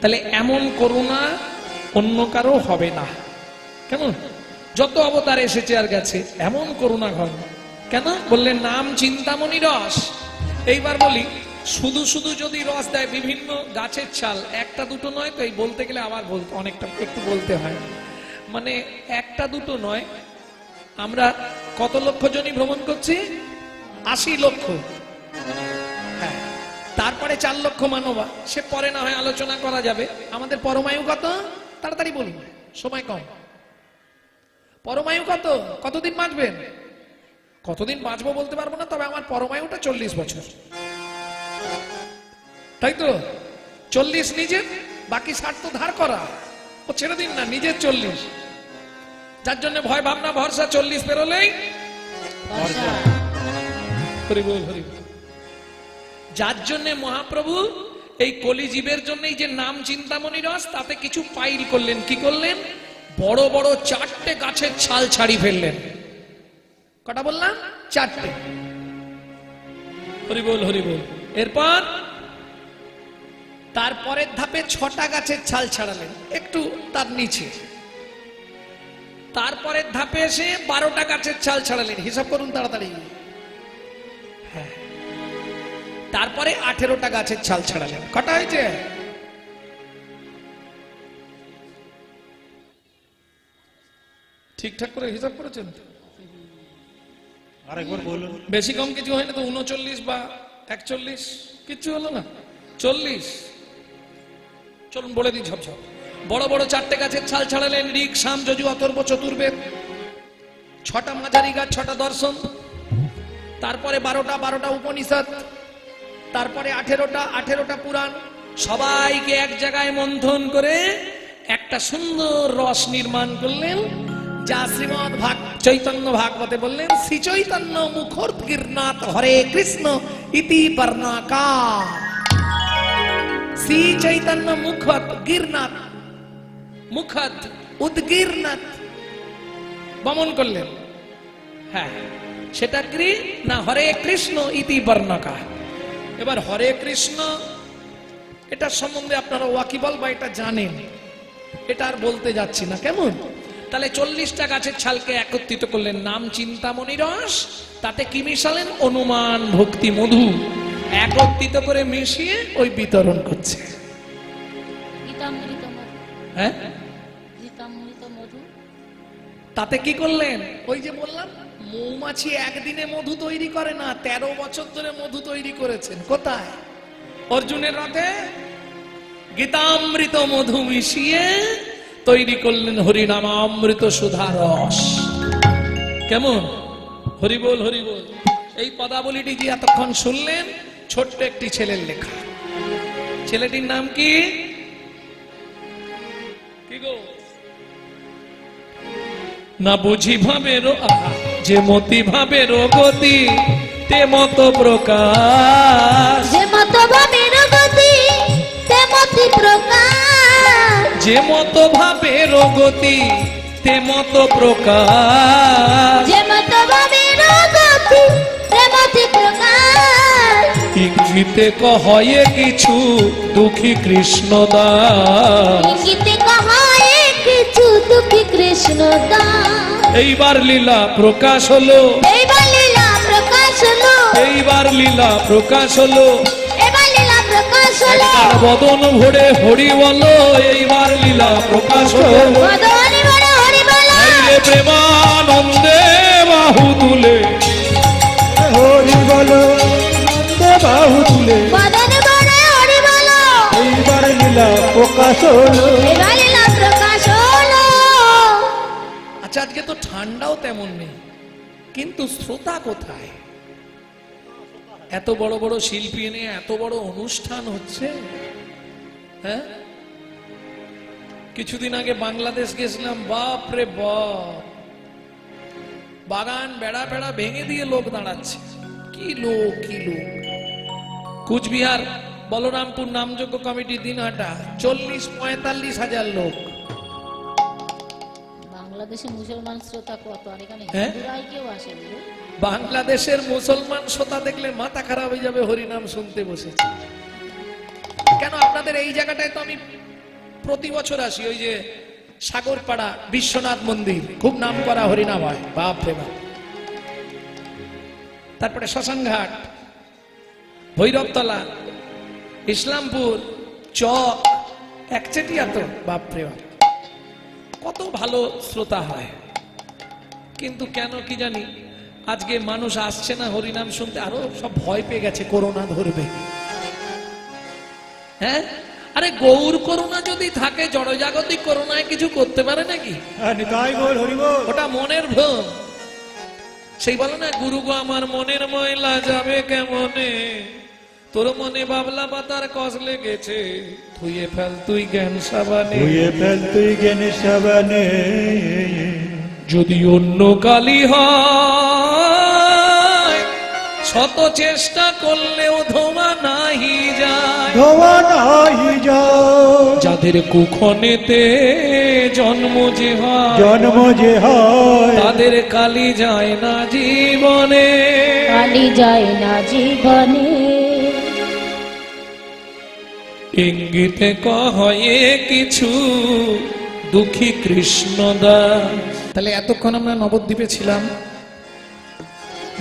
তাহলে এমন করুণা অন্য কারো হবে না। কেমন? যত অবতার এসেছে আর গেছে এমন করুণা হয় না। কেন? বললেন নাম চিন্তামণি রস। এইবার বলি, শুধু শুধু যদি রস দেয় বিভিন্ন গাছের ছাল, একটা দুটো নয় তো, এই বলতে গেলে আবার বলতে অনেকটা একটু বলতে হয়, মানে একটা দুটো নয়, আমরা কত লক্ষ জনই ভ্রমণ করছি? 80 লক্ষ। হ্যাঁ, তারপরে 4 লক্ষ মানবা, সে পরে না হয় আলোচনা করা যাবে। আমাদের পরমায়ু কত? তাড়াতাড়ি বলুন, সময় কম। পরমায়ু কত? কতদিন বাঁচবেন? কতদিন বাঁচবো বলতে পারবো না, তবে আমার পরমায়ুটা 40 বছর, তাই তো? 40 নিজের, বাকি 60 তো ধার করা, ও ছেড়ে দিন না, নিজের 40। যার জন্য ভয় ভাবনা ভরসা 40 পেরোলেই হরি বল, হরি বল। যার জন্য মহাপ্রভু এই কলিজীবের জন্য যে নাম চিন্তামণি রস, তাতে কিছু পাইল করলেন। কি করলেন? বড় বড় 4টে গাছের ছাল ছাড়ি ফেললেন। কটা বললাম? 4টে। হরি বল, হরি বল। এরপর তারপরের ধাপে 6টা গাছের ছাল ছাড়ালেন, একটু তার নিচে। তারপরের ধাপে এসে 12টা গাছের ছাল ছাড়ালেন। হিসাব করুন তাড়াতাড়ি। হ্যাঁ, তারপরে 18টা গাছের ছাল ছাড়ালেন। কটা হয়েছে? ঠিকঠাক করে হিসাব করেছেন? আরেকবার বলুন। বেশি কম কিছু হয় না তো? 39 বা 41 কিছু হলো না? 40। চলুন বলে দিই ঝপঝপ। বড় বড় 4টে গাছের ছাল ছাড়ালেন। ঋক, সাম, যজু, অথর্ব, চতুর্বেদ। 6টা মাঝারি গাছ, 6টা দর্শন। তারপরে 12টা উপনিষদ। তারপরে 18টা পুরাণ। সবাইকে এক জায়গায় মন্থন করে একটা সুন্দর রস নির্মাণ করলেন, যা শ্রীমদ্ চৈতন্য ভাগবতে বললেন শ্রী চৈতন্য মুখোদ্গীর্ণাৎ হরে কৃষ্ণ ইতি বর্ণাকা। শ্রী চৈতন্য মুখোদ্গীর্ণাৎ, মুখদ উদ্গীর্ণাৎ বমন করলেন। হ্যাঁ, সেটা কি না? হরে কৃষ্ণ ইতি বর্ণাকা। এবার হরে কৃষ্ণ এটার সম্বন্ধে আপনারা ওয়াকিবল বা এটা জানেন, এটা আর বলতে যাচ্ছি না। কেমন? তাহলে 40টা গাছের ছালকে একত্রিত করলেন, নাম চিন্তামণি রস। তাতে কি মিশালেন? অনুমান ভক্তি মধু একত্রিত করে মিশিয়ে ওই বিতরণ করছে। হ্যাঁ, তাতে কি করলেন? ওই যে বললাম, মৌমাছি একদিনে মধু তৈরি করে না, 13 বছর ধরে মধু তৈরি করেছেন। কোথায়? অর্জুনের রথে গীতামৃত মধু মিশিয়ে তৈরি করলেন হরিনামামৃত সুধা রস। কেমন? হরি বল, হরি বল। এই পদাবলীটি যে এতক্ষণ শুনলেন, ছোট্ট একটি ছেলের লেখা। ছেলেটির নাম কি? কি গো? না বুঝি ভাবের যে মতি ভাবের গতি, তে মত প্রকাশ। যে মত ভাবের গতি, তে মতি প্রকাশ। যে মত ভাবের গতি, তে মত প্রকাশ। যে মত ভাবের গতি, তে মতি প্রকাশ। ইঙ্গিতে কহয়ে কিছু দুঃখী কৃষ্ণ দাস। ইঙ্গিতে কহয়ে কিছু দুঃখী কৃষ্ণ দাস। এইবার লীলা প্রকাশ হলো, এইবার লীলা প্রকাশ হলো, এইবার লীলা প্রকাশ হলো। এবার লীলা প্রকাশ হলো। একবার বদন ভরে হরি বলো, এইবার লীলা প্রকাশ হলো। বদনে ভরে হরি বলো। আইরে প্রেমানন্দে বাহু তুলে, হরি বলো নন্দে বাহু তুলে, বদনে ভরে হরি বলো। এইবার লীলা প্রকাশ হলো। এবার লীলা প্রকাশ হলো। আচ্ছা, আজকে তো ঠান্ডাও তেমন নেই, কিন্তু শ্রোতা কোথায়? এত বড় বড় শিল্পী এনে এত বড় অনুষ্ঠান হচ্ছে। হ্যাঁ, কিছুদিন আগে বাংলাদেশ গেছিলাম, বাপ রে বাপ, বাগান বেড়া বেড়া ভেঙে দিয়ে লোক দাঁড়াচ্ছে। কি লোক, কি লোক! কুচবিহার বলরামপুর নামযোগ্য কমিটি দিনহাটা 40-45 হাজার লোক। বাংলাদেশে মুসলমান শ্রোতা কত, আর এখানে হ্যাঁ? হিন্দুরাই কেউ আসে না। বাংলাদেশের মুসলমান শ্রোতা দেখলে মাথা খারাপ হয়ে যাবে, হরিনাম শুনতে বসেছে। কেন? আপনাদের এই জায়গাটায় তো আমি প্রতি বছর আসি, ওই যে সাগরপাড়া বিশ্বনাথ মন্দির, খুব নাম করা হরিনাময়, বাপ রে বাপ। তারপরে শ্মশানঘাট, ভৈরবতলা, ইসলামপুর, চক, একচেটিয়া, তো বাপ রে বাপ, কত ভালো শ্রোতা হয়। কিন্তু কেন কি জানি আজকে মানুষ আসছে না হরিনাম শুনতে, আরো সব ভয় পেয়ে গেছে করোনা ধরবে। হ্যাঁ, আরে গৌর করোনা যদি থাকে, জড়জাগতিক করোনায় কিছু করতে পারে নাকি? নিতাই গৌর হরি বল। ওটা মনের ভ্রম। সেই বলো না, গুরু গো আমার মনের ময়লা যাবে কেমনে, তোর মনে বাবলা পাতার কষ লেগেছে, ধুয়ে ফেল তুই জ্ঞান সাবানে, ধুয়ে ফেল তুই জ্ঞান সাবানে। যদি অন্য কালি হয়, শত চেষ্টা করলেও ধোয়া নাহি যায়। ধোয়া নাহি যায়। যাদের কুক্ষণেতে জন্ম যে হয়, জন্ম যে হয়, তাদের কালি যায় না জীবনে। কালি যায় না জীবনে। ইঙ্গিতে কহে কিছু দুঃখী কৃষ্ণদাস। তাহলে এতক্ষণ আমরা নবদ্বীপে ছিলাম,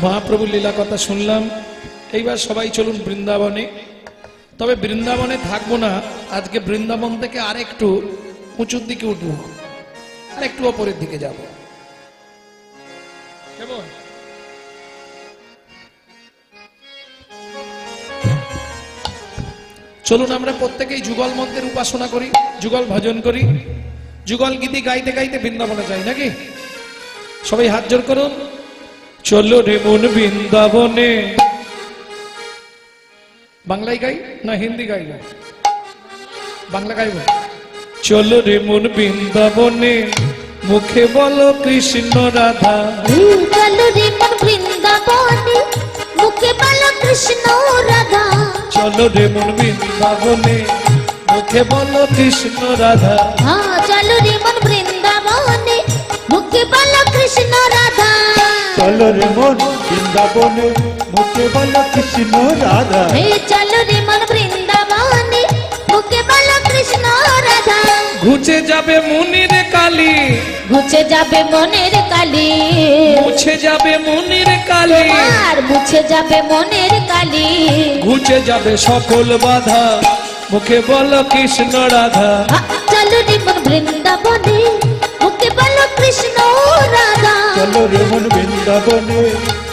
মহাপ্রভুর লীলা কথা শুনলাম। এইবার সবাই চলুন বৃন্দাবনে। তবে বৃন্দাবনে থাকবো না, আজকে বৃন্দাবন থেকে আরেকটু উঁচুর দিকে উঠবো, আরেকটু ওপরের দিকে যাব। কেমন? চলুন আমরা প্রত্যেকেই যুগল মন্ত্রের উপাসনা করি, যুগল ভজন করি, যুগল গীতি গাইতে গাইতে বৃন্দাবনে যাই নাকি? সবাই হাত জোর করুন। চলো রে মন বৃন্দাবনে। বাংলায় গাই না হিন্দি গাইব? বাংলা গাইব। চলো রে মন বৃন্দাবনে, মুখে বলো কৃষ্ণ রাধা। চলো রে মন বৃন্দাবনে, মুখে বলো কৃষ্ণ রাধা। চলো রে মন বৃন্দাবনে, মুখে বলো কৃষ্ণ রাধা। হ্যাঁ, চলো রে মন বৃন্দাবনে, মুখে বলো কৃষ্ণ রাধা। চলো রে মন বৃন্দাবনে, মুখে বলো কৃষ্ণ রাধা। হে চলো রে মন বৃন্দাবনে, মুখে বলো কৃষ্ণ রাধা। ঘুচে যাবে মুনির কালি, ঘুচে যাবে মনের কালি, মুছে যাবে মুনির কালি, আর মুছে যাবে মনের কালি। ঘুচে যাবে সকল বাধা, মুখে বলো কৃষ্ণ রাধা। চলো রে মন বৃন্দাবনে, মুখে বলো কৃষ্ণ রাধা। চলো রে মন বৃন্দাবনে,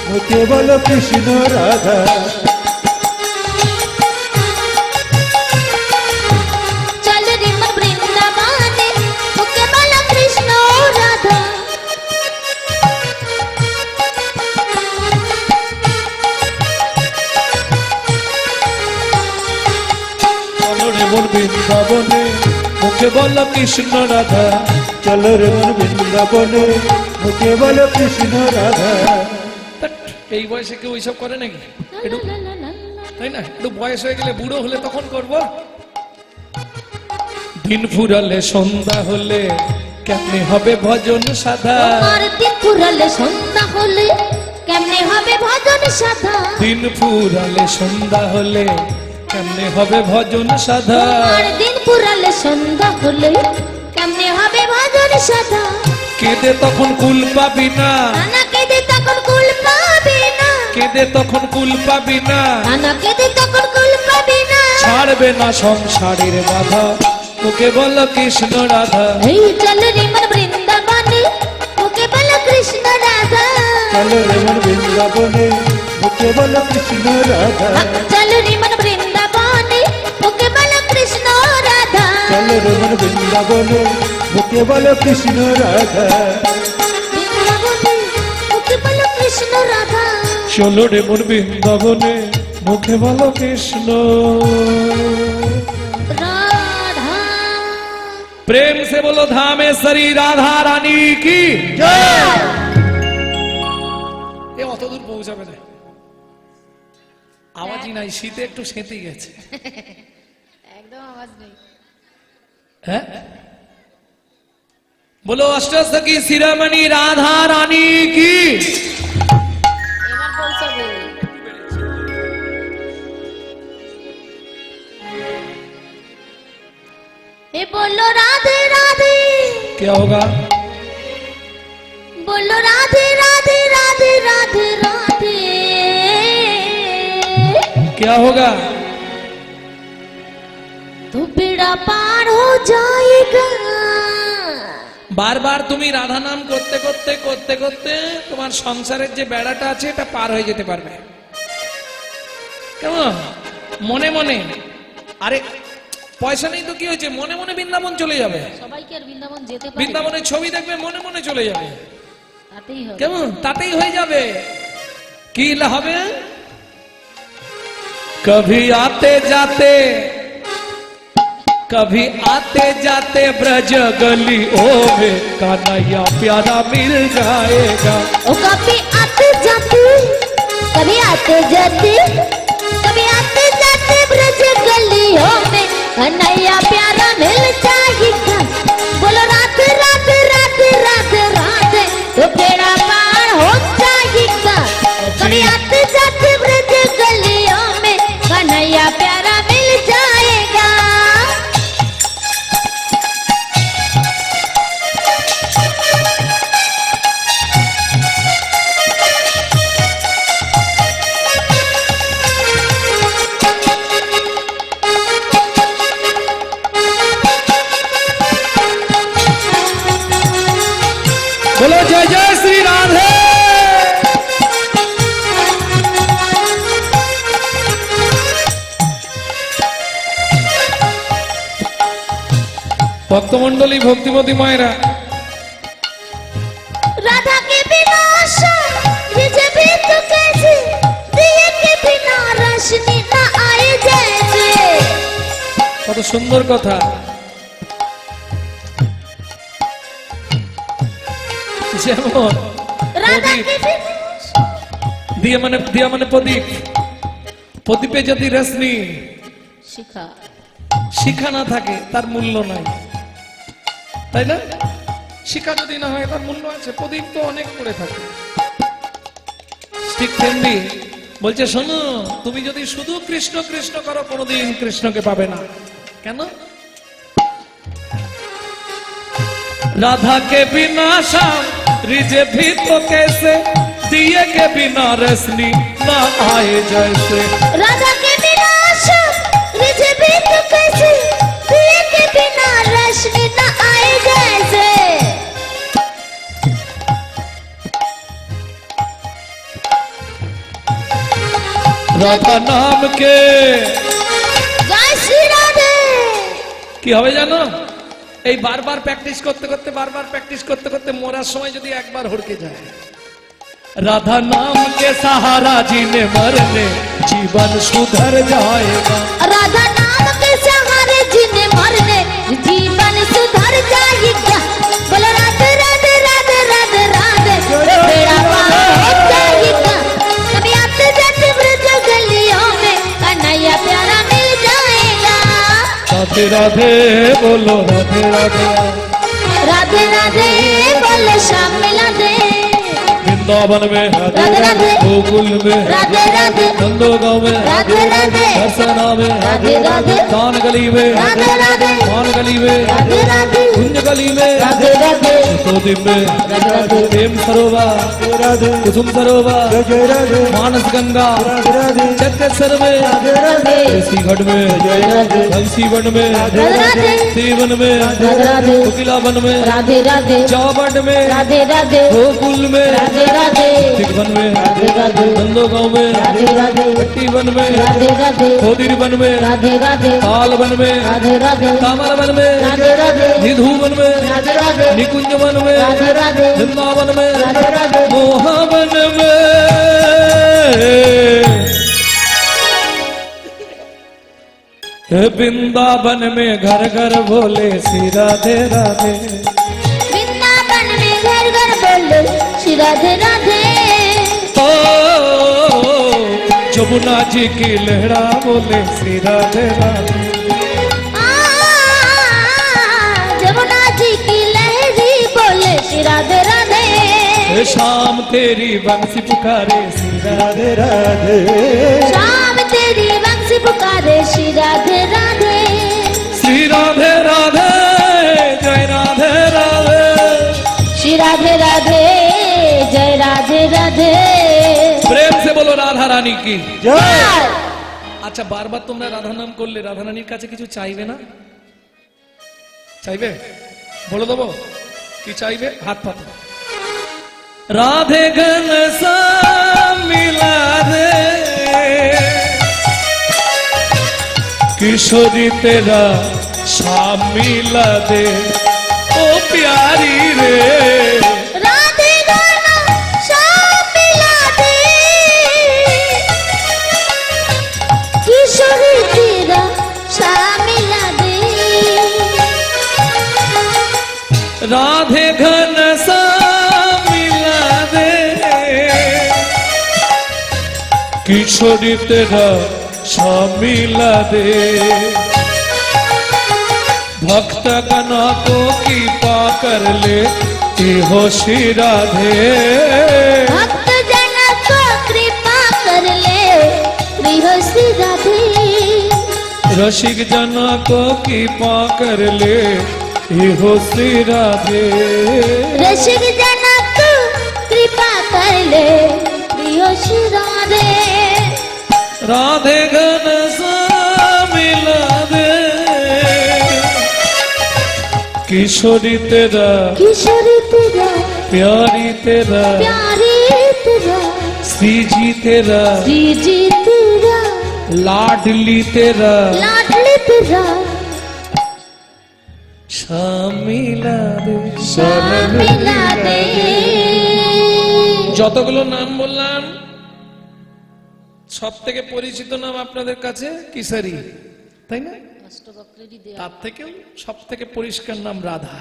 মুখে বলো কৃষ্ণ রাধা। চলো রে মন বৃন্দাবনে, মুখে বলো কৃষ্ণ রাধা। চলো রে মন বৃন্দাবনে, মুখে বলো কৃষ্ণ রাধা। চলো রে মন বৃন্দাবনে, মুখে বলো কৃষ্ণ রাধা। ধ্যাৎ, এই বয়সে কেউ এইসব করে নাকি? একটু তাই না, একটু বয়স হয়ে গেলে, বুড়ো হলে তখন করব। দিন ফুরালে সন্ধ্যা হলে কেমনে হবে ভজন সাধা। তোমার দিন ফুরালে সন্ধ্যা হলে কেমনে হবে ভজন সাধা। দিন ফুরালে সন্ধ্যা হলে কেমনে হবে ভজন সাধা। তোমার দিন ফুরালে সন্ধ্যা হলে কেমনে হবে ভজন সাধা। কেঁদে তখন কুল পাবি না, নানা কেঁদে তখন কুল পাবি না। কেঁদে তখন কুল পাবি না, নানা কেঁদে তখন কুল পাবি না। ছাড়বে না সংসারের বাধা, তোকে বলো কৃষ্ণ রাধা। এই চলো রে মন বৃন্দাবনে, মুখে বলো কৃষ্ণ রাধা। চলো রে মন বৃন্দাবনে, মুখে বলো কৃষ্ণ রাধা। চলো রে মন বৃন্দাবনে, মুখে বলো কৃষ্ণ রাধা। চলো রে মন বৃন্দাবনে, মুখে বলো কৃষ্ণ রাধা। বৃন্দাবনে, মুখে বলো কৃষ্ণ রাধা। চলো রে মোর বৃন্দাবনে, মুখে বলো কৃষ্ণ রাধা। प्रेम से बोलो धामेश्वरी राधा रानी की এ অত দূর পৌঁছাবে না, আওয়াজই নাই, শীতে একটু সেঁতে গেছে। একদম আওয়াজ নেই। হ্যাঁ, बोलो अष्टसखी शिरोमणि राधा रानी की। এবার পৌঁছাবে। ए बोलो राधे राधे, क्या होगा? बोलो राधे राधे राधे राधे राधे। क्या होगा? तो बेड़ा पार हो जाएगा। বার বার তুমি রাধা নাম করতে করতে করতে করতে তোমার সংসারের যে বেড়াটা আছে এটা পার হয়ে যেতে পারবে। কেমন? মনে মনে, আরে পয়সা নেই তো কি হয়েছে, মনে মনে বৃন্দাবন চলে যাবে। সবাই কি আর বৃন্দাবন যেতে পারে? বৃন্দাবনের ছবি দেখবে, মনে মনে চলে যাবে। তাতেই হবে। কেমন? তাতেই হয়ে যাবে। কি হবে? कभी आते जाते, कभी आते जाते ब्रज गलियों में कन्हैया प्यारा मिल जाएगा। ओ कभी आते जाते, कभी आते जाते, कभी आते जाते ब्रज गलियों में कन्हैया प्यारा मिल जाएगा। बोलो राधे राधे राधे राधे राधे, तो बेड़ा पार हो जाएगा। कभी आते जाते ब्रज गलियों में कन्हैया प्यारा मिल जाएगा। बोलो जय जय श्री राधे। ভক্তমন্ডলী, ভক্তিমতী মায়েরা, राधा के बिना आशा ये भी तो कैसे, दिए के बिना रोशनी न आए जैसे। কত সুন্দর কথা। যেমন राधा প্রদীপ, के बिना आशा, দিয়া মানে প্রদীপ, প্রদীপে যদি রশ্মি শিখা শিখা না থাকে তার মূল্য নাই, তাই না? শিখা যদি না হয় তার মূল্য আছে। প্রদীপ তো অনেক করে থাকে। ঠিক তেমনি বলছে, শোনো, তুমি যদি শুধু কৃষ্ণ কৃষ্ণ করো কোনোদিন কৃষ্ণকে পাবে না। কেন? राधा के बिना शाम रिझे भी तो कैसे, दिए के बिना रोशनी ना आए जैसे। राधा के बिना आशा रिझे भी तो कैसे, दिए के बिना रोशनी न आए जैसे। राधा नाम के जय श्री राधे। কি হবে জানো? এই বারবার প্র্যাকটিস করতে করতে, বারবার প্র্যাকটিস করতে করতে মরার সময় যদি একবার হড়কে যায়। राधा नाम के सहारा जीने मरने जीवन सुधर जाएगा। राधा नाम के सहारे जीने मरने जीवन सुधर जाएगा। बोलो राधे राधे राधे राधे राधे, बेड़ा पार हो जाएगा। कभी आते जाते ब्रज गलियों में कन्हैया प्यारा मिल जाएगा। राधे राधे बोलो, राधे राधे। राधे राधे बोलो श्याम मिला दे। वृंदावन में राधे राधे, गोकुल में राधे राधे, नंदोगांव में राधे राधे, दर्शना में राधे राधे, कान गली में राधे राधे, मान गली में राधे राधे, कुंज गली में राधे राधे, दिन में राधे राधे, प्रेम सरोवर राधे कुसुम सरोवर जय राधे मानस गंगा राधे राधे चक्रेश्वर में राधे राधे, ऋषिगढ़ में जय राधे बंसीवन में राधे राधे, देवन में राधे राधे, कोकिलावन में राधे राधे, जावट में राधे राधे, गोकुल में राधे राधे, तिगवन में राधे राधे, नंदोगांव में राधे राधे, पट्टीवन में राधे राधे, खोदिर वन में राधे राधे, तालवन में राधे राधे, कामर वन में राधे राधे, निधुवन में राधे राधे, निकुंज वन में राधे राधे, वृंदावन में राधे राधे, मोहवन में वृंदावन में घर घर बोले श्री राधे राधे। वृंदावन में घर घर बोलो श्री राधे राधे। ओ जमुना जी की लहरा बोले श्री राधे राधे। जमुना जी की लहरी बोले श्री राधे राधे। शाम तेरी बंसी पुकारे श्री राधे राधे शाम तेरी बंसी पुकारे श्री राधे राधे। श्री राधे राधे श्री राधे राधे जय राधे राधे প্রেম সে বলো রাধা রানী কি। জয়। আচ্ছা বারবার তোমরা রাধা নাম করলে রাধা রানীর কাছে কিছু চাইবে না? চাইবে? বলে দেবো কি চাইবে, হাত পাতো। রাধে ঘন শ্যাম মিলা দে किशोरी तेरा शाम मिला दे ओ प्यारी रे राधे गाना शाम मिला दे किशोरी तेरा शाम मिला दे राधे घन श्याम मिला दे किशोरी तेरा शाम मिला दे भक्त गना को कृपा कर ले हो श्री राधे भक्त जन को कृपा कर ले प्रिय श्री राधे रसिक जना को कृपा कर ले हो श्री राधे रसिक जन को कृपा कर ले प्रिय श्री राधे राधे घन श्याम मिला दे किशोरी तेरा किशोरी तेरा प्यारी तेरा प्यारी तेरा श्री जी तेरा श्री जी तेरा लाडली तेरा लाडली तेरा शाम मिला दे। शाम मिला दे যতগুলো নাম বললাম সব থেকে পরিচিত নাম আপনাদের কাছে কিশোরী, তাই না? অষ্টবক্রেরই দেয়া, তার থেকেও সব থেকে পরিষ্কার নাম রাধা।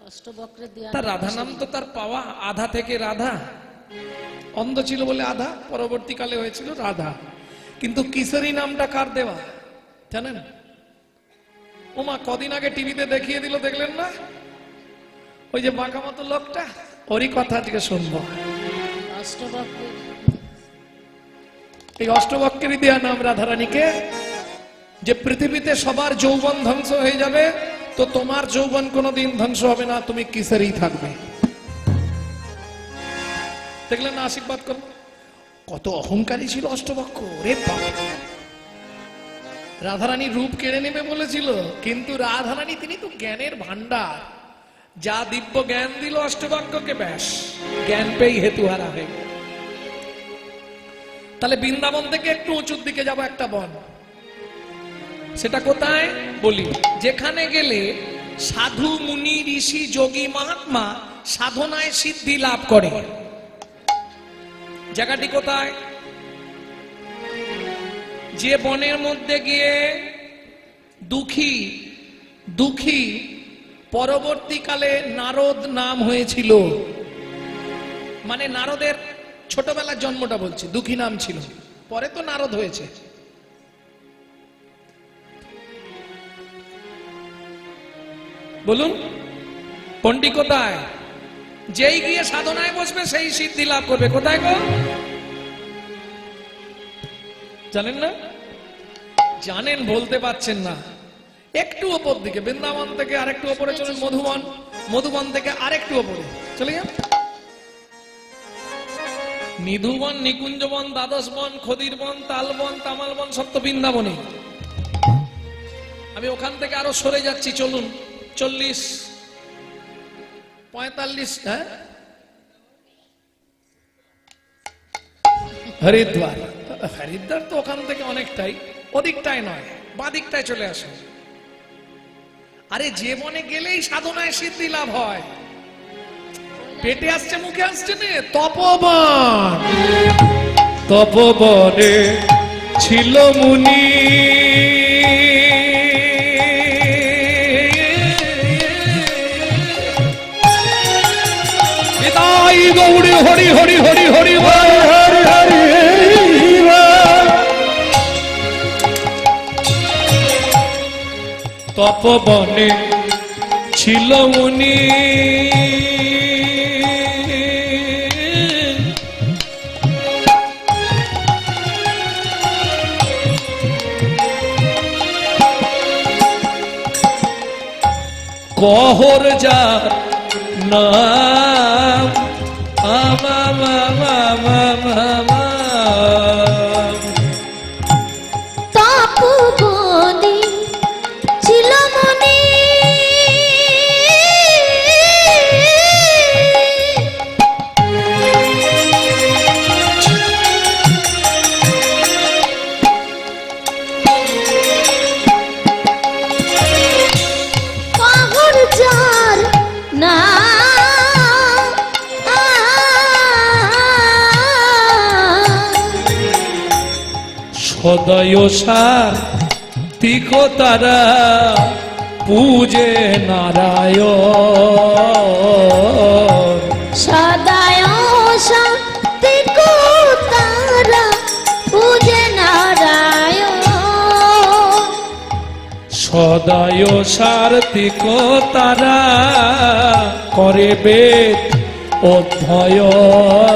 অষ্টবক্রের দেয়া তার রাধা নাম তো তার পাওয়া, আধা থেকে রাধা। অন্ধ ছিল বলে আধা, পরবর্তীকালে হয়েছিল রাধা। কিন্তু কিশোরী নামটা কার দেওয়া জানেন? ওমা কদিন আগে টিভিতে দেখিয়ে দিল, দেখলেন না? ওই যে বাঁকা মতো লোকটা, ওরই কথা আজকে শুনবো। অষ্টবক্রের এই অষ্টবক্রেরই দেয়া নাম রাধারানীকে। যে পৃথিবীতে সবার যৌবন ধ্বংস হয়ে যাবে, তো তোমার যৌবন কোনোদিন ধ্বংস হবে না, তুমি কিশোরী থাকবে। দেখলেন না? আশীর্বাদ করো। কত অহংকারী ছিল অষ্টবক্র রে বাপ! রাধারানীর রূপ কেড়ে নেবে বলেছিল, কিন্তু রাধারানী তিনি তো জ্ঞানের ভান্ডার। যা দিব্য জ্ঞান দিল অষ্টবক্রকে, ব্যাস জ্ঞান পেয়ে হেতুহারা হয়ে গেল। তাহলে বৃন্দাবন থেকে একটু উঁচুর দিকে যাব, একটা বন। সেটা কোথায় বলি? যেখানে গেলে সাধু মুনি ঋষি যোগী মহাত্মা সাধনায় সিদ্ধি লাভ করে। জায়গাটি কোথায়? যে বনের মধ্যে গিয়ে দুঃখী পরবর্তীকালে নারদ নাম হয়েছিল। মানে নারদের ছোটবেলার জন্মটা বলছি, দুঃখী নাম ছিল, পরে তো নারদ হয়েছে। বলুন পন্ডিত কোথায়? যেই গিয়ে সাধনায় বসবে সেই সিদ্ধি লাভ করবে। কোথায় গো? জানেন না? জানেন, বলতে পারছেন না। একটু ওপর দিকে, বৃন্দাবন থেকে আরেকটু ওপরে চলুন, মধুবন। মধুবন থেকে আরেকটু ওপরে চলে যান। নিধুবন, নিকুঞ্জবন, দ্বাদশ বন, খদির বন, তালবন, তামাল বন, সব তো বৃন্দাবনে। আমি ওখান থেকে আরো সরে যাচ্ছি, চলুন 40, 45, হ্যাঁ, হরিদ্বার। হরিদ্বার তো ওখান থেকে অনেকটাই, ওদিকটায় নয়, বাদিকটায় চলে আসে। আরে যে বনে গেলেই সাধনায় সিদ্ধি লাভ হয়। পেটে আসছে, মুখে আসছে না? তপবন। তপবনে ছিল মুনি, নিতাই গৌড়ে হরি হরি হরি হরি হরি হরি হরি। তপবনে ছিল মুনি, কহর যার নাম আমা তপবনে ছিল মনে পাহাড় যার না সদয় সার তিখো তারা পূজে নারায়ণ সদায় শান্তি কো তারা পূজে নারায়ণ সদয় সার তিখো তারা করে বেদ অধ্যয়ন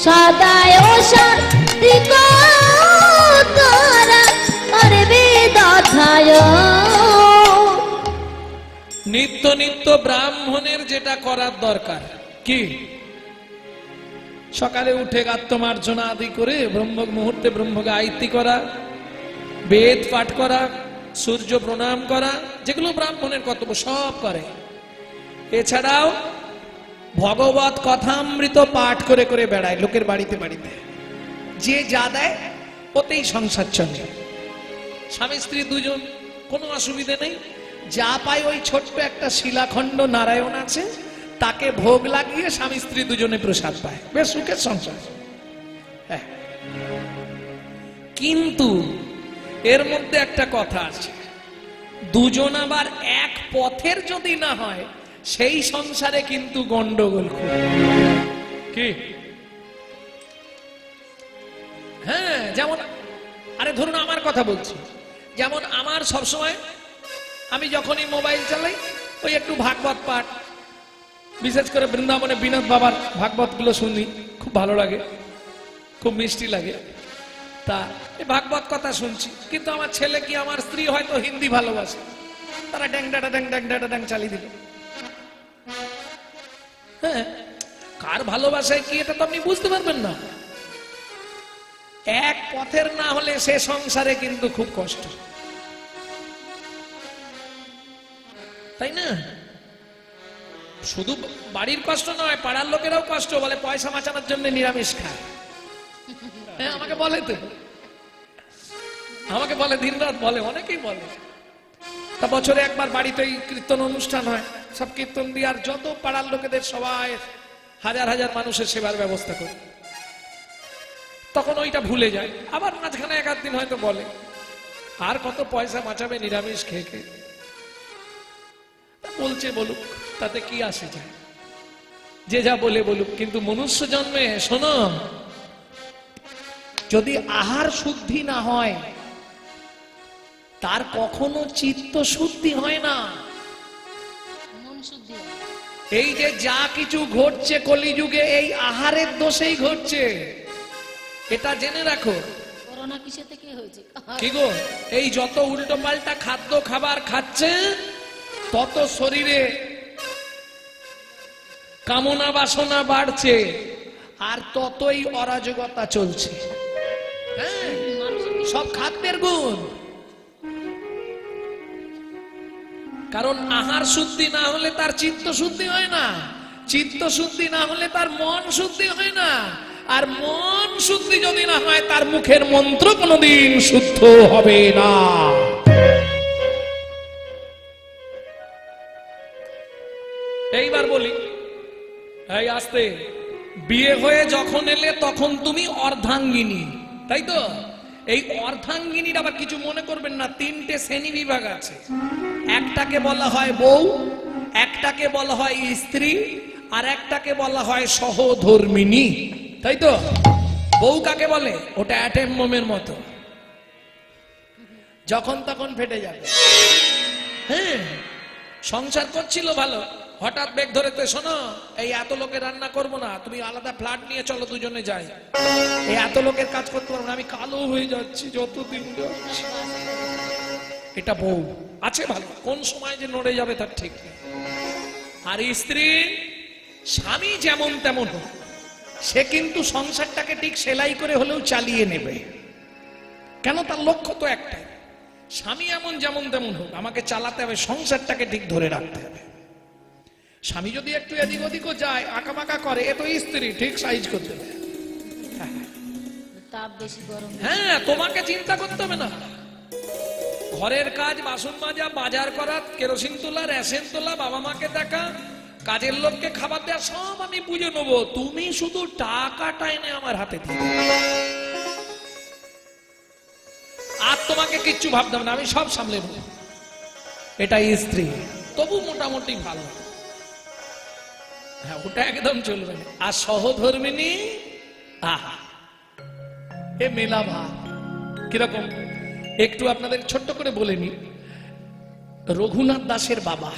সদায় শান্তি কো তারা করবে অধ্যয়ন নিত্য নিত্য ব্রাহ্মণের যেটা করার দরকার কি সকালে উঠে গাত্রমার্জনা আদি করে ব্রহ্ম মুহূর্তে ব্রহ্মকে আয়ত্তি করা, বেদ পাঠ করা, সূর্য প্রণাম করা, যেগুলো ব্রাহ্মণের কর্তব্য সব করে। এছাড়াও ভগবত কথামৃত পাঠ করে করে বেড়ায় লোকের বাড়িতে বাড়িতে, যে যা দেয় ওতেই সংসার চলে। স্বামী স্ত্রী দুজন, কোনো অসুবিধে নেই, যা পায় ওই ছোট্ট একটা শিলাখণ্ড নারায়ণ আছে তাকে ভোগ লাগিয়ে স্বামী স্ত্রী দুজনে প্রসাদ পায়, বেশ সুখের সংসার। হ্যাঁ, কিন্তু এর মধ্যে একটা কথা আছে, দুজন আবার এক পথের যদি না হয় সেই সংসারে কিন্তু গন্ডগোল খুব। কি? হ্যাঁ, যেমন আরে ধরুন আমার কথা বলছি, যেমন আমার সবসময় আমি যখনই মোবাইল চালাই ওই একটু ভাগবত পাঠ, বিশেষ করে বৃন্দাবনে বিনোদ বাবার ভাগবত গুলো শুনি, খুব ভালো লাগে, খুব মিষ্টি লাগে। তা এই ভাগবত কথা শুনছি, কিন্তু আমার ছেলে কি আমার স্ত্রী হয়তো হিন্দি ভালোবাসে, তারা ড্যাং ডাটা ড্যাং ড্যাং ডাটা ড্যাং চালিয়ে দিল। হ্যাঁ, কার ভালোবাসায় কি এটা তো আপনি বুঝতে পারবেন না। এক পথের না হলে সে সংসারে কিন্তু খুব কষ্ট, তাই না? শুধু বাড়ির কষ্ট নয়, পাড়ার লোকেরাও কষ্ট, বলে পয়সা বাঁচানোর জন্য নিরামিষ খায়। হ্যাঁ, আমাকে বলে তো, আমাকে বলে, দিনরাত বলে, অনেকেই বলে। তা বছরে একবার বাড়িতে কীর্তন অনুষ্ঠান হয়, সব কীর্তন দিয়ে আর যত পাড়ার লোকেদের সবাই হাজার হাজার মানুষের সেবার ব্যবস্থা করে, তখন ওইটা ভুলে যায়। আবার মাঝখানে এক আধ দিন হয়তো বলে, আর কত পয়সা বাঁচাবে নিরামিষ খেয়ে খেয়ে। বলছে বলুক, তাতে কি আসে যায়, যে যা বলে বলুক। কিন্তু মনুষ্য জন্মে শোনো, যদি আহার শুদ্ধি না হয় তার কখনো চিত্ত শুদ্ধি হয় না। মন শুদ্ধি হয়। এই যে যা কিছু ঘটছে কলিযুগে এই আহারের দোষেই ঘটছে, এটা জেনে রাখো। করোনা কিসে থেকে হয়েছে? কি গো, এই যত উল্টো পাল্টা খাদ্য খাবার খাচ্ছে তত শরীরে কামনা বাসনা বাড়ছে আর ততই অরাজকতা চলছে। হ্যাঁ, সব খাদ্যের গুণ। কারণ আহার শুদ্ধি না হলে তার চিত্ত শুদ্ধি হয় না, চিত্ত শুদ্ধি না হলে তার মন শুদ্ধি হয় না, আর মন শুদ্ধি যদি না হয় তার মুখের মন্ত্র কোনোদিন শুদ্ধ হবে না। এইবার বলি, এই আস্তে, বিয়ে হয়ে যখন এলে তখন তুমি অর্ধাঙ্গিনী, তাই তো? এই অর্ধাঙ্গিনীর আবার কিছু মনে করবেন না, তিনটে শ্রেণী বিভাগ আছে। একটাকে বলা হয় বউ, একটাকে বলা হয় স্ত্রী, আর একটাকে বলা হয় সহধর্মিনী, তাই তো? বউ কাকে বলে? ওটা অ্যাটম বোমের মতো, যখন তখন ফেটে যাবে। হ্যাঁ, সংসার করছিল ভালো, হঠাৎ বেগ ধরে, তো শোনো, এই এত লোকের রান্না করবো না, তুমি আলাদা ফ্ল্যাট নিয়ে চলো, দুজনে যাই। এই এত লোকের কাজ করতে পারবো না, আমি কালো হয়ে যাচ্ছি যতদিন যাচ্ছি। এটা বউ আছে ভালো, কোন সময় যে নড়ে যাবে তার ঠিক নেই। আর স্ত্রী স্বামী যেমন তেমন হোক, সে কিন্তু সংসারটাকে ঠিক সেলাই করে হলেও চালিয়ে নেবে। কেন? তার লক্ষ্য তো একটাই, স্বামী এমন যেমন তেমন হোক, আমাকে চালাতে হবে, সংসারটাকে ঠিক ধরে রাখতে হবে। স্বামী যদি একটু এদিক ওদিকও যায়, আঁকাবাঁকা করে, এ তো স্ত্রী ঠিক সাইজ করতে হবে। তাপ বেশি, গরম বেশি। হ্যাঁ, তোমাকে চিন্তা করতে হবে না। ঘরের কাজ, বাসন মাজা, বাজার করা, কেরোসিন তোলা, রেশন তোলা, বাবা মাকে দেখা, কাজের লোককে খাবার দেওয়া, সব আমি বুঝে নেবো। তুমি শুধু টাকাটা এনে আমার হাতে দিও, আর তোমাকে কিচ্ছু ভাবতে হবে না, আমি সব সামলে নেব। এটাই স্ত্রী। তবু মোটামুটি ভালো, হ্যাঁ, ওটা একদম চলবে না। আর সহধর্মিনী, আহা, এ মেলা ভাব কিরকম একটু আপনাদের ছোট্ট করে বলে নি। রঘুনাথ দাসের বাবা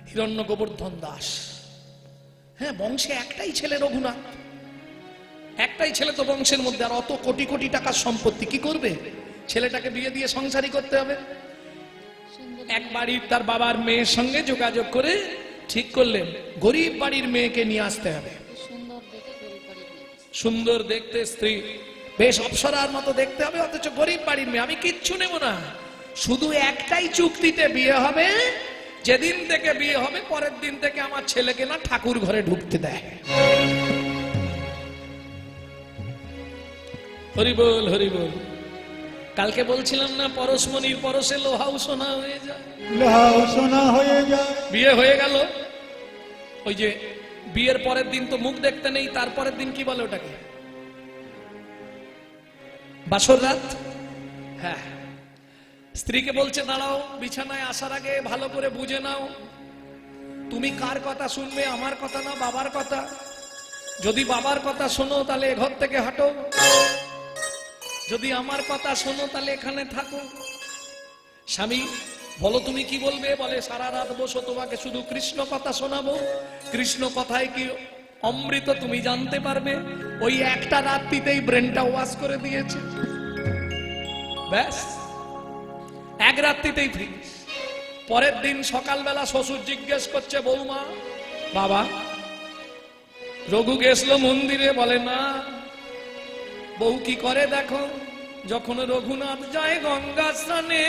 হিরণ্য গোবর্ধন দাস, হ্যাঁ, বংশে একটাই ছেলে রঘুনাথ, একটাই ছেলে তো বংশের মধ্যে, আর অত কোটি কোটি টাকার সম্পত্তি কি করবে? ছেলেটাকে বিয়ে দিয়ে সংসারই করতে হবে। সুন্দর এক বাড়ির তার বাবার মেয়ের সঙ্গে যোগাযোগ করে ঠিক করলেন গরিব বাড়ির মেয়েকে নিয়ে আসতে হবে। সুন্দর দেখে গরিব বাড়ির মেয়ে। সুন্দর দেখতে স্ত্রী, বেশ অপ্সরার মতো দেখতে হবে, অথচ গরিব বাড়ির মেয়ে। আমি কিচ্ছু নেব না, শুধু একটাই চুক্তিতে বিয়ে হবে, যেদিন থেকে বিয়ে হবে পরের দিন থেকে আমার ছেলেকে না ঠাকুর ঘরে ঢুকতে দেয়। হরি বল, হরি বল। কালকে বলছিলাম না, পরশমণির পরশে লোহাও সোনা হয়ে যায়। লোহাও সোনা হয়ে যায়। বিয়ে হয়ে গেল, ওই যে বিয়ের পরের দিন তো মুখ দেখতে নেই, তারপরের দিন কি বলে ওটাকে? বাসর রাত। হ্যাঁ, স্ত্রীকে বলছে দাঁড়াও, বিছানায় আসার আগে ভালো করে বুঝে নাও, তুমি কার কথা শুনবে, আমার কথা না বাবার কথা? যদি বাবার কথা শোনো তাহলে এ ঘর থেকে হাঁটো, যদি আমার কথা শোনো তাহলে এখানে থাকো। স্বামী বলো তুমি কি বলবে? বলে সারা রাত বসো, তোমাকে শুধু কৃষ্ণ কথা শোনাবো, কৃষ্ণ কথায় কি অমৃত তুমি জানতে পারবে। ওই একটা রাত্রিতেই ব্রেনটা ওয়াশ করে দিয়েছে, ব্যাস এক রাত্রিতেই ফ্রি। পরের দিন সকালবেলা শ্বশুর জিজ্ঞেস করছে, বৌমা বাবা রঘু গেছিল মন্দিরে? বলে না। বউ কি করে দেখো, যখন রঘুনাথ যায় গঙ্গা স্নানে,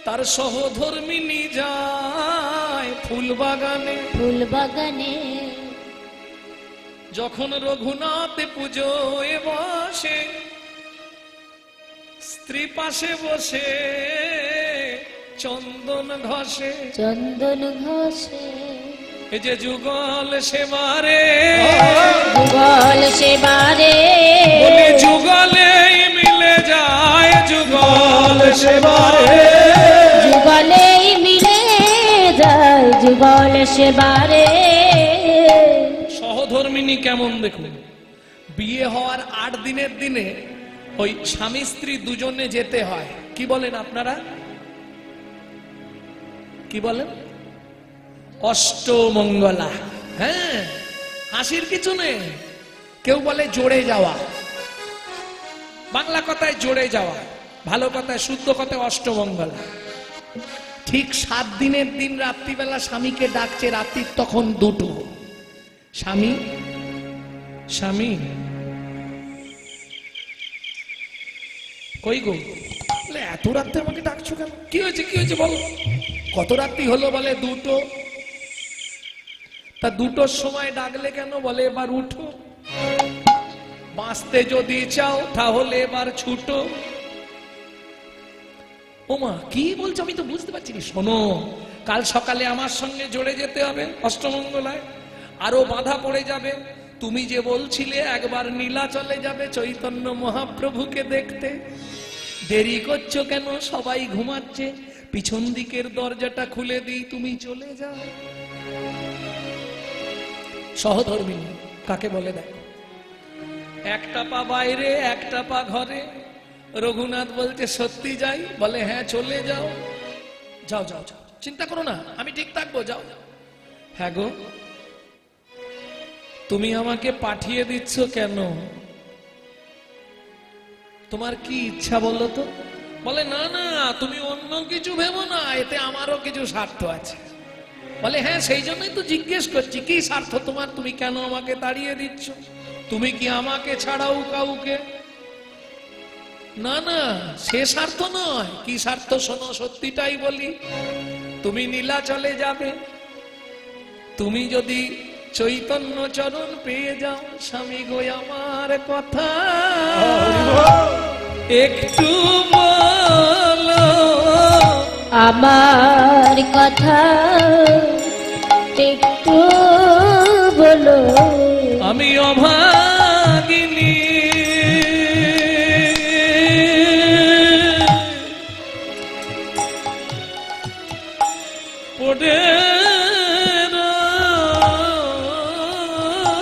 তার সহধর্মিনী যায় ফুল বাগানে। ফুল বাগানে যখন রঘুনাথ পুজোয় বসে, স্ত্রী পাশে বসে চন্দন ঘষে। চন্দন ঘষে এই যে যুগল সেবারে, যুগল সেবারে, বলে যুগলে মিলে যায়, যুগল সেবারে, যুগলেই মিলে যায়, যুগল সেবারে। সহধর্মিনী কেমন দেখুন, বিয়ে হওয়ার 8 দিনের দিনে ওই স্বামী স্ত্রী দুজনে যেতে হয়, কি বলেন আপনারা, কি বলেন? অষ্টমঙ্গলা। হ্যাঁ, হাসির কিছু নেই। কেউ বলে জোড়ে যাওয়া, বাংলা কথায় জোড়ে যাওয়া, ভালো কথায় শুদ্ধ কথায় অষ্টমঙ্গলা। ঠিক 7 দিনের দিন রাত্রিবেলা স্বামীকে ডাকছে, রাত্রির তখন 2টো। স্বামী, স্বামী কই গো? বলে এত রাত্রে আমাকে ডাকছো কেন? কি হয়েছে, কি হয়েছে বলো? কত রাত্রি হলো? বলে 2টো। তা 2টোর সময় ডাকলে কেন? বলে এবার উঠো, বাঁচতে যদি চাও তাহলে এবার ছুটো। ওমা কি বলছো, আমি তো বুঝতে পারছি না। শোনো, কাল সকালে আমার সঙ্গে জড়ে যেতে হবে অষ্টমঙ্গলায়, আরো বাধা পড়ে যাবে। তুমি যে বলছিলে একবার নীলাচলে যাবে চৈতন্য মহাপ্রভুকে দেখতে, দেরি করছো কেন? সবাই ঘুমাচ্ছে, পিছন দিকের দরজাটা খুলে দিই, তুমি চলে যাও। সহধর্মিনী কাকে বলে দেখো, একটা পা বাইরে একটা পা ঘরে। রঘুনাথ বলছে সত্যি যাই? বলে হ্যাঁ চলে যাও, যাও যাও যাও, চিন্তা করো না, আমি ঠিক থাকবো, যাও। হ্যাঁ গো, তুমি আমাকে পাঠিয়ে দিচ্ছ কেন? তোমার কি ইচ্ছা বলো তো? বলে না না, তুমি অন্য কিছু ভেবো না, এতে আমারও কিছু স্বার্থ আছে। বলে হ্যাঁ সেই জন্যই তো জিজ্ঞেস করছি কি স্বার্থ তোমার, তুমি কেন আমাকে তাড়িয়ে দিচ্ছ? তুমি কি আমাকে ছাড়াও কাউকে? না না, সে স্বার্থ নয়। কি স্বার্থ শোনো, সত্যিটাই বলি। তুমি নীলাচলে যাবে, তুমি যদি চৈতন্য চরণ পেয়ে যাও, স্বামী গো আমার কথা একটু বলো, আমার কথা একটু বলো। আমি অভাগিনী পড়ে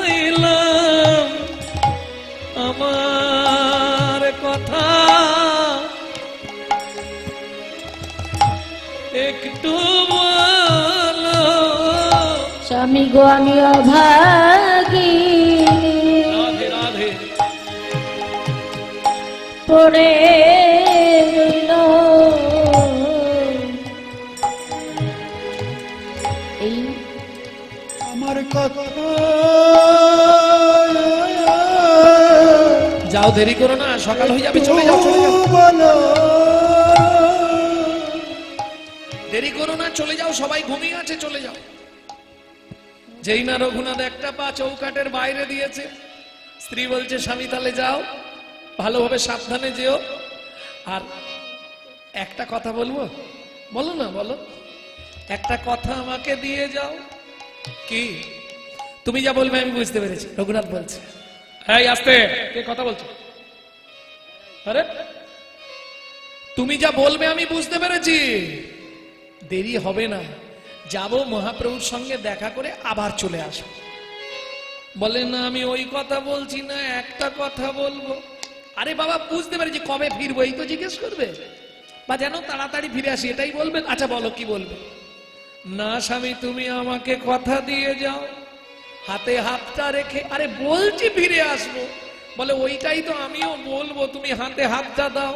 রইলাম, আমার কথা একটু বলো। স্বামী গো আমি অভাগিনী, রাধে রাধে। পড়ে রইল। এই আমার কথা যাও, দেরি করো না, সকাল হয়ে যাবে, চলে যাও চলে যাও, বলো, দেরি করো না, চলে যাও, সবাই ঘুমিয়ে আছে, চলে যাও। যেই না রঘুনাথ একটা পা চৌকাটের বাইরে দিয়েছে, স্ত্রী বলছে স্বামী তাহলে যাও, ভালোভাবে সাবধানে যেও। আর একটা কথা বলবো, বলো না, বলো, একটা কথা আমাকে দিয়ে যাও। কি? তুমি যা বলবে আমি বুঝতে পেরেছি। রঘুনাথ বলছে এই আস্তে, কে কথা বলছো? আরে তুমি যা বলবে আমি বুঝতে পেরেছি, দেরি হবে না, যাব মহাপ্রভুর সঙ্গে দেখা করে আবার চলে আসবো। বলে না আমি ওই কথা বলছি না, একটা কথা বলবো। আরে বাবা বুঝতে পেরেছি, কবে ফিরবো এই তো জিজ্ঞেস করবে, বা যেন তাড়াতাড়ি ফিরে আসি এটাই বলবেন। আচ্ছা বলো কি বলবে? না স্বামী তুমি আমাকে কথা দিয়ে যাও, হাতে হাতটা রেখে। আরে বলছি ফিরে আসবো। বলে ওইটাই তো আমিও বলবো, তুমি হাতে হাতটা দাও,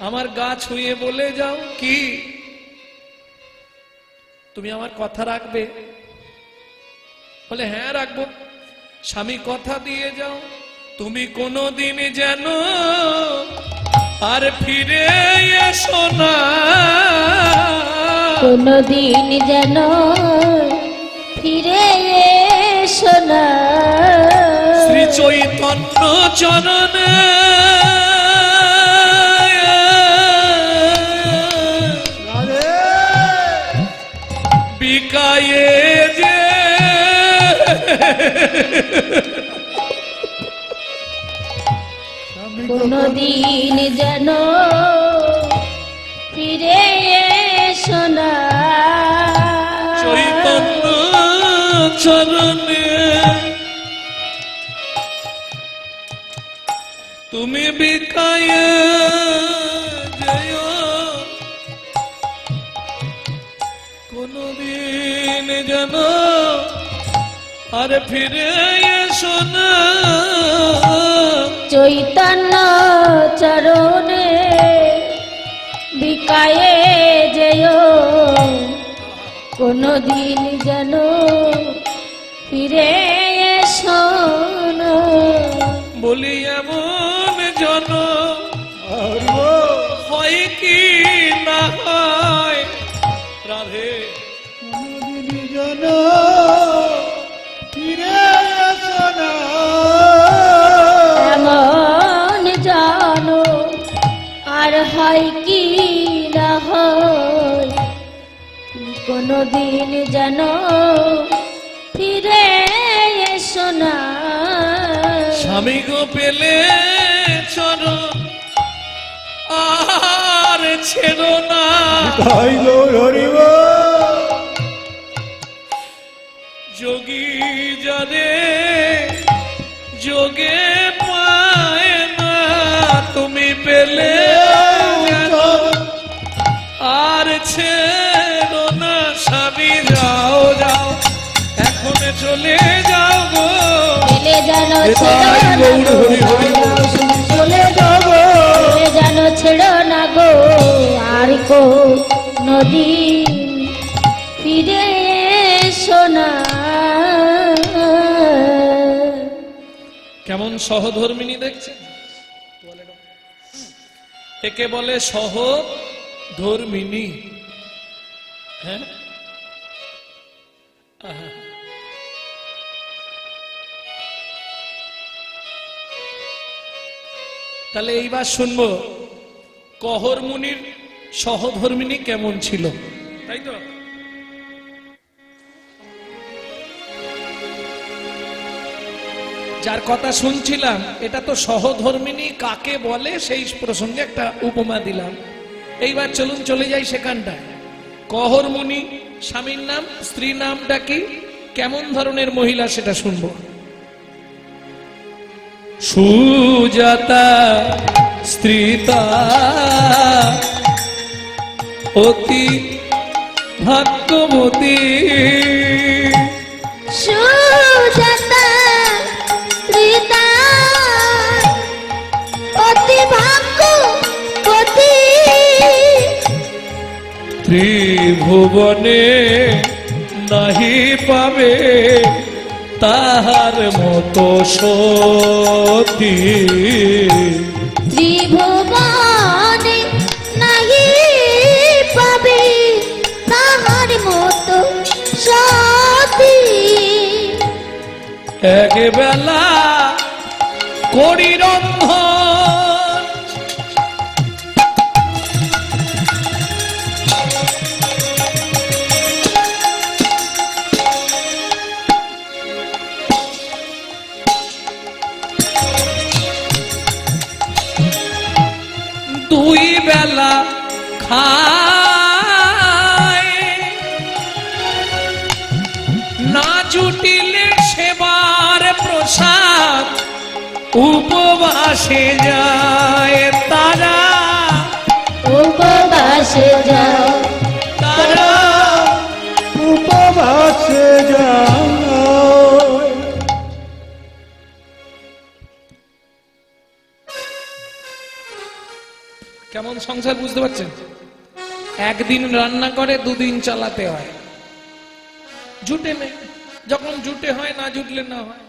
আমার গা ছুঁয়ে বলে যাও কি তুমি আমার কথা রাখবে? বলে হ্যাঁ রাখবো। স্বামী কথা দিয়ে যাও, তুমি কোনোদিন যেন আর ফিরে এসো না, কোনদিন যেন ফিরে এসো না, শ্রী চৈতন্য চরণে রাধে বিকায়ে যে স্বামী গো কোনদিন যেন ফিরে এসো না, চৈতন্য চরণে তুমি বিকায়ে যেও, কোনদিন যেন আর ফিরে এসো না, চৈতন্য চরণে বিকায়ে যেও, কোনদিন যেন ফিরে এসো না। বলি এমন জন আর গো হয় কি না হয়, রাধে কোনদিন যেন ফিরে এসো না, এমন জানো আর হয় কি না হয়, কোনদিন যেন ফিরে এসো না। স্বামী গো পেলে চরণ আর ছেড়ো না, তাই গো হরিব যোগী যারে যোগে পায় না, তুমি পেলে যেন আর ছেড়ো না, স্বামী যাও যাও এখন চলে যাও গো, পেলে যেন তাই গৌর হরি হরি বল। চলে যাবো, পেলে যেন ছেড়ো না গো, আর কো নদী ফিরে এসো না। কেমন সহধর্মিনী দেখছেন? একে বলে সহধর্মিনী। হ্যাঁ, আহা। তাহলে এইবার শুনবো কহর মুনির সহধর্মিনী কেমন ছিল, তাই তো? যার কথা শুনছিলাম এটা তো সহধর্মিনী কাকে বলে সেই প্রসঙ্গে একটা উপমা দিলাম। এইবার চলুন চলে যাই সেখানটায়। কহর মুনি স্বামীর নাম, স্ত্রী নামটা কি, কেমন ধরনের মহিলা সেটা শুনবো। সুজাতা স্ত্রীতা অতি ভাগ্যবতী। সুজাতা স্ত্রীতা অতি ভাগ্যবতী। ত্রিভুবনে নাহি পাবে তাহার মতো সতী। ত্রিভুবনে নাহি পাবে তাহার মতো সতী। একবেলা করি রন্ধন, দুই বেলা খায়, না জুটিলে সেবার প্রসাদ উপবাসে যায় তারা। উপবাসে যাও, তারা উপবাসে যাও। কেমন সংসার বুঝতে পারছেন? একদিন রান্না করে দুদিন চালাতে হয়। জুটে নেই, যখন জুটে হয়, না জুটলে না হয়।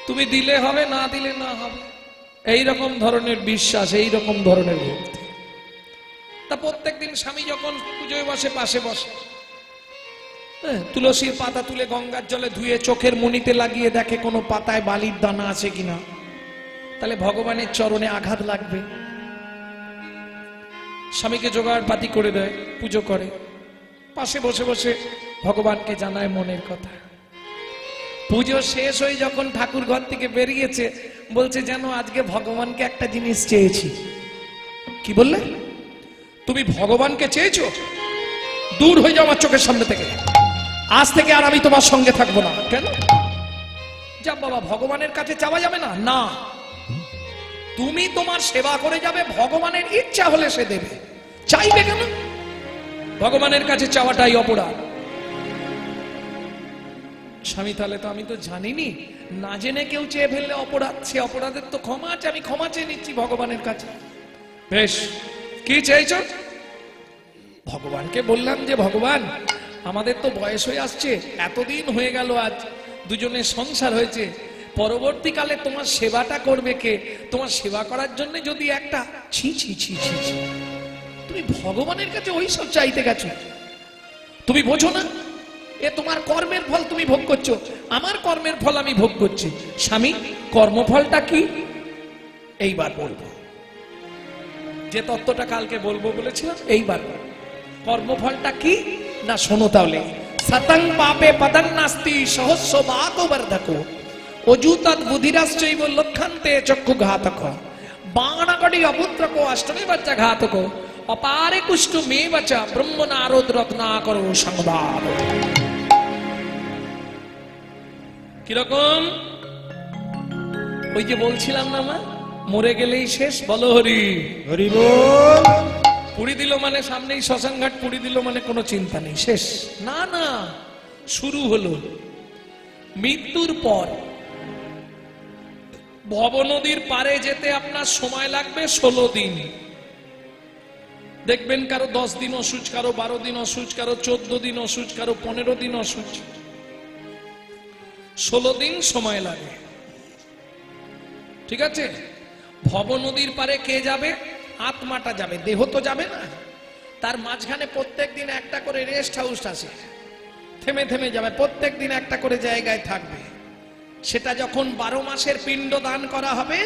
তুমি দিলে হবে, না দিলে না হবে। এই রকম ধরনের বিশ্বাস, এই রকম ধরনের ভক্তি। তা প্রত্যেকদিন স্বামী যখন পুজোয় বসে, পাশে বসে, তুলসীর পাতা তুলে গঙ্গার জলে ধুয়ে চোখের মণিতে লাগিয়ে দেখে কোনো পাতায় বালির দানা আছে কিনা, তাহলে ভগবানের চরণে আঘাত লাগবে। স্বামীকে জোগাড় পাতি করে দেয়, পুজো করে, পাশে বসে বসে ভগবানকে জানায় মনের কথা। পুজো শেষ হয়ে যখন ঠাকুর ঘর থেকে বেরিয়েছে, বলছে যেন আজকে ভগবানকে একটা জিনিস চেয়েছি। কি বললে? তুমি ভগবানকে চেয়েছো? দূর হয়ে যাও আমার চোখের সামনে থেকে, আজ থেকে আর আমি তোমার সঙ্গে থাকবো না। কেন? যা বাবা, ভগবানের কাছে চাওয়া যাবে না? না, তুমি তোমার সেবা করে যাবে, ভগবানের ইচ্ছা হলে সে দেবে। চাইবে কেন? ভগবানের কাছে চাওয়াটাই অপরাধ। স্বামী, তাহলে তো আমি তো জানিনি, না জেনে কেউ চেয়ে ফেললে অপরাধ, সে অপরাধের তো ক্ষমা আছে, আমি ক্ষমা চেয়ে নিচ্ছি ভগবানের কাছে। বেশ, কি চাইছ? ভগবানকে বললাম যে ভগবান, আমাদের তো বয়স হয়ে আসছে, এতদিন হয়ে গেল, আজ দুজনের সংসার হয়েছে, পরবর্তীকালে তোমার সেবাটা করবে কে? তোমার সেবা করার জন্য যদি একটা ছি ছি ছি ছি ছি, তুমি ভগবানের কাছে ওই সব চাইতে গেছো? তুমি বোঝো না এ তোমার কর্মের ফল তুমি ভোগ করছো, আমার কর্মের ফল আমি ভোগ করছি। স্বামী, কর্মফলটা কি এইবার বলবো। যে তত্ত্বটা কালকে বলবো বলেছিলাম, এইবার কর্মফলটা কি না শোনো তাহলে। সতং পাপে পদং নাস্তি সহস্র বাতো বর্ধকো অযুতৎ বুদ্ধিরাশ্চৈব লক্ষান্তে চক্ষু ঘাতক বাণাকটি অপুত্রকো অষ্টমে বচ্চ ঘাতক অপারে কুষ্ঠ মে বচ ব্রহ্ম নারদ রত্নাকরো সংবাদ। কিরকম? ওই যে বলছিলাম না মা, মরে গেলেই শেষ। বলো হরি হরি বল। পুড়ি দিল মানে সামনেই শ্মশান ঘাট, পুড়ি দিল মানে কোনো চিন্তা নেই, শেষ না। না, শুরু হলো। মৃত্যুর পর ভব নদীর পারে যেতে আপনার সময় লাগবে 16 দিন। দেখবেন কারো 10 দিন অসুচ, কারো 12 দিন অসুচ, কারো 14 দিন অসুচ, কারো 15 দিন অসুচ, 16 দিন সময় লাগে। ঠিক আছে? ভব নদীর পারে কে যাবে? আত্মাটা যাবে, দেহ তো যাবে না। তার মাঝখানে প্রত্যেক দিন একটা করে রেস্ট হাউস আছে, থেমে থেমে যাবে, প্রত্যেক দিন একটা করে জায়গায় থাকবে। সেটা যখন 12 মাসের পিণ্ড দান করা হবে,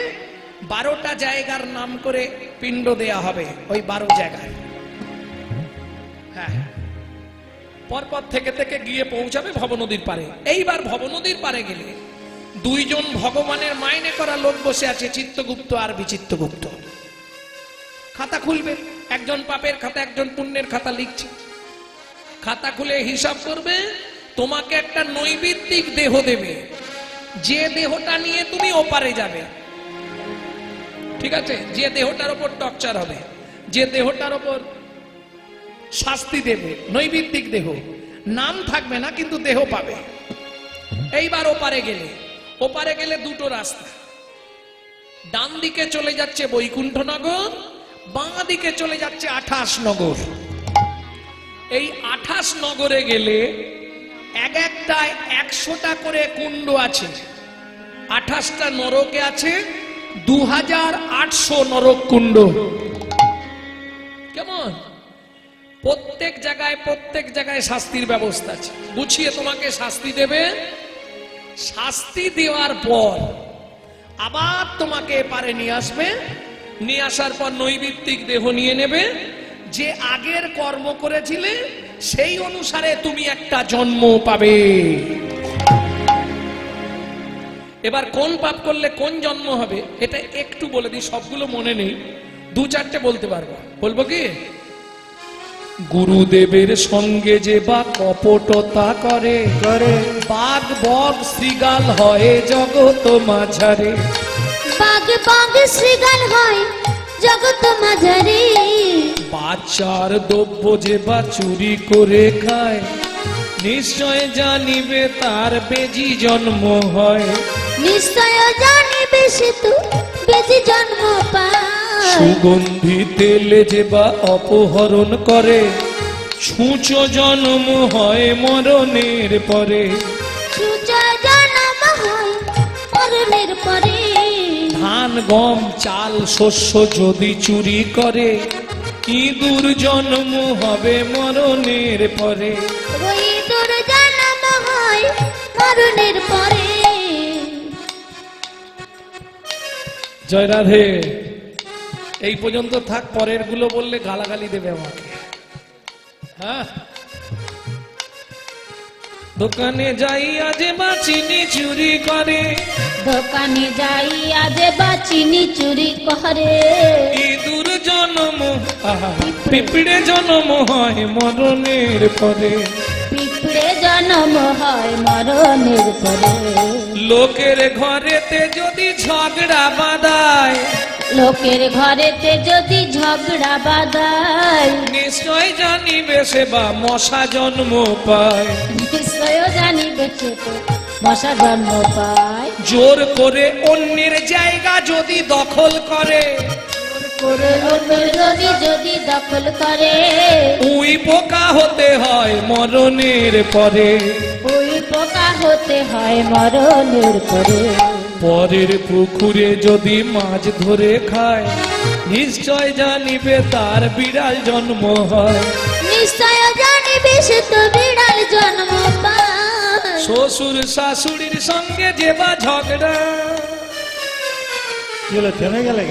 12টা জায়গার নাম করে পিণ্ড দেয়া হবে ওই 12 জায়গায়। হ্যাঁ, পরপর থেকে থেকে গিয়ে পৌঁছাবে ভবনদীর পারে। এইবার ভবনদীর পারে গেলে দুইজন ভগবানের মাইনে করা লোক বসে আছে, চিত্তগুপ্ত আর বিচিত্তগুপ্ত। খাতা খুলবে, একজন পাপের খাতা, একজন পুণ্যের খাতা লিখছে। খাতা খুলে হিসাব করবে, তোমাকে একটা নৈবেদ্যিক দেহ দেবে, যে দেহটা নিয়ে তুমি ওপারে যাবে। ঠিক আছে? যে দেহটার উপর টর্চার হবে, যে দেহটার উপর শাস্তি দেবে, নৈবেদ্যিক দেহ, নাম থাকবে না কিন্তু দেহ পাবে। এইবার ওপারে গেলে দুটো রাস্তা, ডান দিকে চলে যাচ্ছে বৈকুণ্ঠনগর, বাঁ দিকে চলে যাচ্ছে 28 নগর। এই 28 নগরে গেলে এক একটায় 100টা করে কুণ্ড আছে। 28টা নরকে আছে 2800 নরক কুণ্ড। কেমন? প্রত্যেক জায়গায় শাস্তির ব্যবস্থা আছে। গুছিয়ে তোমাকে শাস্তি দেবে, শাস্তি দেওয়ার পর আবার তোমাকে এপারে নিয়ে আসবে, নিয়ে আসার পর নৈবেদ্যিক দেহ নিয়ে নেবে। যে আগের কর্ম করেছিলে সেই অনুসারে তুমি একটা জন্ম পাবে। এবার কোন পাপ করলে কোন জন্ম হবে এটা একটু বলে দিই, সবগুলো মনে নেই, 2-4টে বলতে পারবো। বলবো কি? গুরুদেবের সঙ্গে যে বা কপটতা করে, বাঘ বগ শ্রীগাল হয় জগৎ মাঝারে। বাঘ বগ শ্রীগাল হয় জগৎ মাঝারে। বাচ্চার দ্রব্য যে বা চুরি করে খায়, নিশ্চয় জানিবে তার বেজি জন্ম হয়। নিশ্চয় জানিবে সে তো বেজি জন্ম পায়। সুগন্ধি তেলে যে বা অপহরণ করে, ছুঁচো জন্ম হয় মরণের পরে। ছুঁচো জন্ম হয় মরণের পরে। ধান গম চাল শস্য যদি চুরি করে, ইঁদুর জন্ম হবে মরণের পরে। ওই ইঁদুর জন্ম হয় মরণের পরে। জয় রাধে। এই পর্যন্ত থাক, পরের গুলো বললে গালাগালি দেবে আমাকে। হ্যাঁ, দোকানে যাই আজে বা চিনি চুরি করে, দোকানে যাই আজে বা চিনি চুরি করে। ইঁদুর জন্ম পিঁপড়ে জন্ম হয় মরণের পরে। পিঁপড়ে জন্ম হয় মরণের পরে। লোকের ঘরেতে যদি ঝগড়া বাঁধায়, লোকের ঘরেতে যদি ঝগড়া বাঁধায়, নিশ্চয় জানিবে সে বা মশা জন্ম পায়। নিশ্চয় জানিবে সে তো মশা জন্ম পায়। জোর করে অন্যের জায়গা যদি দখল করে, যদি দখল করে, উই পোকা হতে হয় মরণের পরে। ওই পোকা হতে হয় মরণের পরে। পরের পুকুরে যদি মাছ ধরে খায়, নিশ্চয় জানিবে তার বিড়াল জন্ম হয়। নিশ্চয় জানিবে সে তো বিড়াল জন্ম পায়। শ্বশুর শাশুড়ির সঙ্গে যে বা ঝগড়া, গেলে থেমে গেলে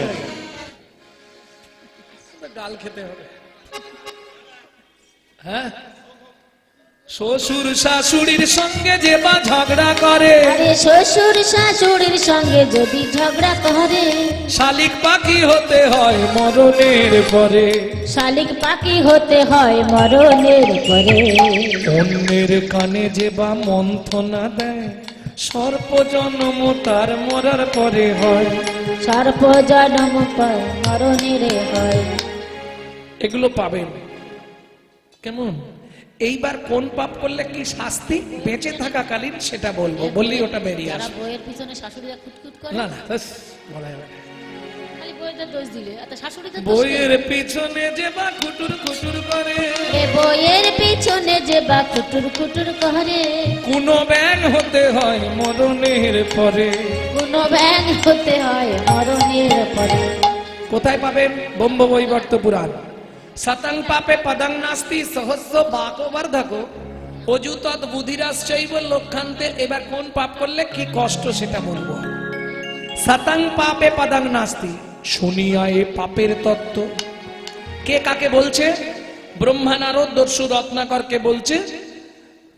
গাল খেতে হবে। হ্যাঁ, শ্বশুর শাশুড়ির সঙ্গে যে বা ঝগড়া করে, আরে শ্বশুর শাশুড়ির সঙ্গে যদি ঝগড়া করে, শালিক পাখি হতে হয় মরণের পরে। শালিক পাখি হতে হয় মরণের পরে। অন্যের কানে যে বা মন্থনা দেয়, সর্প জন্ম তার মরার পরে হয়। সর্প জন্ম পায় মরণের হয়। এগুলো পাবেন। কেমন? এইবার কোন পাপ করলে কি শাস্তি বেঁচে থাকাকালীন সেটা বলবো, বললেই ওটা বেরিয়ে যারা আসবে। বইয়ের পিছনে শাশুড়িরা খুঁতখুত করে, না না, ব্যাস, বলা যাবে না। খালি বইয়ের দোষ দিলে এত শাশুড়িকে দোষ বইয়ের দিলে? পিছনে যে বা খুটুর খুটুর করে, এ বইয়ের পিছনে যে বা কুটুর কুটুর করে, কোন ব্যাং হতে হয় মরণের পরে। কোনো ব্যাং হতে হয় মরণের পরে। কোথায় পাবেন? ব্রহ্মবৈবর্ত পুরাণ। শতং পাপে পদং নাস্তি সহস্র বাকবর্ধকো অযুতৎ বুদ্ধিরাশ্চৈব লক্ষান্তে। এবার কোন পাপ করলে কি কষ্ট সেটা বলবো। শতং পাপে পদং নাস্তি, শুনিয়া এ পাপের তত্ত্ব। কে কাকে বলছে? ব্রহ্মা নারদ দস্যু রত্নাকরকে বলছে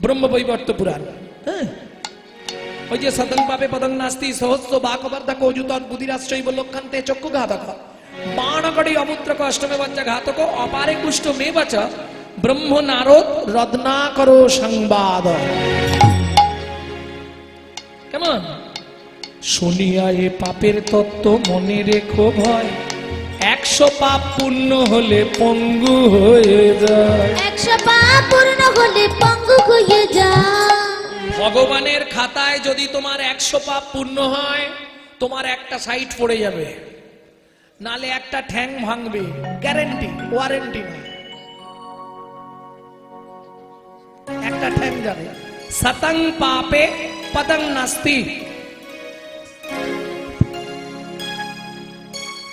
ব্রহ্মবৈবর্ত পুরাণ। হ্যাঁ, ওই যে শতং পাপে পদং নাস্তি সহস্র বাকবর্ধকো অযুতৎ বুদ্ধিরাশ্চৈব লক্ষান্তে চক্ষুঘাতক বাণকড়ি অমূত্রক অষ্টমে বাচ্চা ঘাতক অপারে কুষ্ঠ মে বাচা ব্রহ্ম নারদ রত্নাকর সংবাদ। কেমন? শুনিয়া এ পাপের তত্ত্ব মনে রেখো ভয়, 100 পাপ পূর্ণ হলে পঙ্গু হয়ে যায়। 100 পাপ পূর্ণ হলে পঙ্গু হয়ে যায়। ভগবানের খাতায় যদি তোমার 100 পাপ পূর্ণ হয়, তোমার একটা সাইড পড়ে যাবে, নালে একটা ঠ্যাং ভাঙবে, গ্যারেন্টি, ওয়ারেন্টি না, একটা ঠ্যাং যাবে। শতং পাপে পদং নাস্তি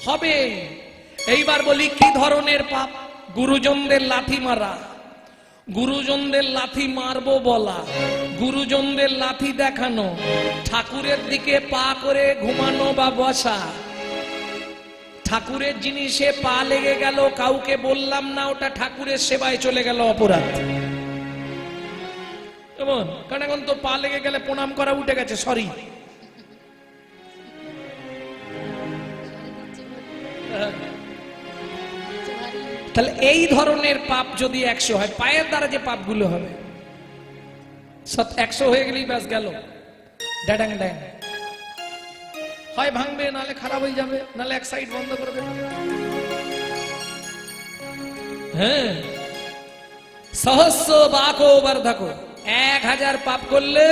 হবে। এইবার বলি কি ধরনের পাপ? গুরুজনদের লাথি মারা, গুরুজনদের লাথি মারবো বলা, গুরুজনদের লাথি দেখানো, ঠাকুরের দিকে পা করে ঘুমানো বা বসা, ঠাকুরের জিনিসে পা লেগে গেল, কাউকে বললাম না, ওটা ঠাকুরের সেবায় চলে গেল, অপরাধ। কেমন? কারণ এখন তো পা লেগে গেলে প্রণাম করা উঠে গেছে, সরি। তাহলে এই ধরনের পাপ যদি 100 হয়, পায়ের দ্বারা যে পাপগুলো হবে সব 100 হয়ে গেলেই ব্যাস গেল, ড্যাডাং ড্যাং। হয় ভাঙবে, নালে খারাপ হয়ে যাবে, নালে এক সাইড বন্ধ করে দেবে। হ্যাঁ, সহস্র বাকো বর্ধকো, 1000 পাপ করলে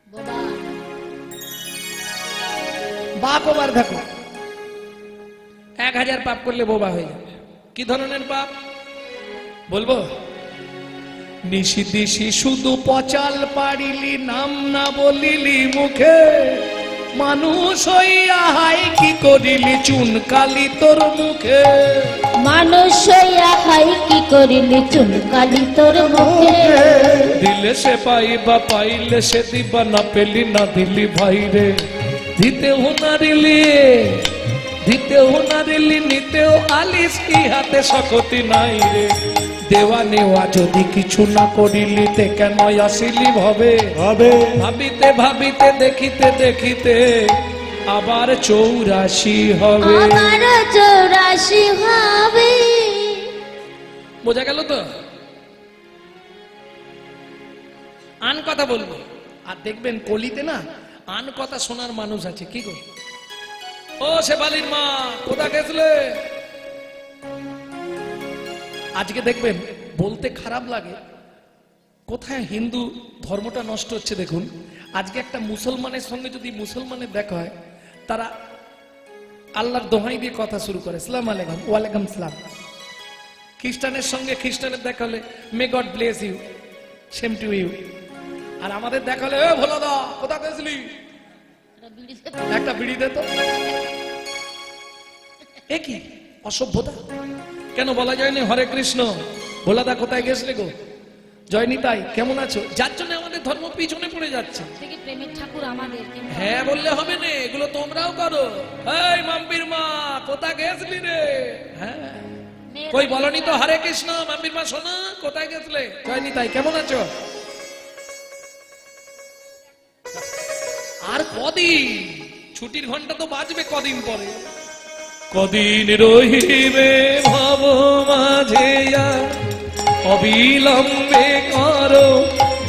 বোবা বাকো বর্ধকো, 1000 পাপ করলে বোবা হয়ে যাবে। কি ধরনের পাপ বলবো? নিশি দিশি শুধু পচাল পারিলি, নাম না বলিলি মুখে, মানুষ হইয়া হাই কি করিলি, চুন কালি তোর মুখে। মানুষ হইয়া হাই কি করিলি, চুন কালি তোর মুখে। দিলে সে পাইবা, পাইলে সে দিবা, না পেলি না দিলি ভাইরে। দিতে হুনারিলি, দিতে হুনারিলি, নিতেও আলিস কি হাতে শকতি নাই রে। দেওয়া নেওয়া যদি কিছু না করিলি, তে কেন আসিলি ভবে। হবে ভাবিতে ভাবিতে দেখিতে দেখিতে আবার 84 হবে। আমার 84 হবে। বোঝা গেল তো? আন কথা বলবো, আর দেখবেন কলিতে না আন কথা শোনার মানুষ আছে। কি গো, ও শেফালির মা, কোথা গেছিলে? আজকে দেখবেন বলতে খারাপ লাগে, কোথায় হিন্দু ধর্মটা নষ্ট হচ্ছে। দেখুন, আজকে একটা মুসলমানের সঙ্গে যদি মুসলমানের দেখা হয়, তারা আল্লাহর দোহাই দিয়ে কথা শুরু করে, আসসালামু আলাইকুম, ওয়ালাইকুম সালাম। খ্রিস্টানের সঙ্গে খ্রিস্টানের দেখা হলে, may God bless you, same to you. আর আমাদের দেখা হলে, এ ভোলা দা, কোথা গেছিলি? একটা বিড়ি একটা বিড়ি দে তো। এ কি অসভ্যতা! কেন বলা যায় না হরে কৃষ্ণ, ভোলাদা কোথায় গেছলে গো, জয়নি তাই কেমন আছো? যার জন্য আমাদের ধর্ম পিছনে পড়ে যাচ্ছে। থেকে প্রেমের ঠাকুর আমাদের কিন্তু হ্যাঁ বললে হবে না, এগুলো তোমরাও করো। এই মাম্পির মা, কোথা গেছলি রে? হ্যাঁ, মেয়েরা কই বলনি তো হরে কৃষ্ণ। মাম্পির মা শোনা, কোথায় গেছলে? জয়নি তাই কেমন আছো? আর কদিন ছুটির ঘন্টা তো বাজবে, কদিন পরে। কদিন রহিবে ভব মাঝে, অবিলম্বে করো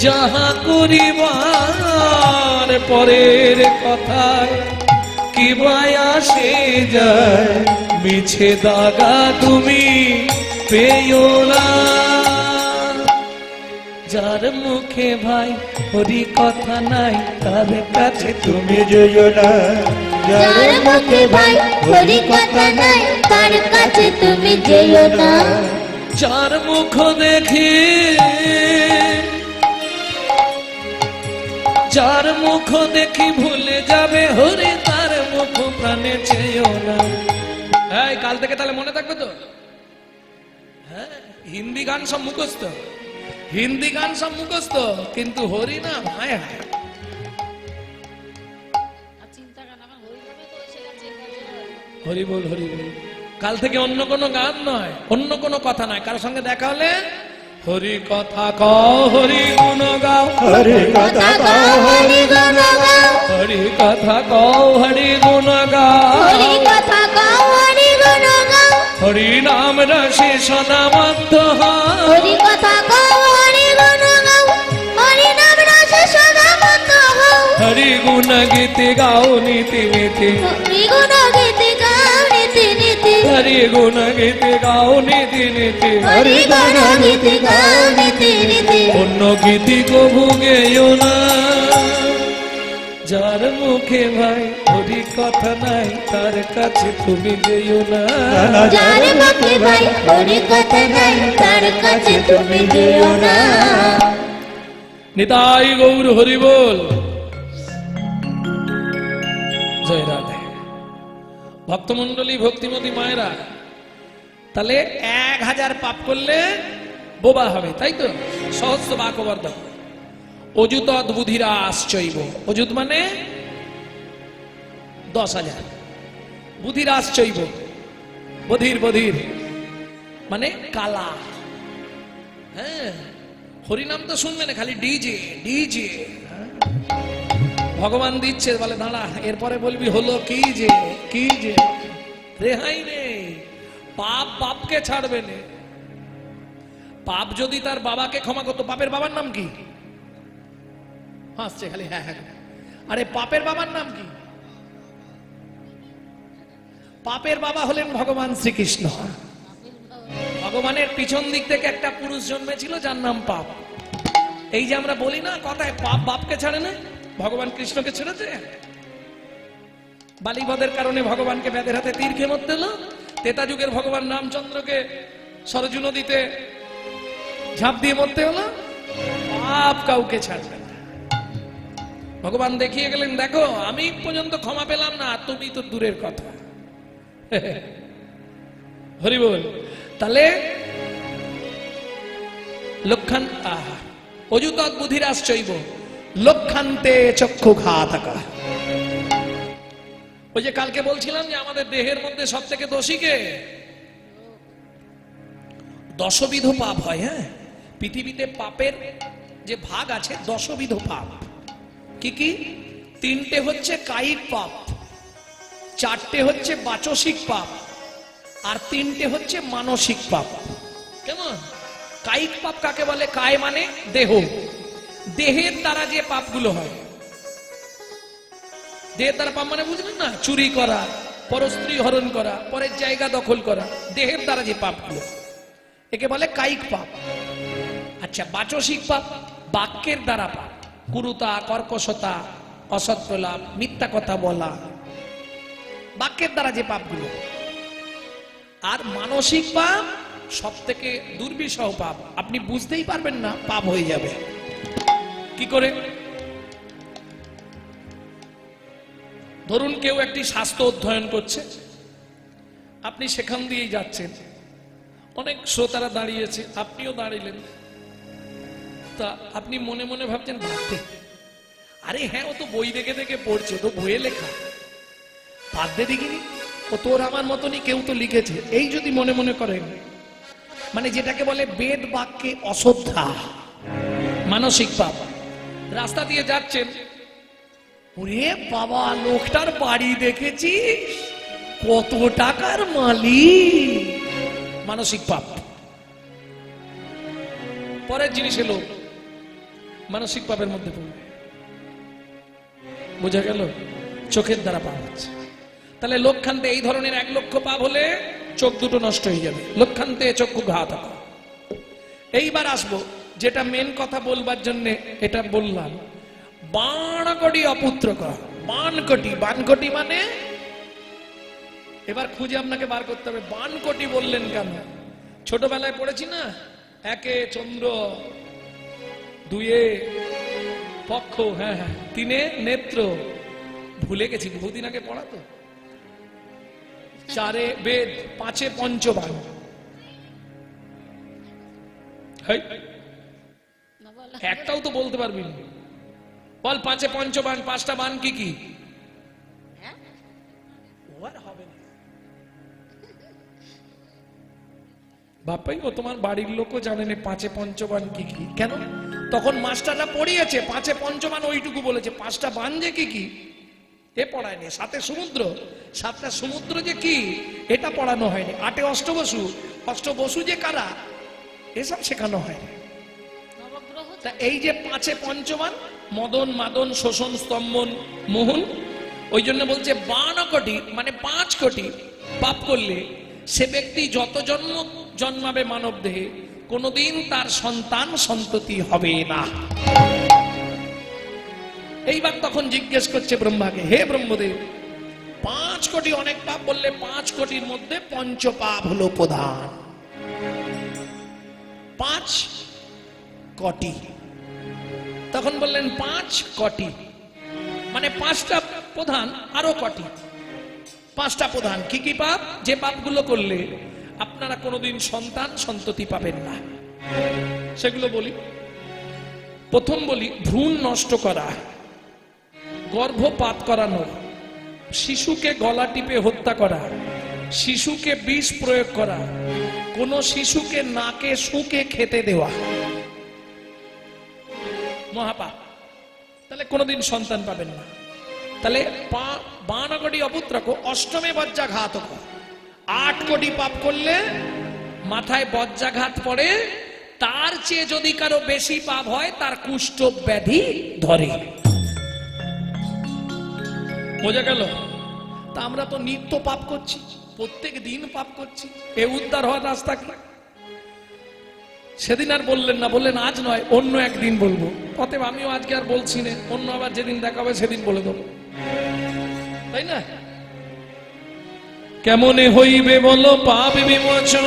যাহা করিবার, পরের কথায় কি আসে যায়, মিছে দাগা তুমি পেও না। যার যার মুখে ভাই হরি কথা নাই তার কাছে তুমি যেও না, যার মুখে ভাই হরি কথা নাই তার কাছে তুমি যেও না। যার মুখ দেখি, যার মুখ দেখি ভুলে যাবে হরি তার মুখ প্রাণে চেয়েও না। এই কাল থেকে তাহলে মনে থাকবে তো? হ্যাঁ, হিন্দি গান সব মুখস্থ, হিন্দি গান সব মুখস্থ, কিন্তু হরি না হায় হায়। আর চিন্তা করেন আমার হরি নামে তো এসে গেছে গাজন। হরি বল হরি বল। কাল থেকে অন্য কোনো গান নয়, অন্য কোনো কথা নয়। কারোর সঙ্গে দেখা হলে হরি কথা কও, হরি গুণ গাও, হরি কথা কও, হরি গুণ গাও, হরি কথা কও, হরি গুণ গাও, হরি কথা গাও, হরি গুণ গাও, হরি নাম রসে সদা মত্ত হও। হরি কথা গাও, হরি গুণ গাও, হরি নাম রসে সদা মত্ত হও। হরি গুণ গীতি গাও নীতি নীতি, হরি গুণ গীতি গাও নীতি নীতি, হরি গুণ গীতি গাও নীতি নীতি। হরি গুণ গীতি গাও নীতি নীতি। অন্য গীতি কবু গেও না, যার মুখে ভাই হরি কথা নাই তার কাছে তুমি যেও না। যার মুখে ভাই হরি কথা নাই তার কাছে তুমি যেও না। নিতাই গৌর হরি বল। জয় রাধে। ভক্তমন্ডলী, ভক্তিমতী মায়েরা, তাহলে 1000 পাপ করলে বোবা হবে, তাই তো? সহস্র বাকবর্ধন। অযুত বুধিরা আশ্চৈব। অযুত মানে 10,000, বুধিরা আশ্চৈব, বধির বধির মানে কালা। হ্যাঁ, হরিনাম তো শুনবে না, খালি ডিজে ডিজে। ভগবান দিচ্ছে, বলে দাঁড়া, এরপরে বলবি হলো কি যে, কি যে। রেহাই নেই, পাপ বাপকে ছাড়বে না। পাপ যদি তার বাবাকে ক্ষমা করতো, পাপের বাবার নাম কি? হাসছে খালি, হ্যাঁ হ্যাঁ। আরে পাপের বাবার নাম কি? পাপের বাবা হলেন ভগবান শ্রীকৃষ্ণ। ভগবানের পিছন দিক থেকে একটা পুরুষ জন্মেছিল যার নাম পাপ। এই যে আমরা বলি না কথায়, পাপ বাপকে ছাড়ে না, ভগবান কৃষ্ণকে ছেড়েছে। বালিবধের কারণে ভগবানকে বেদের হাতে তীর খেয়ে মরতে হলো। ত্রেতা যুগের ভগবান রামচন্দ্রকে সরজু নদীতে ঝাঁপ দিয়ে মরতে হলো। পাপ কাউকে ছাড়বে না। ভগবান দেখিয়ে গেলেন, দেখো আমি পর্যন্ত ক্ষমা পেলাম না, তুমি তো দূরের কথা। হরি বল। তাহলে লক্ষণ অযুত বুধিরাশ্চৈব লক্ষান্তে চক্ষু ঘাতকা। ওই যে কালকে বলছিলাম যে আমাদের দেহের মধ্যে সব থেকে দোষী কে? দশবিধ পাপ হয়। হ্যাঁ, পৃথিবীতে পাপের যে ভাগ আছে 10বিধ পাপ। কি কি? 3টে হচ্ছে কায়িক পাপ, 4টে হচ্ছে বাচসিক পাপ, আর 3টে হচ্ছে মানসিক পাপ। কেমন? কায়িক পাপ কাকে বলে? কায় মানে দেহ। দেহের দ্বারা যে পাপগুলো হয়, দেহের দ্বারা পাপ মানে বুঝলেন না? চুরি করা, পরস্ত্রী হরণ করা, পরের জায়গা দখল করা, দেহের দ্বারা যে পাপগুলো, একে বলে কায়িক পাপ। আচ্ছা, বাচসিক পাপ বাক্যের দ্বারা পাপ, কুরুতা, কর্কশতা, অসৎ প্রলাপ, মিথ্যা কথা বলা, বাক্যের দ্বারা যে পাপগুলো। আর মানসিক পাপ সব থেকে দুর্বিষহ পাপ, আপনি বুঝতেই পারবেন না, পাপ হয়ে যাবে। কি করে? ধরুন কেউ একটি শাস্ত্র অধ্যয়ন করছে, আপনি সেখান দিয়েই যাচ্ছেন, অনেক শ্রোতারা দাঁড়িয়েছে, আপনিও দাঁড়িলেন। তা আপনি মনে মনে ভাবছেন, ভাবতে আরে হ্যাঁ, ও তো বই দেখে দেখে পড়ছে, তো বইয়ে লেখা, ভাবতে দেখিনি, ও তোর আমার মতনই কেউ তো লিখেছে, এই যদি মনে মনে করেন, মানে যেটাকে বলে বেদ বাক্যে অশ্রদ্ধা, মানসিক পাপ। রাস্তা দিয়ে যাচ্ছেন, ওরে বাবা, লোকটার বাড়ি দেখেছিস, কত টাকার মালিক, মানসিক পাপ। পরের জিনিস এলো, মানসিক পাপের মধ্যে পড়বে। বোঝা গেল? চোখের দ্বারা পাপ হচ্ছে। তাহলে লক্ষান্তে এই ধরনের 1 লক্ষ পাপ হলে চোখ দুটো নষ্ট হয়ে যাবে। লক্ষান্তে চক্ষু ঘাতক। এইবার আসবো যেটা মেন কথা বলবার জন্য এটা বললাম, বাণকটি অপুত্রক। বানকটি, বানকটি মানে এবার খুঁজে আপনাকে বার করতে হবে, বানকটি বললেন কেন? ছোটবেলায় পড়েছি না, একে চন্দ্র, দুয়ে পক্ষ, হ্যাঁ হ্যাঁ, তিনে নেত্র, ভুলে গেছি, বহুদিন আগে পড়া তো। চারে বেদ, পাঁচে পঞ্চবান। না বলো। একটাও তো বলতে পারবি না। বল, পাঁচে পঞ্চবান, পাঁচটা বান কি কি? হ্যাঁ? ও আর হবে না বাপাই, ও তোমার বাড়ির লোকও জানে না পাঁচে পঞ্চবান কি কি। কেন? তখন মাস্টাররা পড়িয়েছে, পাঁচে পঞ্চবান ওইটুকু বলেছে, পাঁচটা বান যে কি কি এ পড়ায়নি। সাথে সমুদ্র, সাতটা সমুদ্র যে কি এটা পড়ানো হয়নি। আটে অষ্টবসু, অষ্টবসু যে কারা এসব শেখানো হয়নি। নবগ্রহ তা এই যে পাঁচে পঞ্চবান, মদন, মাদন, শোষণ, স্তম্ভন, মোহন, ওই জন্য বলছে বাণকটি মানে 5 কোটি পাপ করলে সে ব্যক্তি যত জন্ম জন্মাবে মানব দেহে কোনোদিন তার সন্তান সন্ততি হবে না। এইবার তখন জিজ্ঞেস করছে ব্রহ্মাকে, হে ব্রহ্মদেব, 5 কোটি অনেক পাপ বললে 5 কোটির মধ্যে পঞ্চপাপ হলো প্রধান। 5 কোটি, তখন বললেন 5 কোটি মানে 5টা প্রধান, আরো কোটি, 5টা প্রধান। কি কি পাপ? যে পাপগুলো করলে আপনারা কোনোদিন সন্তান সন্ততি পাবেন না, সেগুলো বলি। প্রথম বলি, ভ্রূণ নষ্ট করা, গর্ভপাত করানো, শিশুকে গলা টিপে হত্যা করা, শিশুকে বিষ প্রয়োগ করা, কোন শিশুকে নাকে শুকে খেতে দেওয়া, মহাপাপ। তাহলে কোনোদিন সন্তান পাবেন না। তাহলে 52 অপুত্রক, অষ্টমে বজ্রাঘাতক। 8 কোটি পাপ করলে মাথায় বজ্রাঘাত পড়ে, তার চেয়ে যদি কারো বেশি পাপ হয় তার কুষ্ঠ ব্যাধি ধরে। বোঝা গেল? তা আমরা তো নিত্য পাপ করছি, প্রত্যেক দিন পাপ করছি, এ উদ্ধার হওয়ার রাস্তা কি? সেদিন আর বললেন না, বললেন আজ নয়, অন্য একদিন বলবো। অতএব আমিও আজকে আর বলছি না, অন্য আবার যেদিন দেখা হবে সেদিন বলে দেবো, তাই না? কেমনে হইবে বলো পাপ বিমোচন,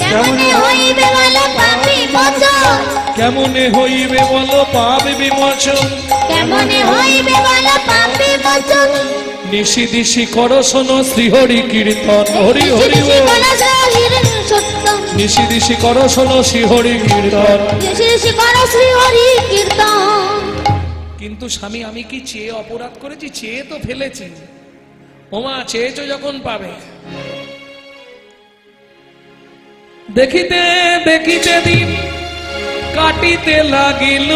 কেমনে হইবে বলো পাপ বিমোচন, কেমনে হইবে বলো পাপ বিমোচন, কেমনে হইবে বলো পাপ বিমোচন। নিশি দিশি করো শোনো শ্রীহরি কীর্তন, হরি হরি নিশি বল। বলো শ্রীহরির সত্যম, নিশি দিশি করো শোনো শ্রীহরি কীর্তন। নিশি নিশি করো শ্রীহরি কীর্তন। কিন্তু স্বামী, আমি কি চেয়ে অপরাধ করেছি? চেয়ে তো ফেলেছি। ওমা, চেয়েছো যখন পাবে। দেখিতে দেখিতে দিন কাটিতে লাগিল,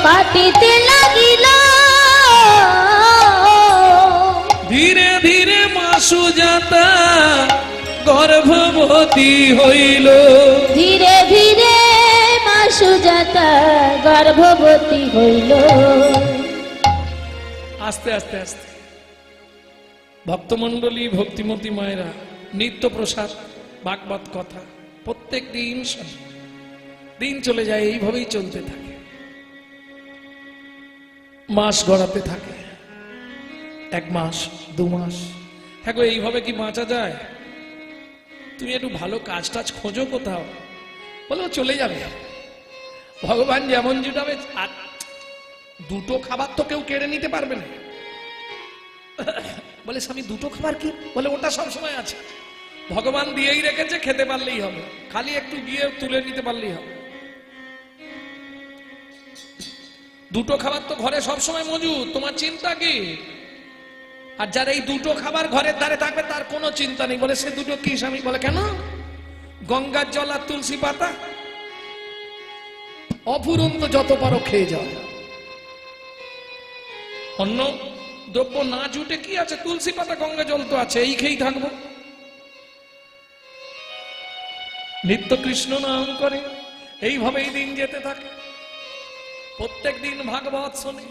কাটিতে লাগিল, ধীরে ধীরে মাসু যাতা গর্ভবতী হইল। ধীরে ধীরে মা সুজাতা গর্ভবতী হইল। আস্তে আস্তে আস্তে ভক্তমণ্ডলী, ভক্তিমতী মায়েরা নিত্য প্রসাদ ভাগবত কথা প্রত্যেক দিন শোনে। দিন চলে যায়, এইভাবেই চলতে থাকে, মাস গড়াতে থাকে, 1 মাস 2 মাস। হ্যাঁ গো, এইভাবে কি বাঁচা যায়? তুমি একটু ভালো কাজ টাজ খোঁজো কোথাও। বলো চলে যাবে, ভগবান যেমন জুটাবে। আর 2টো খাবার তো কেউ কেড়ে নিতে পারবে না। বলে স্বামী 2টো খাবার কি? বলে ওটা সবসময় আছে, ভগবান দিয়েই রেখেছে, খেতে পারলেই হবে, খালি একটু গিয়ে তুলে নিতে পারলেই হবে। 2টো খাবার তো ঘরে সবসময় মজুদ, তোমার চিন্তা কি? আর যার এই 2টো খাবার ঘরের ধারে থাকবে তার কোনো চিন্তা নেই। বলে সে 2টো কি স্বামী? বলে কেন? গঙ্গার জল আর তুলসী পাতা, অফুরন্ত যত পারো খেয়ে যাও। অন্য দ্রব্য না জুটে কি আছে? তুলসী পাতা, গঙ্গা জল তো আছে, এই খেয়েই থাকবো। নিত্য কৃষ্ণ নাম করে এইভাবেই দিন যেতে থাকে। প্রত্যেক দিন ভাগবত শোনে।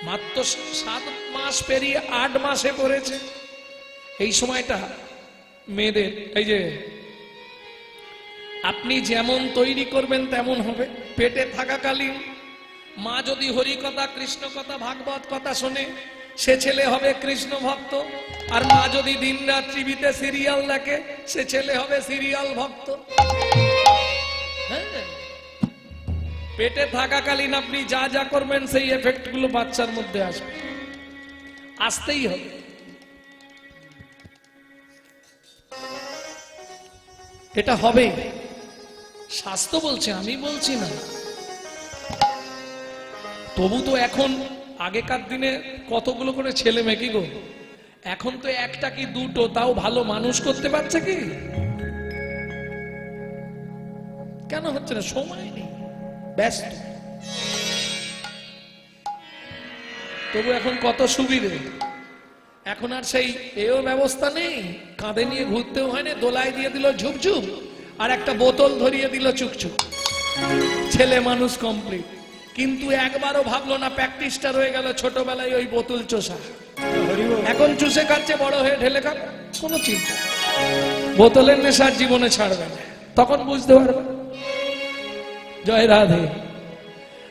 মাত্র 7 মাস পেরিয়ে 8 মাসে পড়েছে। এই সময়টা মেয়েদের, এই যে আপনি যেমন তৈরি করবেন তেমন হবে। পেটে থাকাকালীন মা যদি হরি কথা, কৃষ্ণ কথা, ভাগবত কথা শোনে, সে ছেলে হবে কৃষ্ণ ভক্ত। আর মা যদি দিন রাত টিভিতে সিরিয়াল দেখে, সে ছেলে হবে সিরিয়াল ভক্ত। হ্যাঁ, পেটে থাকাকালীন আপনি যা যা করবেন সেই এফেক্ট গুলো বাচ্চার মধ্যে আসবে, আসতেই হবে। এটা হবে, শাস্ত্র বলছে, আমি বলছি না। তবু তো এখন, আগেকার দিনে কতগুলো করে ছেলে মেয়ে, কি গো, এখন তো একটা কি দুটো, তাও ভালো মানুষ করতে পারছে কি? কেন হচ্ছে না? সময় নেই, ব্যস্ত। তবু এখন কত সুবিধে, এখন আর সেই এও ব্যবস্থা নেই, কাঁধে নিয়ে ঘুরতেও হয় না, দোলায় দিয়ে দিল ঝুপঝুপ, আর একটা বোতল ধরিয়ে দিল চুকচুক, ছেলে মানুষ কমপ্লিট। কিন্তু একবারও ভাবলো না প্র্যাকটিসটা রয়ে গেল ছোটবেলায় ওই বোতল চোষা। এখন চুষে খাচ্ছে, বড় হয়ে ঢেলে খাবে, কোনো চিন্তা। বোতলের নেশার জীবনে ছাড়বে না, তখন বুঝতে পারবে। জয় রাধে।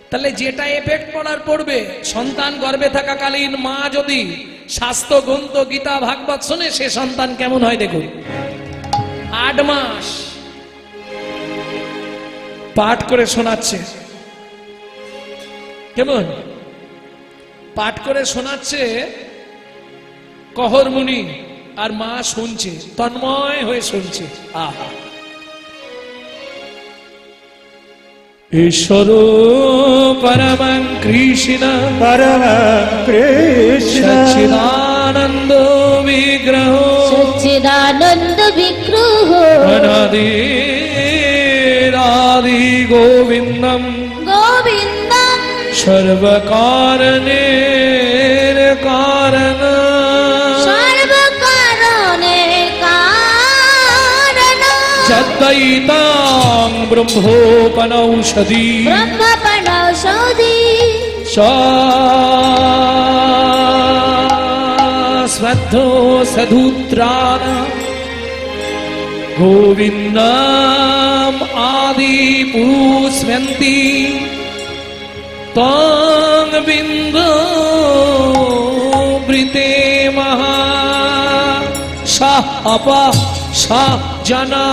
তাহলে যেটা এফেক্ট পড়ার পড়বে, সন্তান গর্ভে থাকাকালীন মা যদি শাস্ত্র গ্রন্থ গীতা ভাগবত শুনে, সে সন্তান কেমন হয় দেখুন। 8 মাস পাঠ করে শোনাচ্ছে, কেমন পাঠ করে শোনাচ্ছে কহর মুনি, আর মা শুনছে, তন্ময় হয়ে শুনছে। আহা, ঈশ্বর পরমং কৃষ্ণ পরম কৃষ্ণ সচ্চিদানন্দ বিগ্রহ সচ্চিদানন্দ বিগ্রহ অনাদিরাদি গোবিন্দম গোবিন্দম সর্বকারণের কারণ সর্বকারণের কারণ যদ্বৈতাং ব্রহ্মোপনৌষধি ব্রহ্মপণৌষধি স্বদ্ধো সধূত্রাণ গোবিন্দম আদি পুষ্পন্তি তং বিন্দু বৃতে মহা সাহ আপা সাহ জনা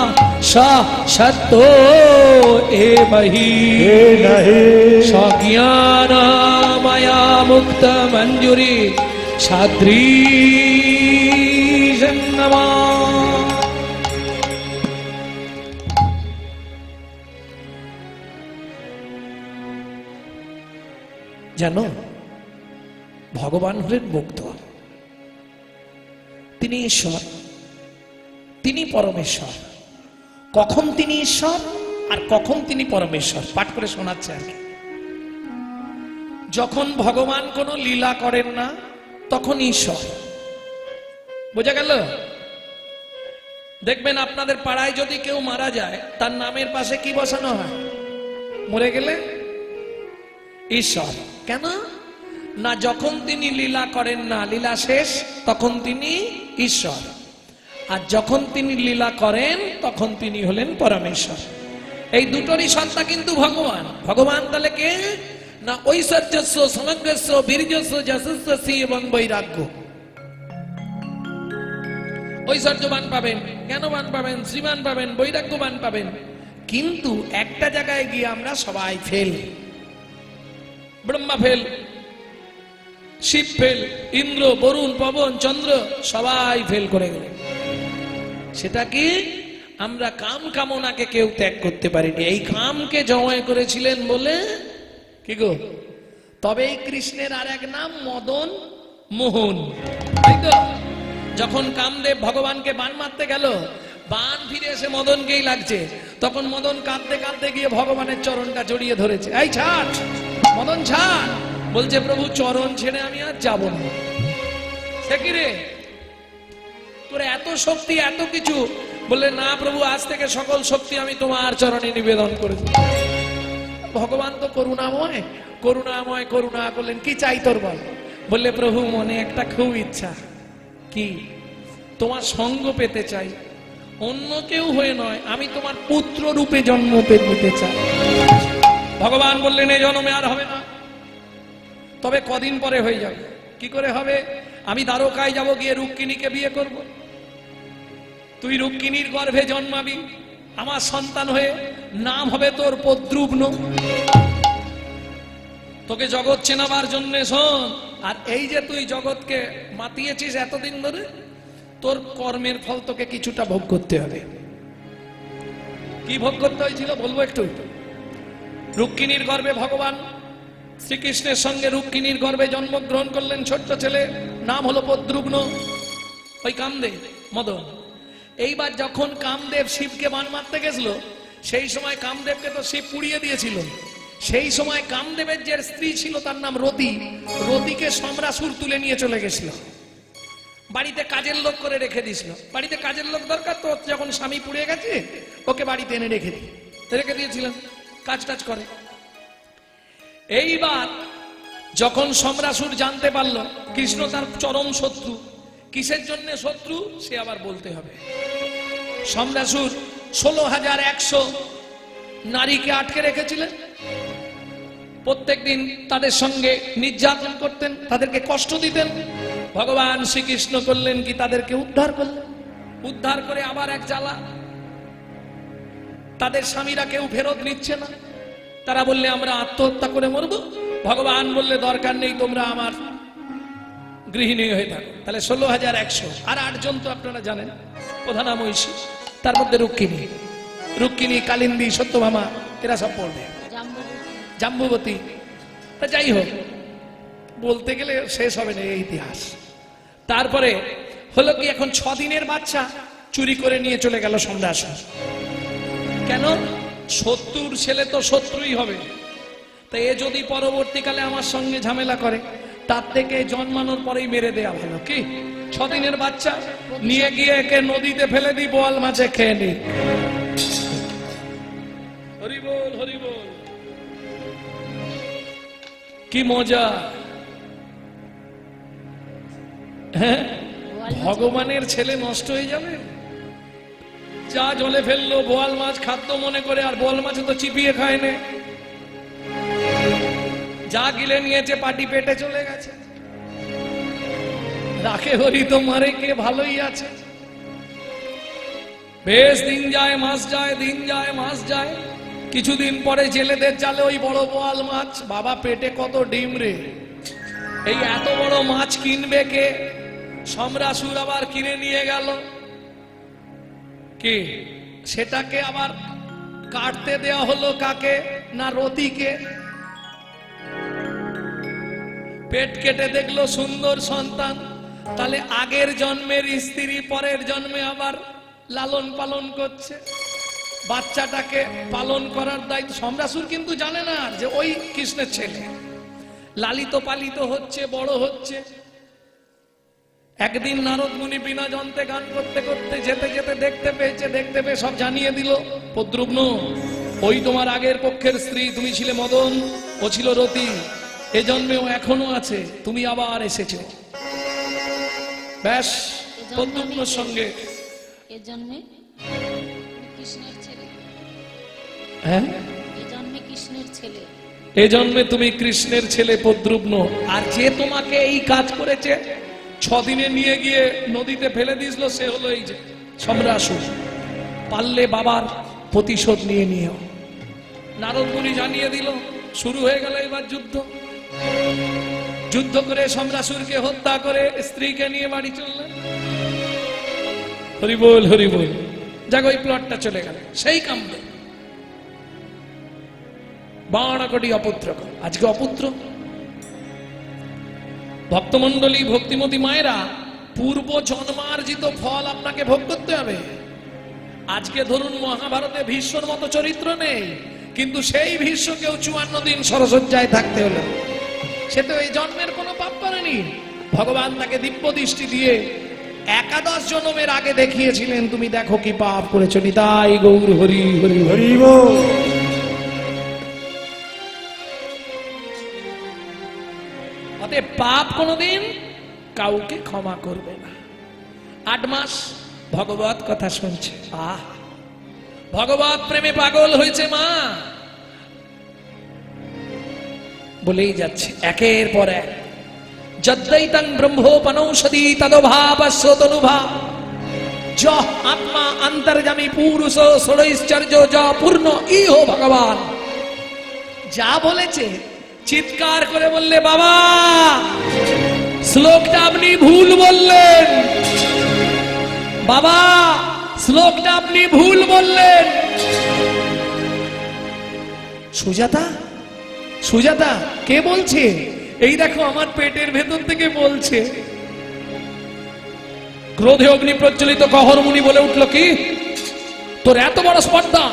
সাহ সত্তো এ মহি হে নহি সজ্ঞান মায়া মুক্ত মঞ্জুরি সাদ্রি নমা। জানো, ভগবান হলেন মুক্ত, তিনি ঈশ্বর, তিনি পরমেশ্বর। কখন তিনি ঈশ্বর আর কখন তিনি পরমেশ্বর পাঠ করে শোনাচ্ছে আর কি। যখন ভগবান কোনো লীলা করেন না, তখন ঈশ্বর। বোঝা গেল? দেখবেন আপনাদের পাড়ায় যদি কেউ মারা যায়, তার নামের পাশে কি বসানো হয়? মরে গেলে ঈশ্বর। কেন না? যখন তিনি লীলা করেন না, লীলা শেষ, তখন তিনি ঈশ্বর। আর যখন তিনি লীলা করেন, তখন তিনি হলেন পরমেশ্বর। এই দুটোরই সত্তা কিন্তু ভগবান। ভগবান তাহলে কে না? ঐশ্বর্যস্য সমগ্রস্য বীর্যস্য যশস্য এবং বৈরাগ্য। ঐশ্বর্যবান পাবেন, জ্ঞানবান পাবেন, শ্রীমান পাবেন, বৈরাগ্যবান পাবেন। কিন্তু একটা জায়গায় গিয়ে আমরা সবাই fail. Brahma fail, Shiv fail, Indra, Varun, Pavan, Chandra সবাই ফেল করে গেল। সেটা কি? আমরা কাম কামনাকে কেউ ত্যাগ করতে পারিনি। এই কামকে জয় করেছিলেন বলে কি গো? তবে এই কৃষ্ণের আর এক নাম মদন মোহন, তাই তো? যখন কামদেব ভগবানকে বান মারতে গেল, বান ফিরে এসে মদনকেই লাগছে, তখন মদন কাঁদতে কাঁদতে গিয়ে ভগবানের চরণটা জড়িয়ে ধরেছে। এই ছাড় মদন, ছাড়। বলছে প্রভু চরণ ছেড়ে আমি আর যাব না। সে কি রে, তোর এত শক্তি, এত কিছু? বললে না প্রভু, আজ থেকে সকল শক্তি আমি তোমার চরণে নিবেদন করেছি। ভগবান তো করুণাময়, করুণাময় করুণা করলেন। কি চাই তোর বল? বললে প্রভু মনে একটা খুব ইচ্ছা। কি? তোমার সঙ্গ পেতে চাই। অন্য কেউ হয়ে নয়, আমি তোমার পুত্র রূপে জন্ম নিতে চাই। ভগবান বললেন এই জন্মে আর হবে না, তবে কদিন পরে হয়ে যাবে। কি করে হবে? আমি দ্বারকায় যাব, গিয়ে রুক্মিণীকে বিয়ে করব। তুই রুক্মিণীর গর্ভে জন্মাবি, আমার সন্তান হয়ে, নাম হবে তোর পদ্রুগ্ন। তোকে জগৎ চেনাবার জন্য শোন, আর এই যে তুই জগৎকে মাতিয়েছিস এতদিন ধরে, তোর কর্মের ফল তোকে কিছুটা ভোগ করতে হবে। কি ভোগ করতে হয়েছিল বলবো একটু। রুক্মিণীর গর্ভে ভগবান শ্রীকৃষ্ণের সঙ্গে রুক্মিণীর গর্ভে জন্মগ্রহণ করলেন ছোট্ট ছেলে, নাম হলো পদ্রুগ্ন, ওই কামদেব মদন। এইবার যখন কামদেব শিবকে বান মারতে গেছিল, সেই সময় কামদেবকে তো শিব পুড়িয়ে দিয়েছিল। সেই সময় কামদেবের যে স্ত্রী ছিল তার নাম রতি, রতিকে সম্রাসুর তুলে নিয়ে চলে গেছিল, বাড়িতে কাজের লোক করে রেখে দিয়েছিল। বাড়িতে কাজের লোক দরকার তো, যখন স্বামী পুড়ে গেছে ওকে বাড়িতে এনে রেখে দিয়েছিলেন, কাজ টাজ করে। এইবার যখন সম্রাসুর জানতে পারল কৃষ্ণ তার চরম শত্রু, কিসের জন্য শত্রু সে আবার বলতে হবে। সম্রাসুর 16,100 নারীকে আটকে রেখেছিলেন, প্রত্যেকদিন তাদের সঙ্গে নির্যাতন করতেন, তাদেরকে কষ্ট দিতেন। ভগবান শ্রীকৃষ্ণ করলেন কি, তাদেরকে উদ্ধার করলেন। উদ্ধার করে আবার এক জ্বালা, তাদের স্বামীরা কেউ ফেরত নিচ্ছে না। তারা বললে আমরা আত্মহত্যা করে মরব। ভগবান বললে দরকার নেই, তোমরা আমার গৃহিণী হয়ে থাকো। তাহলে 16,100 আর 8 জন তো আপনারা জানেন, প্রধানা মহিষী, তার মধ্যে রুক্মিণী, কালিন্দী, সত্যভামা, এরা সব পড়বে, জাম্বুবতী। তা যাই হোক, বলতে গেলে শেষ হবে না এই ইতিহাস। তারপরে হলো কি, এখন 6 দিনের বাচ্চা চুরি করে নিয়ে চলে গেল সম্রাসুর। কেন? শত্রুর ছেলে তো শত্রুই হবে, তাই এ যদি পরবর্তীকালে আমার সঙ্গে ঝামেলা করে, তার থেকে জন্মানোর পরেই মেরে দেয়া ভালো। কি 6 দিনের বাচ্চা নিয়ে গিয়ে একে নদীতে ফেলে দিই, বোয়াল মাছে খেয়ে নি। হরি বল, হরি বল, কি মজা। হ্যাঁ, ভগবানের ছেলে নষ্ট হয়ে যাবে। যা জলে ফেললো, বোয়াল মাছ খাদ্য মনে করে, আর বোয়াল মাছ তো চিপিয়ে খায় না, যা গিলে নিয়েছে পাটি পেটে চলে গেছে। রাখে হরি তো মারে কে, ভালোই আছে। বেশ দিন যায় মাস যায়, দিন যায় মাস যায়, কিছুদিন পরে জেলেদের জালে ওই বড় বোয়াল মাছ, বাবা পেটে কত ডিম রে, এই এত বড় মাছ কিনবে কে? সম্রাসুর আবার কিনে নিয়ে গেল। কে? সেটাকে আবার কাটতে দেওয়া হলো কাকে? না রতিকে। পেট কেটে দেখলো সুন্দর সন্তান, তাহলে আগের জন্মের স্ত্রী পরের জন্মে আবার লালন পালন করছে, বাচ্চাটাকে পালন করার দায়িত্ব। সম্রাসুর কিন্তু জানে না যে ওই কৃষ্ণের ছেলে, লালিত পালিত হচ্ছে, বড় হচ্ছে। একদিন নারদ মুনি বিনা যন্ত্রে গান করতে করতে যেতে যেতে দেখতে পেয়ে সব জানিয়ে দিল, পদ্রুগ্ন, ওই তোমার আগের পক্ষের স্ত্রী, তুমি ছিলে মদন, ও ছিল রতি, এ জন্মেও এখনো আছে, তুমি আবার এসেছ। ব্যাস, পদ্রুগ্নর সঙ্গে এ জন্মে কৃষ্ণের ছেলে, হ্যাঁ, এ জন্মে কৃষ্ণের ছেলে, এ জন্মে তুমি কৃষ্ণের ছেলে পদ্রুগ্ন। আর যে তোমাকে এই কাজ করেছে, 6 দিনে নিয়ে গিয়ে নদীতে ফেলে দিয়েছিল, সে হলো এই যে সম্রাসুর। পারলে বাবার প্রতিশোধ নিয়ে নিও। নারদ মুনি জানিয়ে দিল, শুরু হয়ে গেল এবার যুদ্ধ। যুদ্ধ করে সম্রাসুরকে হত্যা করে স্ত্রীকে নিয়ে বাড়ি চললেন। হরি বল, হরি বল। যাক, ওই প্লটটা চলে গেল। সেই কামবে 12 কোটি অপুত্র, আজকে অপুত্র। ভক্তমন্ডলী, ভক্তিমতী মায়েরা, পূর্ব জন্মার্জিত ফল আপনাকে ভোগ করতে হবে। আজকে ধরুন মহাভারতে ভীষ্মর মতো চরিত্র নেই, কিন্তু সেই ভীষ্মকেও 54 দিন সরসজ্জায় থাকতে হলো। সে তো এই জন্মের কোনো পাপ করেনি। ভগবান তাকে দিব্য দৃষ্টি দিয়ে 11 জন্মের আগে দেখিয়েছিলেন, তুমি দেখো কি পাপ করেছো। নিতাই গৌর হরি হরি হরি বল। অতএব পাপ কোনোদিন কাউকে ক্ষমা করবে না। 8 মাস ভগবত কথা শুনছে। আহ, ভগবত প্রেমে পাগল হয়েছে মা, বলেই যাচ্ছে একের পর এক। যদ্দৈতং ব্রহ্মোপনৌষধি তদভাবস্য তনুভাব, য আত্মা অন্তর্যামী পুরুষ ষোড়ৈশ্চর্য য পূর্ণ ইহ ভগবান। যা বলেছে চিৎকার করে বললে বাবা শ্লোকটা আপনি ভুল বললেন, বাবা শ্লোকটা আপনি ভুল বললেন। সুজাতা, সুজাতা কে বলছে? এই দেখো আমার পেটের ভেতর থেকে বলছে। ক্রোধে অগ্নি প্রজ্বলিত গহর মুনি বলে উঠল, কি তোর এত বড় স্পর্ধা?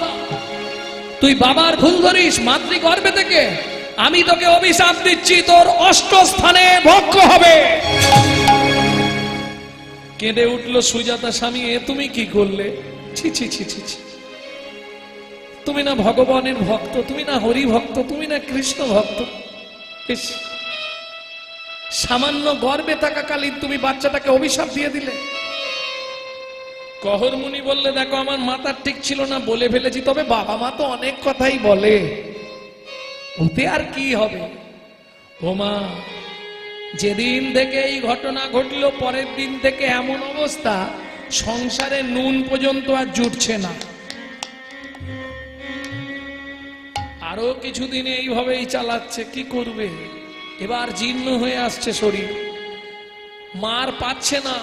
তুই বাবার ভুল ধরিস মাতৃগর্ভে থেকে? আমি তোকে অভিশাপ দিচ্ছি, তোর 8 স্থানে ভক্ষ হবে। কেঁদে উঠল সুজাতা, স্বামী এ তুমি কি করলে? ছি ছি ছি ছি ছি, তুমি না ভগবানের ভক্ত, তুমি না হরি ভক্ত, তুমি না কৃষ্ণ ভক্ত। বেশ, সামান্য গর্ভে থাকাকালীন তুমি বাচ্চাটাকে অভিশাপ দিয়ে দিলে। কহর মুনি বললে, দেখো আমার মাথা ঠিক ছিল না, বলে ফেলেছি, তবে বাবা মা তো অনেক কথাই বলে, ওতে আর কি হবে। ও মা, যেদিন থেকে এই ঘটনা ঘটলো পরের দিন থেকে এমন অবস্থা, সংসারে নুন পর্যন্ত আর জুটছে না। আরো কিছুদিন এইভাবেই চালাচ্ছে, কি করবে? এবার জীর্ণ হয়ে আসছে শরীর, মার পাচ্ছে না।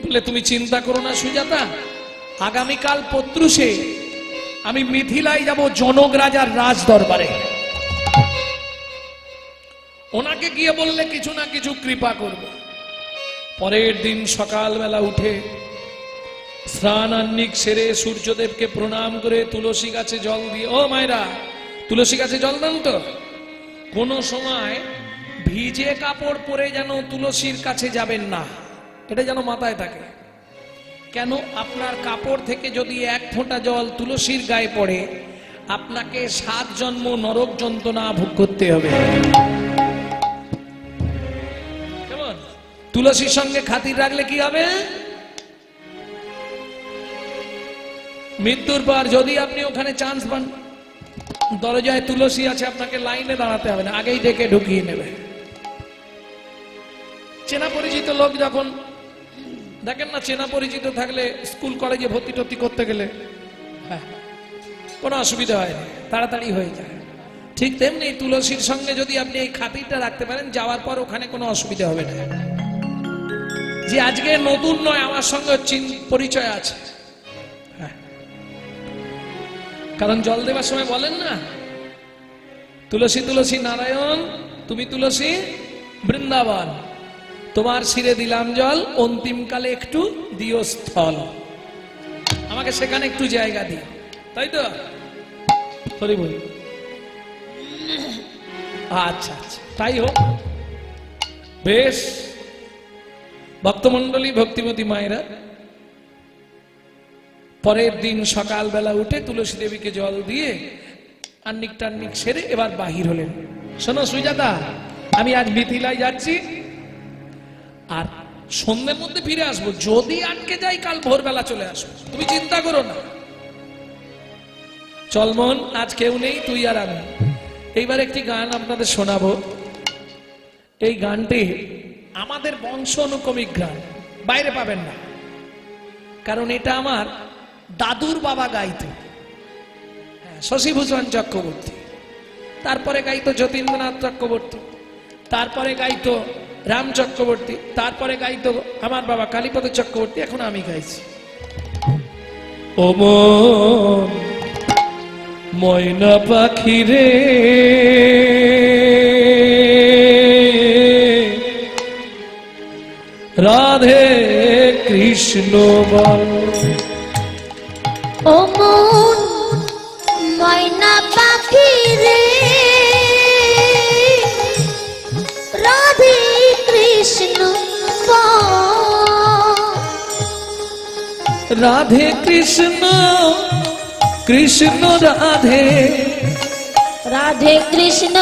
বলে তুমি চিন্তা করো না সুজাতা, আগামীকাল প্রত্যুষে আমি মিথিলায় যাব জনক রাজার রাজ দরবারে, ওনাকে গিয়ে বললে কিছু না কিছু কৃপা করবে। পরের দিন সকালবেলা উঠে স্নান আহ্নিক সেরে সূর্যদেবকে প্রণাম করে তুলসী গাছে জল দিয়ে, ও মায়েরা তুলসী গাছে জল দেন তো। কোন সময় ভিজে কাপড় পরে যেন তুলসীর কাছে যাবেন না, এটা যেন মাথায় থাকে। কেন? আপনার কাপড় থেকে যদি 1 ফোঁটা জল তুলসীর গায়ে পড়ে, আপনাকে 7 জন্ম নরক যন্ত্রণা ভোগ করতে হবে। কেমন? তুলসীর সঙ্গে খাতির রাখলে কি হবে? মৃত্যুর পর যদি আপনি ওখানে চান্স পান, দরজায় তুলসী আছে, আপনাকে লাইনে দাঁড়াতে হবে না, আগেই ডেকে ঢুকিয়ে নেবে। চেনা পরিচিত লোক যখন দেখেন না, চেনা পরিচিত থাকলে স্কুল কলেজে ভর্তি টর্তি করতে গেলে হ্যাঁ কোনো অসুবিধা হয় না, তাড়াতাড়ি হয়ে যায়। ঠিক তেমনি তুলসীর সঙ্গে যদি আপনি এই খাতিরটা রাখতে পারেন, যাওয়ার পর ওখানে কোনো অসুবিধা হবে না, যে আজকে নতুন নয়, আমার সঙ্গে পরিচয় আছে। কারণ জল দেবার সময় বলেন না, তুলসী তুলসী নারায়ণ, তুমি তুলসী বৃন্দাবন, তোমার শিরে দিলাম জল, অন্তিমকালে একটু দিও স্থল, আমাকে সেখানে একটু জায়গা দিও, তাই তো? হরি বল। আচ্ছা আচ্ছা, তাই হোক। বেশ, ভক্তমন্ডলী, ভক্তিমতী মায়েরা, পরের দিন সকালবেলা উঠে তুলসী দেবীকে জল দিয়ে আহ্নিক টাহ্নিক সেরে এবার বাহির হলেন। শোনো সুজাতা, আমি আজ মিথিলায় যাচ্ছি, আর সন্ধ্যের মধ্যে ফিরে আসবো, যদি আটকে যাই কাল ভোরবেলা চলে আসবো, তুমি চিন্তা করো না। চল মন, আজ কেউ নেই, তুই আর আমি। এইবার একটি গান আপনাদের শোনাবো। এই গানটি আমাদের বংশ অনুক্রমিক গান, বাইরে পাবেন না, কারণ এটা আমার দাদুর বাবা গাইতো, শশীভূষণ চক্রবর্তী, তারপরে গাইতো যতীন্দ্রনাথ চক্রবর্তী, তারপরে গাইতো রাম চক্রবর্তী, তারপরে গাইতো আমার বাবা কালীপদ চক্রবর্তী, এখন আমি গাইছি। ও মন ময়না পাখি রে, রাধে কৃষ্ণ বল। ও মন ময়না পাখি রে, রাধে কৃষ্ণ বল। রাধে কৃষ্ণ কৃষ্ণ রাধে, রাধে কৃষ্ণ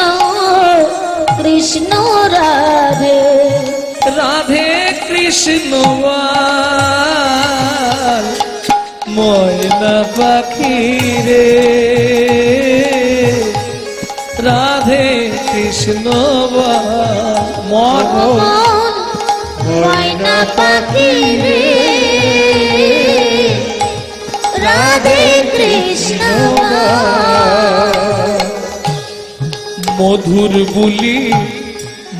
কৃষ্ণ রাধে, রাধে কৃষ্ণ বল ময়না পাখি রে রাধে কৃষ্ণ বল ময়না পাখি রে রাধে কৃষ্ণ মধুর বুলি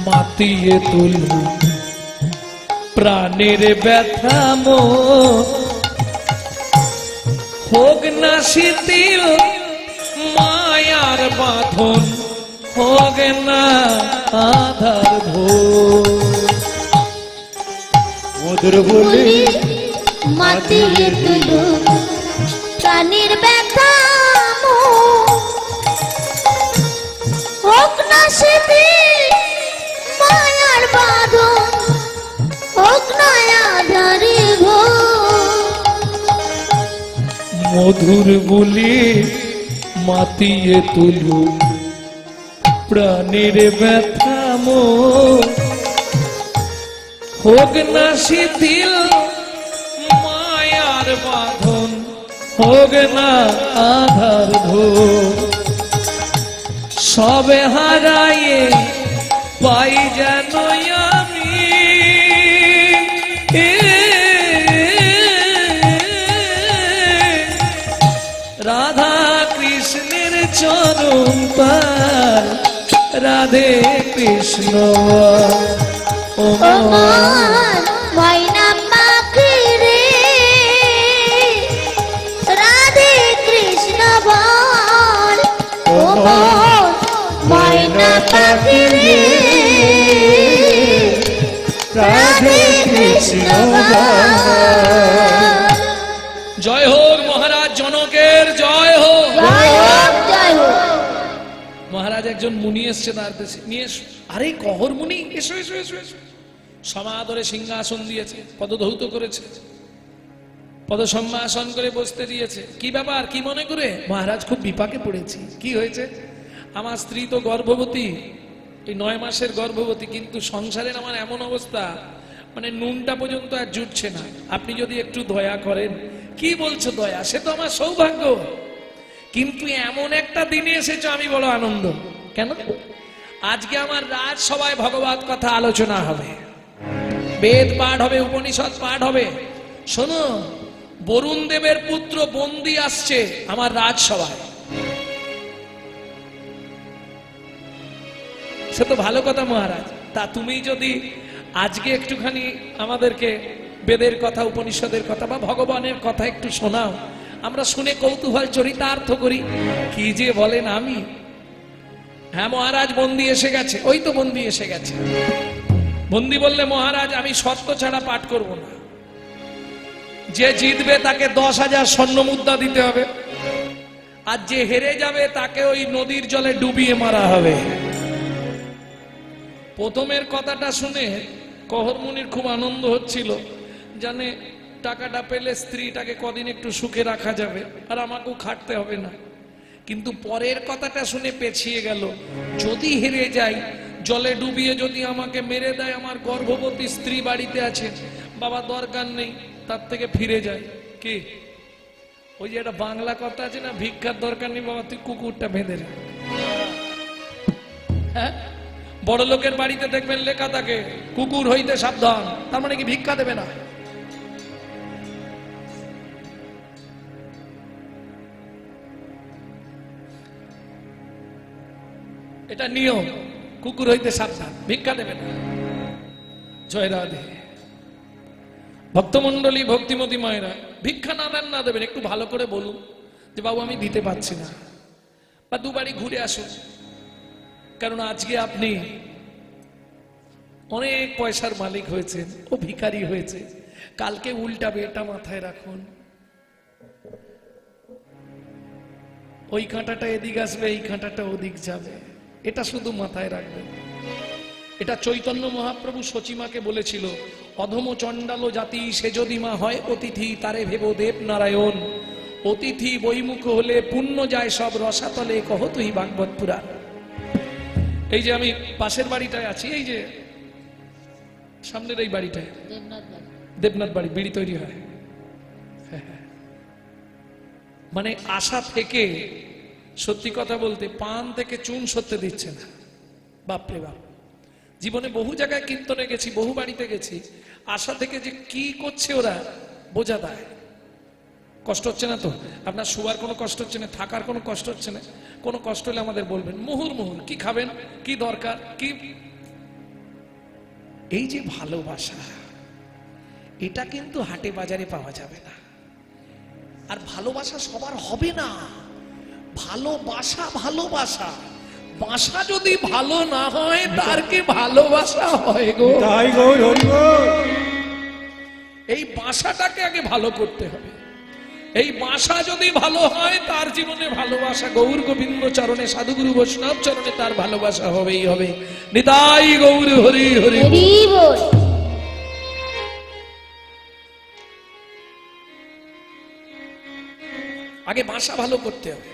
মাতিয়ে তুলু প্রাণের ব্যথা হোক না শিথিল মায়ার বাঁধন হোক না আধার ভোর মধুর বলি মাতিয়ে তুলো প্রাণীর ব্যথা হোক না শিথিল মায়ার বাঁধন হোক না আধারে মধুর বুলি মাতিয়ে তুলু প্রাণের ব্যথা হোক না শিথিল মায়ার বাঁধন হোক না আধার ভোর সবে হারায়ে পাই যেন আমি রাধা কৃষ্ণের চরণ পার রাধে কৃষ্ণ ও ময়না পাখি রে রাধে কৃষ্ণ বল ও ময়না পাখি রে রাধে কৃষ্ণ জয় হোক মহারাজ জনকের জয় হোক জয় হোক জয় হোক মহারাজ একজন মুনি এসছে তার দেশে নিয়ে আরে কহর মুনি এসো এসো এসো এসো সমাদরে সিংহাসন দিয়েছে পদধৌত করেছে পদসম্মাসন করে বসতে দিয়েছে কি ব্যাপার কি মনে করে মহারাজ খুব বিপাকে পড়েছি কি হয়েছে আমার স্ত্রী তো গর্ভবতী এই 9 মাসের গর্ভবতী কিন্তু সংসারের আমার এমন অবস্থা মানে নুনটা পর্যন্ত আর জুটছে না আপনি যদি একটু দয়া করেন কি বলছো দয়া সে তো আমার সৌভাগ্য কিন্তু এমন একটা দিনে এসেছো আমি বড় আনন্দ কেন আজকে আমার রাজসভায় ভগবত কথা আলোচনা হবে বেদ পাঠ হবে উপনিষদ পাঠ হবে শোনো বরুণ দেবের পুত্র বন্দী আসছে আমার রাজসভায় সে তো ভালো কথা মহারাজ তা তুমি যদি আজকে একটুখানি আমাদেরকে বেদের কথা উপনিষদের কথা বা ভগবানের কথা একটু শোনাও আমরা শুনে কৌতূহল চরিতার্থ করি কি যে বলেন আমি হ্যাঁ মহারাজ বন্দী এসে গেছে ওই তো বন্দী এসে গেছে বন্দী বললে মহারাজ আমি সত্য ছাড়া পাঠ করব না যে জিতবে তাকে 10,000 স্বর্ণ মুদ্রা দিতে হবে আর যে হেরে যাবে তাকে ওই নদীর জলে ডুবিয়ে মারা হবে প্রথমের কথাটা শুনে কহর মুনির খুব আনন্দ হচ্ছিল জানে টাকাটা পেলে স্ত্রীটাকে কদিন একটু সুখে রাখা যাবে আর আমাকেও খাটতে হবে না কিন্তু পরের কথাটা শুনে পেছিয়ে গেল যদি হেরে যাই জলে ডুবিয়ে যদি আমাকে মেরে দেয় আমার গর্ভবতী স্ত্রী বাড়িতে আছে বাবা দরকার নেই তার থেকে ফিরে যায় কি ওই যে একটা বাংলা কথা আছে না ভিক্ষার দরকার নেই বাবা তুই কুকুরটা বেঁধে যা হ্যাঁ বড় লোকের বাড়িতে দেখবেন লেখা থাকে কুকুর হইতে সাবধান তার মানে কি ভিক্ষা দেবে না এটা নিয়ম কুকুর হইতে সাবধান ভিক্ষা দেবে না জয় রাধে ভক্তমন্ডলী ভক্তিমতী মায়েরা ভিক্ষা না দেন না দেবেন একটু ভালো করে বলুন যে বাবু আমি দিতে পারছি না বা দুবারই ঘুরে আসুন কারণ আজকে আপনি অনেক পয়সার মালিক হয়েছেন ও ভিখারি হয়েছে কালকে উল্টাবে এটা মাথায় রাখুন ওই কাঁটাটা এদিক আসবে এই কাঁটাটা ওদিক যাবে এটা শুধু মাথায় রাখবেন এটা চৈতন্য মহাপ্রভু সচিমাকে বলেছিল অধম চণ্ডাল জাতি সে যদি মা হয় অতিথি তারে ভেব দেব নারায়ণ অতিথি বৈমুখ হলে পুণ্য যায় সব রসাতলে কহ তুই ভাগবত পুরাণ এই যে আমি পাশের বাড়িটায় আছি এই যে সামনের এই বাড়িটায় দেবনাথ বাড়ি। দেবনাথ বাড়ি বিড়ি তৈরি হয়। মানে আশা থেকে সত্যি কথা বলতে পান থেকে চুন সত্যি দিচ্ছে না। বাপরে বাপ, জীবনে বহু জায়গায় কীর্তনে গেছি, বহু বাড়িতে গেছি, আশা থেকে যে কি করছে ওরা বোঝা দেয়। কষ্ট হচ্ছে না তো? আপনার শোয়ার কোনো কষ্ট হচ্ছে না, থাকার কোনো কষ্ট হচ্ছে না? কোনো কষ্ট হলে আমাদের বলবেন। মুহুর মুহুর কি খাবেন, কি দরকার, কি এই যে ভালোবাসা, এটা কিন্তু হাটে বাজারে পাওয়া যাবে না। আর ভালোবাসা সবার হবে না। ভালোবাসা ভালোবাসা বাসা যদি ভালো না হয় তার কি ভালোবাসা হয় গো? তাই গৌর হরি বল। এই বাসাটাকে আগে ভালো করতে হবে। এই বাসা যদি ভালো হয় তার জীবনে ভালোবাসা, গৌর গোবিন্দ চরণে, সাধুগুরু বৈষ্ণব চরণে তার ভালোবাসা হবেই হবে। নিতাই গৌর হরি হরি। হরি বল। আগে বাসা ভালো করতে হবে।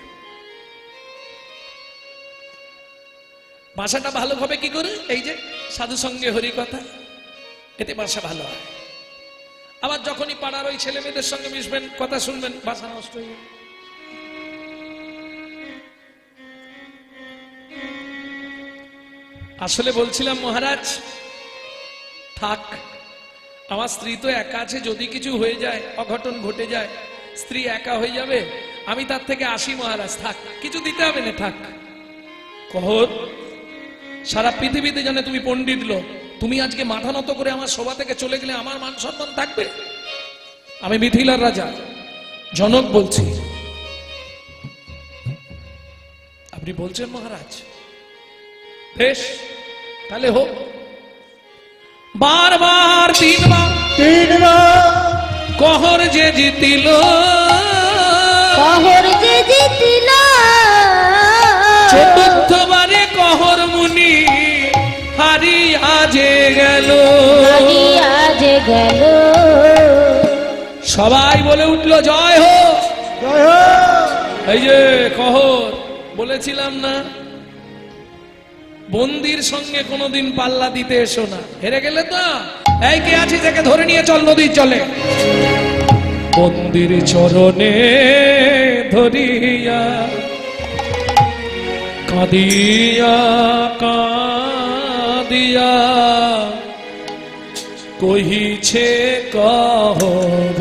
বাসাটা ভালো হবে কি করে? এই যে সাধু সঙ্গে হরি কথা, এতে বাসা ভালো হয়। আবার যখনই পাড়ার ওই ছেলে মেয়েদের সঙ্গে মিশবেন, কথা শুনবেন, বাসা নষ্ট হয়ে যাবে। আসলে বলছিলাম মহারাজ, থাক, আমার স্ত্রী তো একা আছে, যদি কিছু হয়ে যায়, অঘটন ঘটে যায়, স্ত্রী একা হয়ে যাবে, আমি তার থেকে আসি মহারাজ, থাক, কিছু দিতে হবে না, থাক। কহর, সারা পৃথিবীতে জানে তুমি পণ্ডিত লোক, তুমি আজকে মাথা নত করে আমার সভা থেকে চলে গেলে আমার মান সম্মান থাকবে? আমি মিথিলার রাজা জনক বলছি। আপনি বলছেন মহারাজ, বেশ, তাহলে হোক। বারবার তিনবার কহর যে জিতিল, কহর যে জিতিল, চতুর্থবারে কহর মুনি হারিয়া যে গেল, হারিয়া যে গেল। সবাই বলে উঠল জয় হোক। জয় হোক। এই যে কহর, বলেছিলাম না বন্দির সঙ্গে কোনোদিন পাল্লা দিতে এসো না, হেরে গেলে তো এই কে আছিস একে ধরে নিয়ে চল নদীর চলে। বন্দির চরণে ধরিয়া কাঁদিয়া কাঁদিয়া কহিছে কহর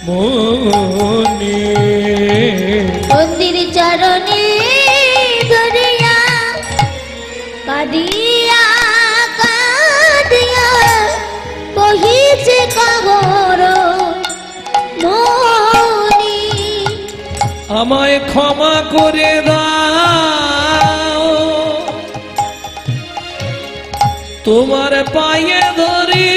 মুনি, মন্দির চরণে ধরিয়া কাঁদিয়া কাঁদিয়া কহিছে কহর মুনি, আমায় ক্ষমা করে দাও, তোমার পায়ে ধরি,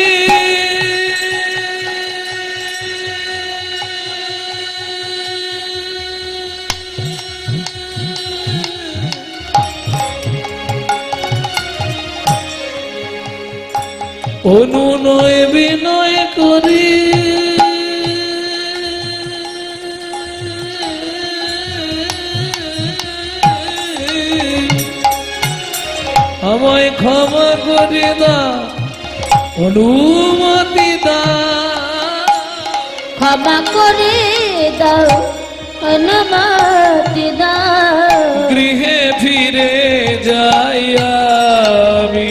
অনুনয় বিনয় করি, আমায় ক্ষমা করে দাও, অনুমতি দাও, ক্ষমা করে দাও, অনুমতি দাও। গৃহে ফিরে যাই আমি,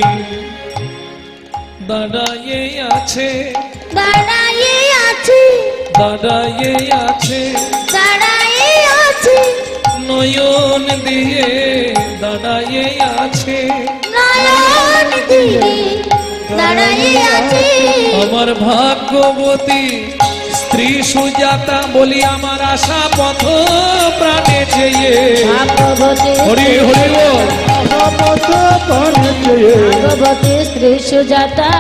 দাঁড়াইয়ে আছে, দাঁড়াইয়ে আছি, দাঁড়াইয়ে আছে, দাঁড়াইয়ে আছি, নয়ন দিয়ে দাঁড়াইয়ে আছে, নয়ন দিয়ে দাঁড়াইয়ে আছি। আমার ভাগ্যবতী স্ত্রী সুজাতা, বলি আমার আশা পথ প্রাণে চেয়ে, ভাগবতী হরি হরি বল। পথ পানে চেয়ে ভাগবতী স্ত্রী সুজাতা,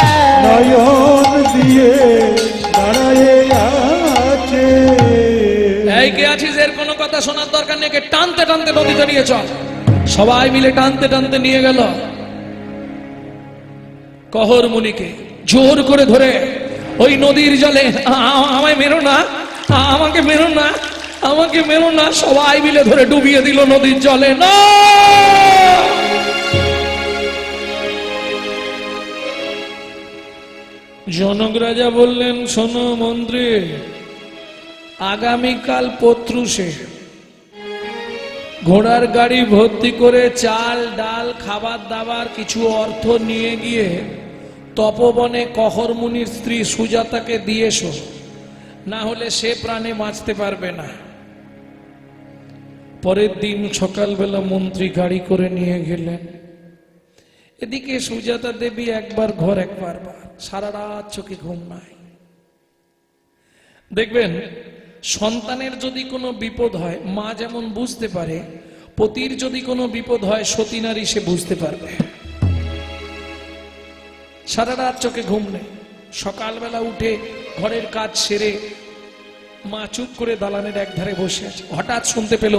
নয়ন দিয়ে দাঁড়ায়ে আছে। এই কে আছিস, এর কোনো কথা শোনার দরকার নেই, একে টানতে টানতে নদীতে নিয়ে চল। সবাই মিলে টানতে টানতে নিয়ে গেল কহর মুনিকে, জোর করে ধরে ওই নদীর জলে। আমায় মেরো না, আমাকে মেরো না, আমাকে মেরো না, সবাই মিলে ধরে ডুবিয়ে দিল নদীর জলে। না, জনক রাজা বললেন, শোনো মন্ত্রী, আগামীকাল পত্রুষে ঘোড়ার গাড়ি ভর্তি করে চাল ডাল খাবার দাবার কিছু অর্থ নিয়ে গিয়ে তপবনে কহর মুনির স্ত্রী সুজাতাকে দিয়ে এসো, না হলে সে প্রাণে বাঁচতে পারবে না। পরের দিন সকালবেলা মন্ত্রী গাড়ি করে নিয়ে গেলেন। এদিকে সুজাতা দেবী একবার ঘর একবার বার, সারা রাত চোখে ঘুম নাই। দেখবেন সন্তানের যদি কোনো বিপদ হয় মা যেমন বুঝতে পারে, পতির যদি কোনো বিপদ হয় সতী নারী সে বুঝতে পারবে। সারা রাত চোখে ঘুম নেই। সকালবেলা উঠে ঘরের কাজ সেরে মা চুপ করে দালানের এক ধারে বসে আছে। হঠাৎ শুনতে পেল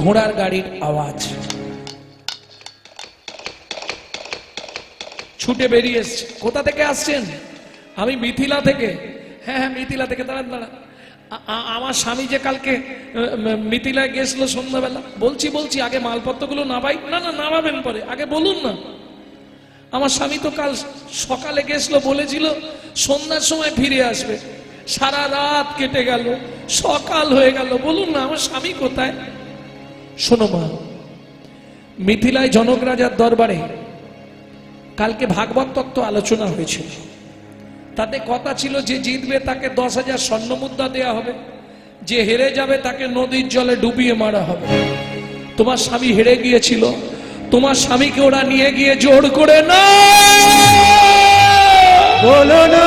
ঘোড়ার গাড়ির আওয়াজ। ছুটে বেরিয়ে এসছে। কোথা থেকে আসছেন? আমি মিথিলা থেকে। হ্যাঁ হ্যাঁ মিথিলা থেকে। দাঁড়ান দাঁড়ান, আমার স্বামী যে কালকে মিথিলায় গেছিল সন্ধ্যাবেলা। বলছি আগে মালপত্রগুলো নামাই। না না নামাবেন পরে, আগে বলুন না। আমার স্বামী তো কাল সকালে গেছিল, বলেছিল সন্ধ্যার সময় ফিরে আসবে। সারা রাত কেটে গেল, সকাল হয়ে গেল, বলুন না আমার স্বামী কোথায়? শোনো মা, মিথিলায় জনক রাজার দরবারে কালকে ভাগবত তত্ত্ব আলোচনা হয়েছিল। তাতে কথা ছিল যে জিতবে তাকে 10,000 স্বর্ণ মুদ্রা দেওয়া হবে, যে হেরে যাবে তাকে নদীর জলে ডুবিয়ে মারা হবে। তোমার স্বামী হেরে গিয়েছিল, তোমার স্বামীকে ওরা নিয়ে গিয়ে জোর করে না বলো না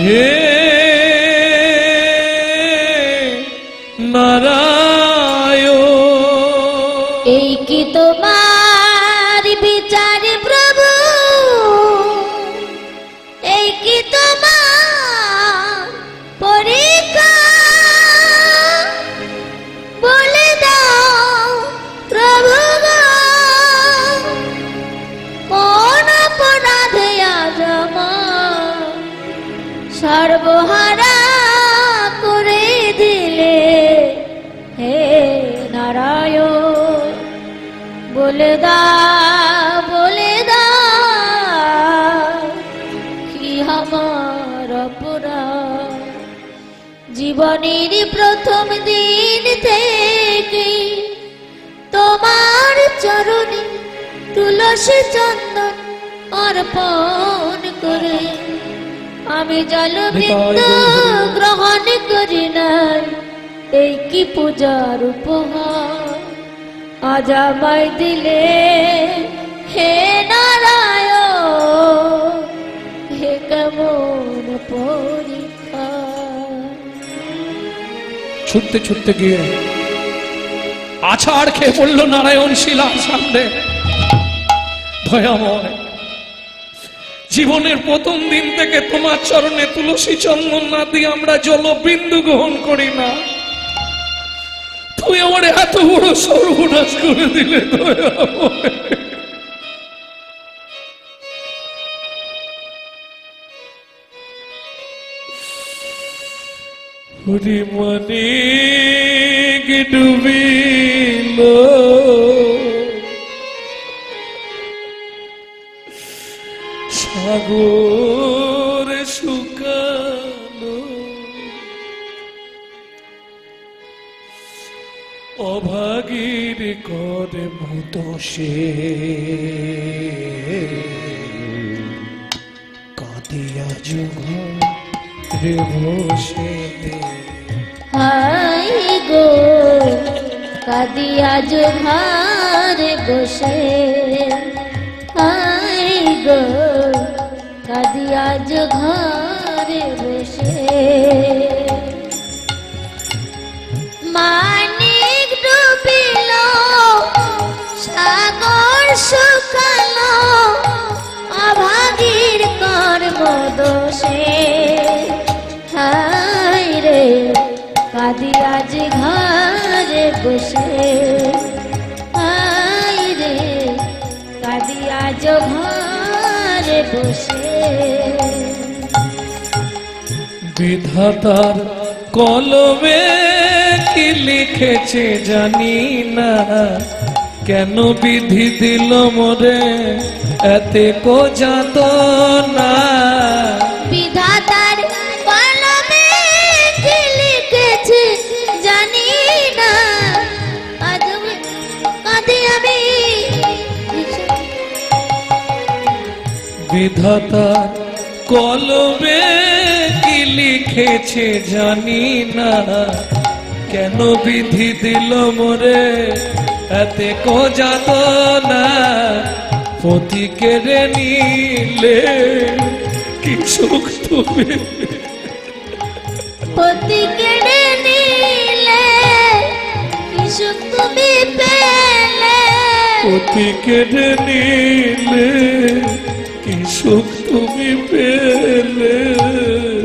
হে নারায়ণ। এই কি তোমার বিচার প্রভু, এই কি তোমার পরীক্ষা, বলে দাও প্রভু গো, কোন অপরাধে আজ আমার সর্বহারা করে দিলে হে নারায়ণ। বলে দাও কি আমার অপরাধ। জীবনের প্রথম দিন থেকে তোমার চরণে তুলসী চন্দন অর্পণ করে আমি জলবিন্দু গ্রহণ করি নাই। এই কি পূজার উপহার আজ আমায় দিলে হে নারায়ণ, হে কেমন পরীক্ষা। ছুটতে ছুটতে গিয়ে আছাড় খেয়ে পড়ল নারায়ণ শিলার সামনে। দয়াময়, জীবনের প্রথম দিন থেকে তোমার চরণে তুলসী চন্দন না দিয়ে আমরা জলবিন্দু গ্রহণ করি না। তুমি আমার এত বড় সর্বনাশ করে দিলে দয়াময়। হরি মনে ডুবিল সাগর শুকালো, অভাগীর করে মতো সে কাঁদিয়া যুগে বসে। হাই গো কাদিয়া জোহারে বসে, হাই গো কাদিয়া জোহারে বসে। মানিক ডুবিল সাগর শুকালো, অভাগীর কর্ম দোষে। হাই রে কাদি আজ ঘরে বসে, হাই রে কাদি আজ ঘরে বসে। বিধাতার কলমে কি লিখেছে জানি না, কেন বিধি দিল মোরে এতে কো যাত না বিধাতার কলমে কি লিখেছে জানি না, আজ কাঁদে আমি। বিধাতার কলমে কি লিখেছে জানি না, কেন বিধি দিল মোরে এতে কো যাত না, পতি কেড়ে নিলে কি সুখ তুমি, পতি কেড়ে নিলে কি সুখ তুমি পেলে, পতি কেড়ে নিলে কি সুখ তুমি পেলে,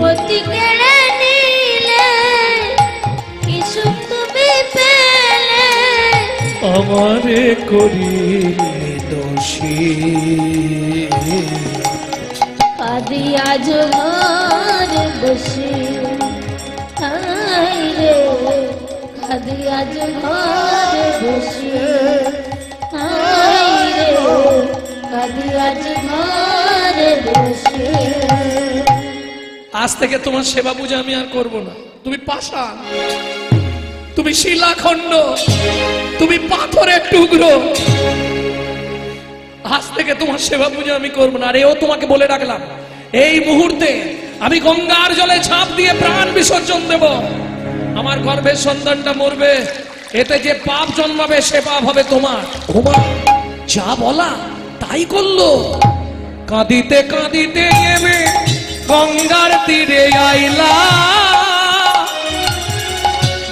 পতি কেড়ে নিলে কি সুখ তুমি পেলে, আমারে করিলে দোষী, কাঁদি আজ ঘরে বসে, হায় রে কাঁদি আজ ঘরে বসে, হায় রে কাঁদি আজ ঘরে বসে। আজ থেকে তোমার সেবা পূজা আমি আর করব না। তুমি পাষাণ, তুমি শিলাখণ্ড, তুমি পাথরের টুকরো। আজ থেকে তোমার সেবা পূজা আমি করব না। আর এও তোমাকে বলে রাখলাম, এই মুহূর্তে আমি গঙ্গার জলে ঝাঁপ দিয়ে প্রাণ বিসর্জন দেব। আমার গর্ভের সন্তানটা মরবে, এতে যে পাপ জন্মাবে সে পাপ হবে তোমার। ওমা, যা বলা তাই করলো। কাঁদিতে কাঁদিতে নেমে গঙ্গার তীরে আইলা,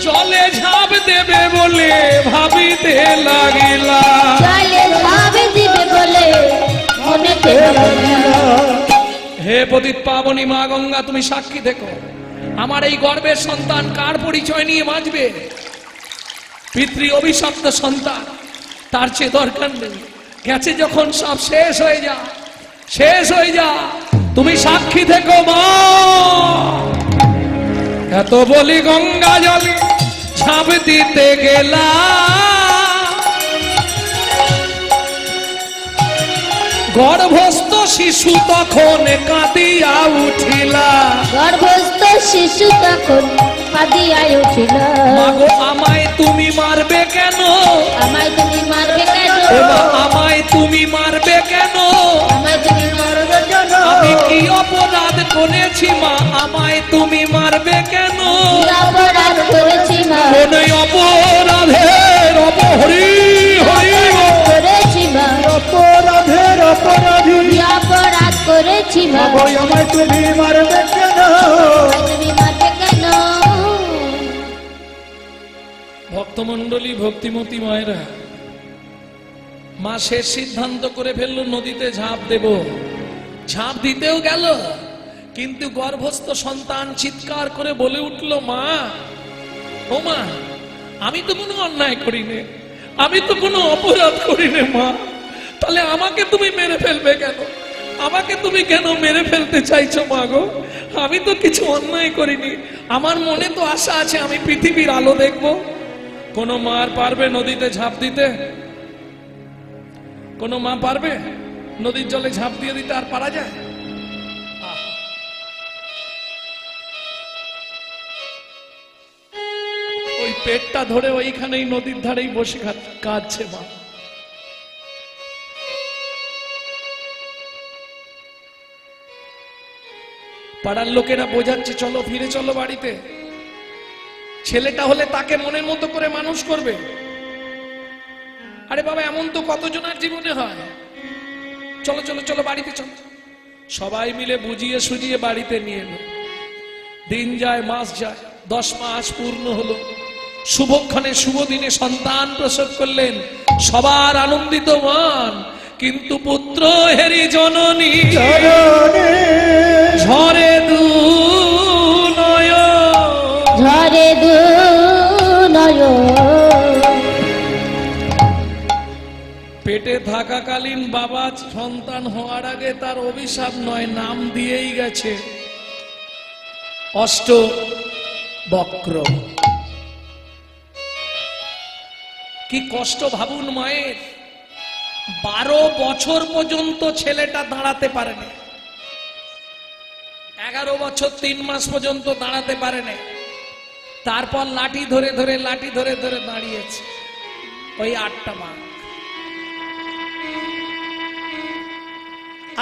জলে ঝাঁপ দেবে বলে ভাবিতে লাগিলা, জলে ঝাঁপ দিবে বলে মনেতে লাগিলা। হে পতিত পাবনী মা গঙ্গা, তুমি সাক্ষী থেকো, আমার এই গর্ভের সন্তান কার পরিচয় নিয়ে বাঁচবে? পিতৃ অভিশপ্ত সন্তান, তার চেয়ে দরকার নেই। গেছে যখন সব শেষ হয়ে যা, শেষ হয়ে যা, তুমি সাক্ষী থেকো মা। এত বলি গঙ্গা জলে ঝাঁপ দিতে গেলা, গর্ভস্থ শিশু তখন কাঁদিয়া উঠিলা, গর্ভস্থ শিশু তখন কাঁদিয়া উঠিল। মাগো আমায় তুমি মারবে কেন, আমায় তুমি মারবে কেন, ওমা আমায় তুমি মারবে কেন, আমায় তুমি মারবে কেন, আমি কি অপরাধ করেছি মা, আমায় তুমি মারবে কেন, কি অপরাধ করেছি মা, কোন অপরাধের অপহরি হরি করেছি মা, অপরাধের অপরাধী কি অপরাধ করেছি মা, ওই আমায় তুমি মারবে কেন? আমায় তুমি মারবে কেন। ভক্তমণ্ডলী, ভক্তিমতী মায়েরা, মা শেষ সিদ্ধান্ত করে ফেললো নদীতে ঝাঁপ দেব। ঝাঁপ দিতেও গেল, কিন্তু গর্ভস্থ সন্তান চিৎকার করে বলে উঠল, মা ও মা, আমি তো কোনো অন্যায় করিনি, আমি তো কোনো অপরাধ করিনি মা, তাহলে আমাকে তুমি মেরে ফেলবে কেন? আমাকে তুমি কেন মেরে ফেলতে চাইছো মা গো? আমি তো কিছু অন্যায় করিনি, আমার মনে তো আশা আছে আমি পৃথিবীর আলো দেখব। কোন মার পারবে নদীতে ঝাঁপ দিতে? কোন মা পারবে নদীর জলে ঝাঁপ দিয়ে দিতে? আর পারা যায়? ওই পেটটা ধরে ওইখানেই নদীর ধারেই বসে কাঁদছে মা। পাড়ার লোকেরা বোঝাচ্ছে, চলো ফিরে চলো বাড়িতে, ছেলেটা হলে তাকে মনের মতো করে মানুষ করবে। আরে বাবা, এমন তো কতজনের জীবনে হয়। চলো চলো চলো বাড়িতে চলো। সবাই মিলে বুঝিয়ে সুজিয়ে বাড়িতে নিয়ে এলো। দিন যায়, মাস যায়, 10 মাস পূর্ণ হলো। শুভক্ষণে শুভ দিনে সন্তান প্রসব করলেন, সবার আনন্দিত মন। কিন্তু পুত্র হেরি জননী ঝরে দু নয়ন, ঝরে দু নয়ন। পেটে থাকাকালীন বাবা সন্তান হওয়ার আগে তার অভিশাপ নয়, নাম দিয়েই গেছে অষ্ট বক্র। কি কষ্ট ভাবুন মায়ের। 12 বছর পর্যন্ত ছেলেটা দাঁড়াতে পারেনি, 11 বছর 3 মাস পর্যন্ত দাঁড়াতে পারেনি। তারপর লাঠি ধরে ধরে দাঁড়িয়েছে ওই 8টা মা।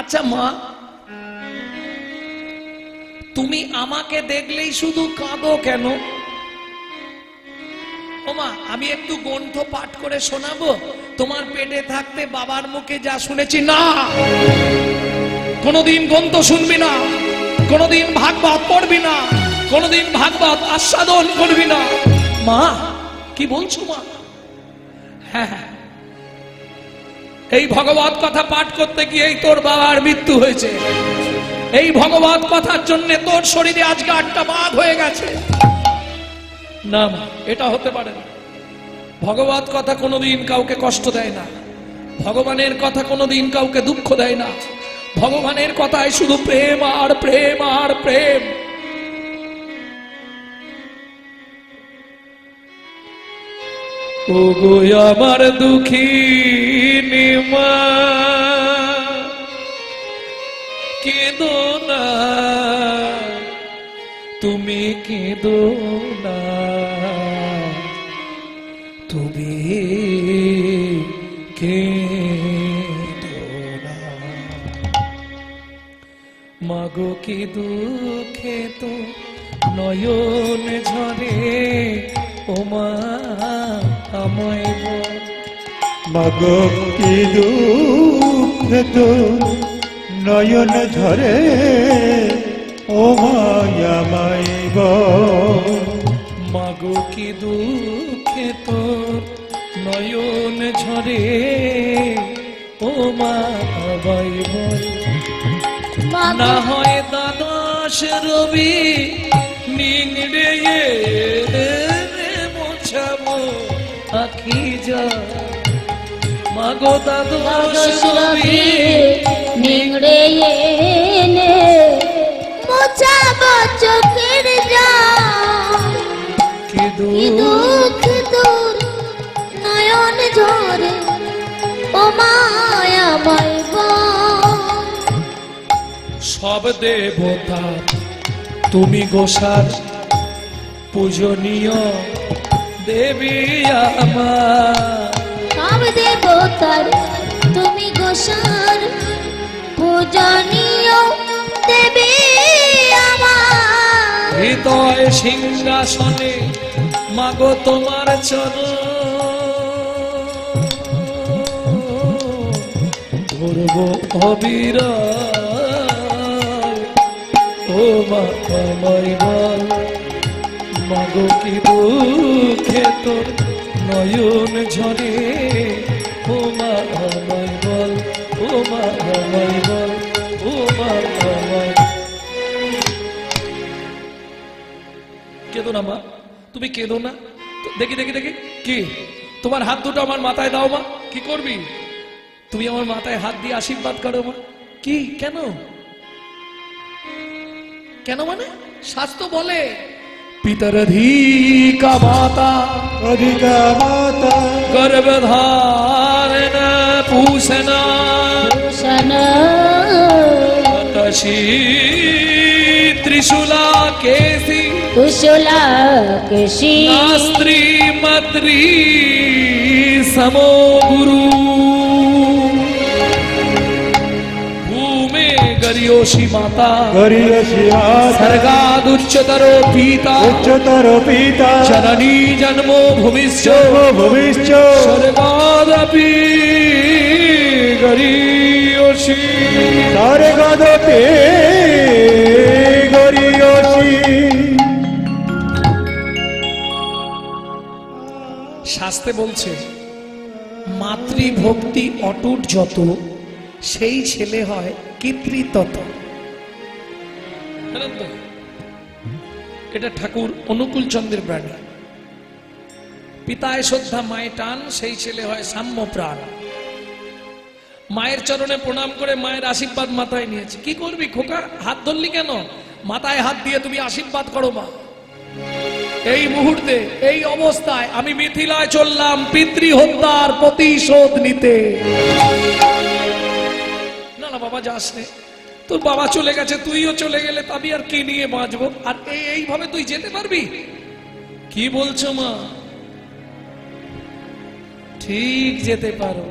আচ্ছা মা, তুমি আমাকে দেখলেই শুধু কাঁদো কেন? ও মা, আমি একটু গ্রন্থ পাঠ করে শোনাবো? তোমার পেটে থাকতে বাবার মুখে যা শুনেছি, না, কোনদিন গ্রন্থ শুনবি না, কোনদিন ভাগবত পড়বি না, কোনদিন ভাগবত আস্বাদন করবি না। মা, কি বলছো মা? হ্যাঁ, এই ভগবত কথা পাঠ করতে গিয়েই তোর বাবার মৃত্যু হয়েছে। এই ভগবত কথার জন্য তোর শরীরে আজকে 8টা বাঘ হয়ে গেছে। না মা, এটা হতে পারে না। ভগবত কথা কোনোদিন কাউকে কষ্ট দেয় না, ভগবানের কথা কোনোদিন কাউকে দুঃখ দেয় না। ভগবানের কথায় শুধু প্রেম আর প্রেম আর প্রেম। ও গো আমার দুঃখিনী মা, কেঁদো না, তুমি কেঁদো না, তুমি কেঁদো না। মাগো কি দুঃখে তো নয়ন ঝরে, ও মা আমায় বল। মাগো কি দুঃখ তো নয়ন ঝরে, ও মায়া মাইব। মাগো কি দুঃখে তোর নয়ন ঝরে, ও মা আমায় বল। না হয় দ্বাদশ রবি নিংড়ে মোছাবো আখি যা। মাগো দ্বাদশ রবি নিংড়ে এনে মোছাবো চোখের জল। কি কি দুঃখ তোর নয়ন ঝরে, ও মায়া মাইব। সব দেবতা তুমি গোসার পূজনীয় দেবী আমার। সব দেবতার তুমি গোসার পূজনীয় দেবী আমার। হৃদয় সিংহাসনে মাগো তোমার চরণ ধরব অবিরাম। ও মা আমায় বল, মাগো কি দুঃখে তোর নয়ন ঝরে, ও মা আমায় বল, ও মা আমায় বল, ও মা আমায়। কেঁদো না মা, তুমি কেঁদো না। দেখি দেখি দেখি, কি তোমার হাত দুটো আমার মাথায় দাও মা। কি করবি? তুমি আমার মাথায় হাত দিয়ে আশীর্বাদ করো মা। কি, কেন? কেন মানে? শাস্ত্র বলে পিতরধিকা মাতা অধিকা মাতা গর্ভধারণ পুষণ ভূষণ তশী ত্রিশূলা কেসি কুশলা কেশী স্ত্রী মদ্রি সমো গুরু ভূমে গরিয়সী মাতা গরিয়সী মাতা স্বর্গাদুচ্চতরো পিতা উচ্চতর পিতা জননী জন্মো ভূমিশ্চ ভূমিশ্চ স্বর্গাদপি গরিয়সী। স্বর্গদপি গরিয়সী। শাস্ত্রে বলছে মাতৃভক্তি অটুট যত, সেই ছেলে হয় কৃত্রি তত। জানেন তো? এটা ঠাকুর অনুকূল চন্দ্রের বাণী। পিতায় শ্রদ্ধা মায়ে টান, সেই ছেলে হয় সাম্য প্রাণ। মায়ের চরণে প্রণাম করে মায়ের আশীর্বাদ মাথায় নিয়েছে। কি করবি খোকা, হাত ধরলি কেন? মাথায় হাত দিয়ে তুমি আশীর্বাদ করো মা। এই মুহূর্তে এই অবস্থায় আমি মিথিলায় চললাম পিতৃ হত্যার প্রতিশোধ নিতে। না না বাবা যাস নে, তোর বাবা চলে গেছে, তুইও চলে গেলে তবে আর কি নিয়ে বাঁচবো? আর এইভাবে তুই যেতে পারবি? কি বলছো মা? ঠিক যেতে পারো।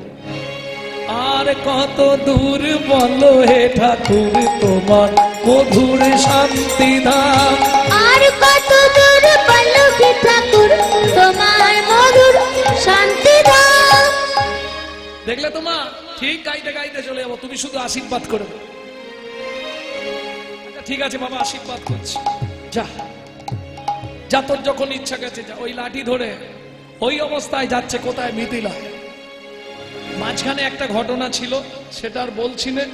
আর কত দূর বলো হে ঠাকুর তোমার মধুর শান্তি ধাম। আর কত দূর বলো হে ঠাকুর তোমার মধুর শান্তি ধাম। দেখলে তো মা, ঠিক গাইতে গাইতে চলে যাবো, তুমি শুধু আশীর্বাদ করে দাও। আচ্ছা ঠিক আছে বাবা, আশীর্বাদ করছি। যা যা, তোর যখন ইচ্ছা গেছে যা। ওই লাঠি ধরে ওই অবস্থায় যাচ্ছে কোথায়? মিথিলা। মাঝখানে একটা ঘটনা ছিল, সেটা আর বলছি না।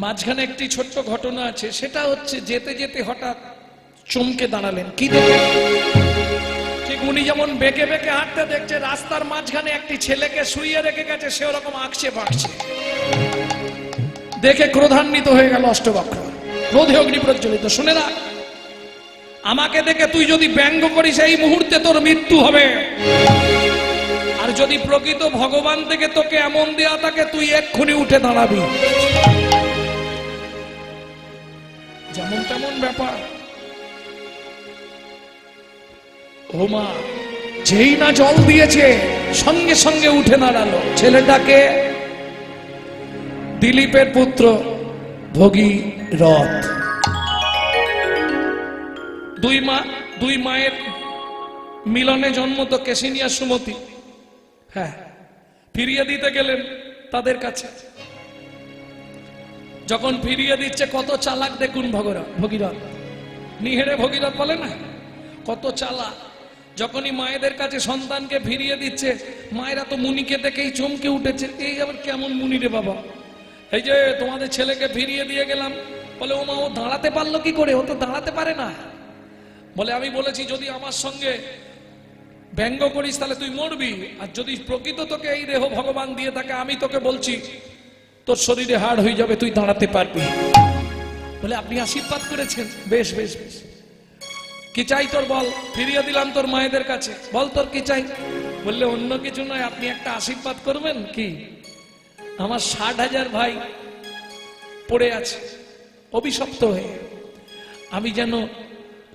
মাঝখানে একটি ছোট্ট ঘটনা আছে, সেটা হচ্ছে যেতে যেতে হঠাৎ চমকে দাঁড়ালেন। কি দেখে? ঠিক উনি যেমন বেঁকে বেঁকে হাঁটতে দেখছে, রাস্তার মাঝখানে একটি ছেলেকে শুইয়ে রেখে গেছে, সে ওরকম আঁকছে বাঁকছে। দেখে ক্রোধান্বিত হয়ে গেল অষ্টবক্র, ক্রোধে অগ্নি প্রজ্বলিত। শুনে রাখ, আমাকে দেখে তুই যদি ব্যঙ্গ করিস এই মুহূর্তে তোর মৃত্যু হবে। আর যদি প্রকৃত ভগবান থেকে তোকে এমন দেয়া থাকে, তুই এক্ষুনি উঠে দাঁড়াবি। যেমন তেমন ব্যাপার। ও মা, যেই না জল দিয়েছে সঙ্গে সঙ্গে উঠে দাঁড়ালো। ছেলেটাকে দিলীপের পুত্র ভগীরথ। দুই মায়ের মিলনে জন্ম তো কেশিনিয়া সুমতি। হ্যাঁ, ফিরিয়ে দিতে গেলেন তাদের কাছে। যখন ফিরিয়ে দিচ্ছে, কত চালাক দেখুন ভগীরথ। নিহেরে ভগীরথ বলে না, কত চালাক। যখনই মায়েদের কাছে সন্তানকে ফিরিয়ে দিচ্ছে, মায়েরা তো মুনিকে দেখেই চমকে উঠেছে। এই আবার কেমন মুনি রে বাবা? এই যে তোমাদের ছেলেকে ফিরিয়ে দিয়ে গেলাম। বলে ও মা, ও দাঁড়াতে পারলো কি করে? ও তো দাঁড়াতে পারে না। বলে আমি বলেছি যদি আমার সঙ্গে ব্যঙ্গ করিস তাহলে তুই মরবি, আর যদি প্রকৃত তোকে এই দেহ ভগবান দিয়ে থাকে, আমি তোকে বলছি তোর শরীরে হাড় হয়ে যাবে, তুই দাঁড়াতে পারবি। বলে আপনি আশীর্বাদ করেছেন, বেশ বেশ বেশ। কি চাই তোর বল? ফিরিয়ে দিলাম তোর মায়েদের কাছে, বল তোর কি চাই? বললে অন্য কিছু নয়, আপনি একটা আশীর্বাদ করবেন। কি? আমার 60,000 ভাই পড়ে আছে অভিশপ্ত হয়ে, আমি যেন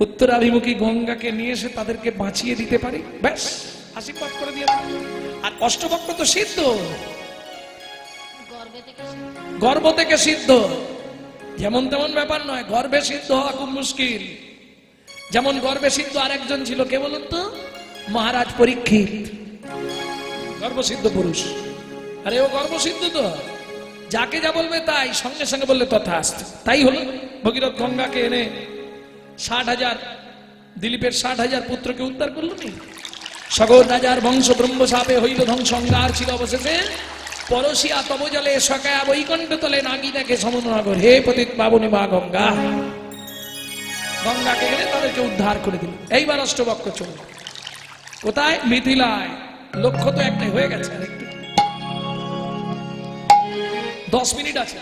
উত্তরাভিমুখী গঙ্গাকে নিয়ে এসে তাদেরকে বাঁচিয়ে দিতে পারি। ব্যাস, আশীর্বাদ করে দিয়ে। আর অষ্টবক্র তো সিদ্ধ, গর্ভ থেকে সিদ্ধ। যেমন তেমন ব্যাপার নয়, গর্ভে সিদ্ধ হওয়া খুব মুশকিল। যেমন গর্ভে সিদ্ধ আরেকজন ছিল, কে বলুন তো? মহারাজ পরীক্ষিত, গর্ভসিদ্ধ পুরুষ। আরে ও গর্ভসিদ্ধ তো, যাকে যা বলবে তাই সঙ্গে সঙ্গে বললে তথাস্তু। তাই হলো, ভগীরথ গঙ্গাকে এনে 60,000 দিলীপের 60,000 পুত্রকে উদ্ধার করলো। নি সগর রাজার বংশ ব্রহ্ম সাপে হইল ধ্বংস, অঙ্গার ছিল অবশেষে পরশিয়া তব জলে সকায়া বৈকণ্ঠ তলে নাগি দেখে সমনগর। হে পতিত পাবনী মা গঙ্গা। গঙ্গাকে এনে তাদেরকে উদ্ধার করে দিল। এইবার অষ্টবক্র চলল কোথায়? মিথিলায়। লক্ষ্য তো একটাই, হয়ে গেছে আরেকটু 10 মিনিট আছে।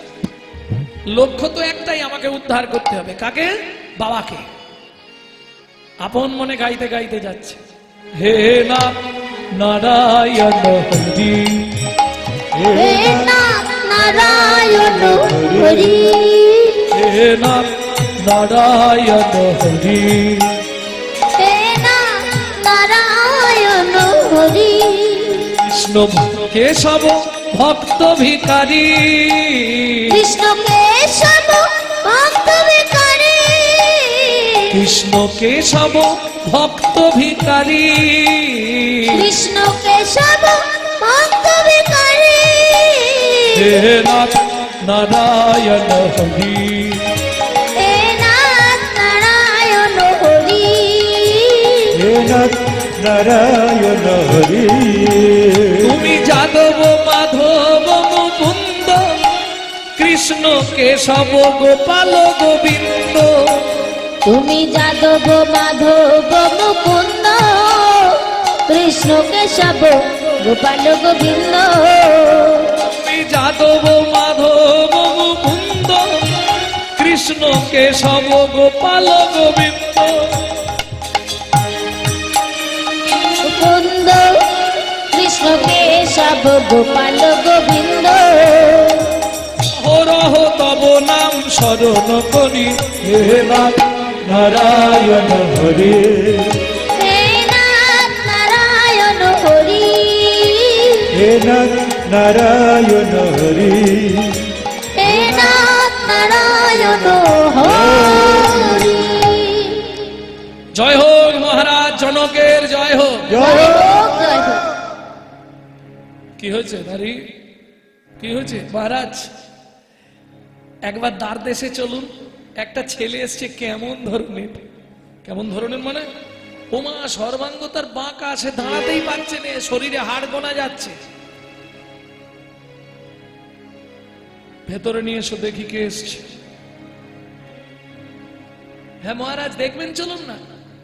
লক্ষ্য তো একটাই, আমাকে উদ্ধার করতে হবে। কাকে? বাবাকে। আপন মনে গাইতে গাইতে যাচ্ছে, হে নাম নারায়ণ হরি, হে নাম নারায়ণ হরি, হে নাম নারায়ণ হরি, হে নাম নারায়ণ হরি। কৃষ্ণ কেশব ভক্ত ভিখারি, কৃষ্ণ কেশব ভক্ত ভিখারি, কৃষ্ণ কেশব ভক্ত ভিখারি, কৃষ্ণ কেশব ভক্ত ভিখারি। হে নাথ নারায়ণ হরি, হে নাথ নারায়ণ হরি, হে নাথ নারায়ণ হরি। তুমি যাদব মাধব মুকুন্দ, কৃষ্ণ কেশব গোপাল গোবিন্দ। তুমি যাদব মাধব মুকুন্দ, কৃষ্ণ কেশব গোপাল গোবিন্দ। তুমি যাদব মাধব মুকুন্দ, কৃষ্ণ কেশব গোপাল গোবিন্দ মুকুন্দ কৃষ্ণ কেশব গোপাল গোবিন্দ হরহ তব নাম স্মরণ করি হে নাথ নারায়ণ হরি হে নাথ নারায়ণ হরি হে নাথ নারায়ণ হরি হে নাথ নারায়ণ হরি। জয় হোক মহারাজ জনকের জয় হোক। জয় হোক। জয় হোক। কি হয়েছে দাঁড়ি কি হয়েছে মহারাজ একবার দ্বার দেশে চলুন একটা ছেলে এসছে কেমন ধরনের মানে ওমা সর্বাঙ্গ তার বাঁকা আছে দাঁড়াতেই পারছে না শরীরে হাড় গোনা যাচ্ছে ভেতরে নিয়ে এসো দেখি কে এসছে হ্যাঁ মহারাজ দেখবেন চলুন না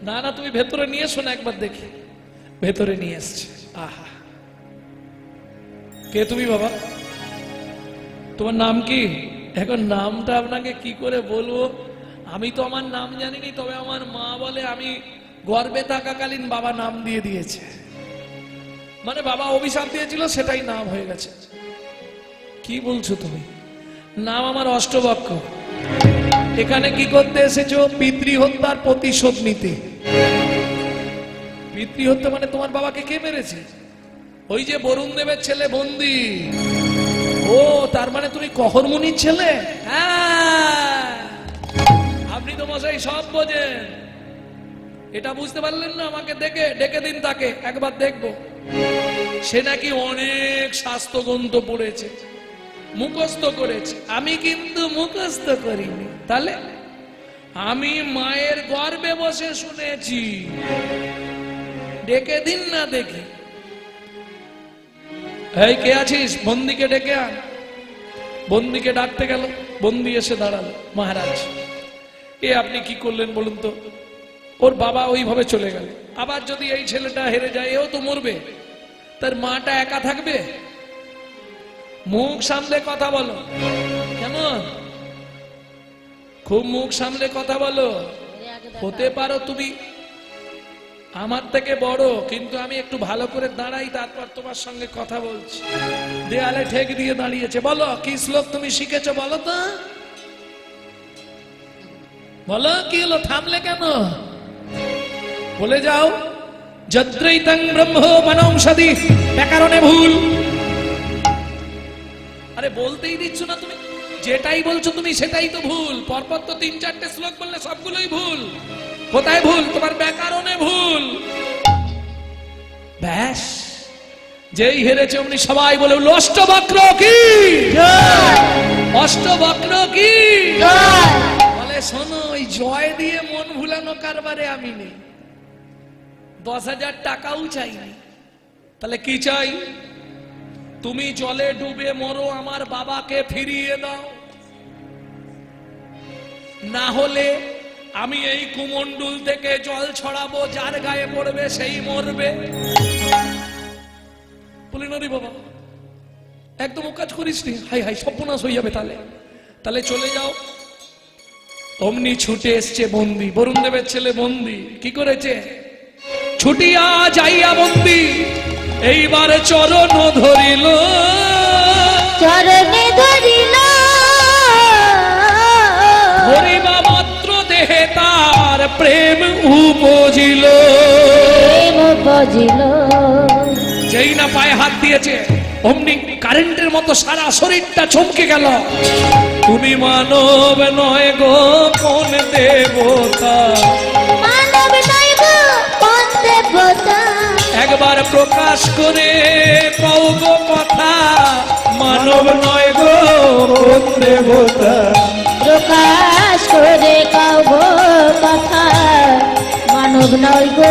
না না তুমি ভেতরে নিয়ে এসো না একবার দেখি ভেতরে নিয়ে এসছে আহা কে তুমি বাবা তোমার নাম কি এখন নামটা আপনাকে কি করে বলবো আমি তো আমার নাম জানিনি তবে আমার মা বলে আমি গর্ভে থাকাকালীন বাবা নাম দিয়ে দিয়েছে মানে বাবা অভিশাপ দিয়েছিল সেটাই নাম হয়ে গেছে কি বলছো তুমি নাম আমার অষ্টবক্র এখানে কি করতে এসেছো পিতৃ হত্যার প্রতিশোধ নিতে পিতৃ হত্যা মানে তোমার বাবাকে কে মেরেছে ওই যে বরুণ দেবের ছেলে বন্দি ও তার মানে তুমি কহরমুনির ছেলে হ্যাঁ আপনি তো মশাই সব বোঝেন এটা বুঝতে পারলেন না আমাকে দেখে ডেকে দিন তাকে একবার দেখবো সে নাকি অনেক শাস্ত্র গ্রন্থ পড়েছে মুখস্থ করেছে আমি কিন্তু মুখস্থ করিনি তাহলে আমি মায়ের গর্ভে বসে শুনেছি ডেকে দিন না দেখি এই কে আছিস বন্দিকে ডেকে আন বন্দিকে ডাকতে গেল বন্দি এসে দাঁড়ালো মহারাজ এ আপনি কি করলেন বলুন তো ওর বাবা ওইভাবে চলে গেল আবার যদি এই ছেলেটা হেরে যায় এও তো মরবে তার মাটা একা থাকবে মুখ সামলে কথা বলো কেমন খুব মুখ সামলে কথা বলো হতে পারো তুমি আমার থেকে বড় কিন্তু আমি একটু ভালো করে দাঁড়াই তারপর তোমার সঙ্গে কথা বলছি দেয়ালে ঠেক দিয়ে দাঁড়িয়েছে বলো কি শ্লোক তুমি শিখেছো বলো তো বলো কি হলো থামলে কেন বলে যাও যদ্রৈতং ব্রহ্ম বনৌষধি ব্যাকরণে ভুল আরে বলতেই দিচ্ছ না তুমি যেটাই বলছো তুমি সেটাই তো ভুল পরপর তো 3-4টে শ্লোক বললে সবগুলোই ভুল কোথায় ভুল তোমার ব্যাকরণে ভুল ব্যাস যেই হেরেছে অমনি সবাই বলে অষ্টবক্র কি অষ্টবক্র কি বলে শোনো ওই জয় দিয়ে মন ভুলানো কারবারে আমি নেই 10,000 টাকাও চাইনি তাহলে কি চাই তুমি জলে ডুবে মরো আমার বাবাকে ফিরিয়ে দাও না হলে আমি এই কুমন্ডুল থেকে জল ছড়াবো যার গায়ে পড়বে সেই মরবে বলি না রে বাবা একদম ও কাজ করিস নি হাই হাই সর্বনাশ হয়ে যাবে তাহলে তাহলে চলে যাও অমনি ছুটে এসছে বন্দি বরুণ দেবের ছেলে বন্দি কি করেছে ছুটিয়া যাইয়া বন্দি এইবার চরণ ধরিল চরণে ধরিল ধরিবা মাত্র দেহে তার প্রেম উপজিল প্রেম উপজিল যেই না পায়ে হাত দিয়েছে অমনি কারেন্টের মতো সারা শরীরটা চমকে গেল তুমি মানব নয় গো কোন দেবতা মানব নয় গো কোন দেবতা একবার প্রকাশ করে কও গো কথা মানব নয় গো কোন দেবতা প্রকাশ করে কও গো কথা মানব নয় গো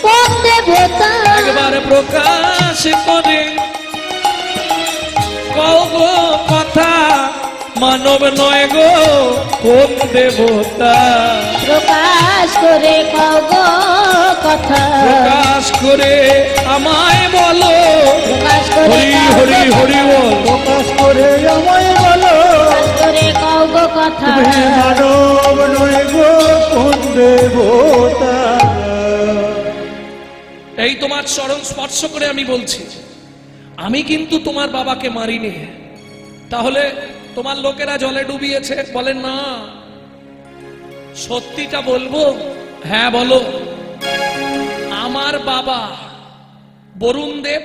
কোন দেবতা একবার প্রকাশ করে কও গো কথা মানব নয় গো কোন দেবতা প্রকাশ করে কও গো কথা প্রকাশ করে আমায় বলো প্রকাশ করে হরি হরি হরি বল প্রকাশ করে আমায় বলো প্রকাশ করে কও গো কথা তুমি দেবতা। এই তোমার চরণ স্পর্শ করে আমি বলছি, আমি কিন্তু তোমার বাবাকে মারিনি। তাহলে তোমার লোকেরা জলে ডুবিয়েছে, বলে না। সত্যিটা বলবো? হ্যাঁ বলো। আমার বাবা বরুণ দেব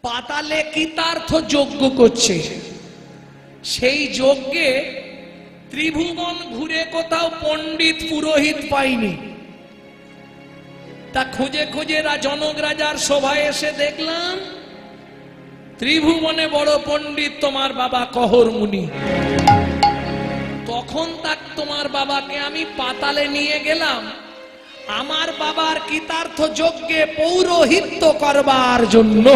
পাতালে কৃতার্থ যজ্ঞ করছে, সেই যজ্ঞে ত্রিভুবন ঘুরে কোথাও পণ্ডিত পুরোহিত পাইনি। তা খুঁজে খুঁজে জনক রাজার সভায় এসে দেখলাম ত্রিভুবনে বড় পণ্ডিত তোমার বাবা কহর মুনি। তখন তোমার বাবাকে আমি পাতালে নিয়ে গেলাম আমার বাবার কৃতার্থ যজ্ঞে পৌরোহিত্য করবার জন্য।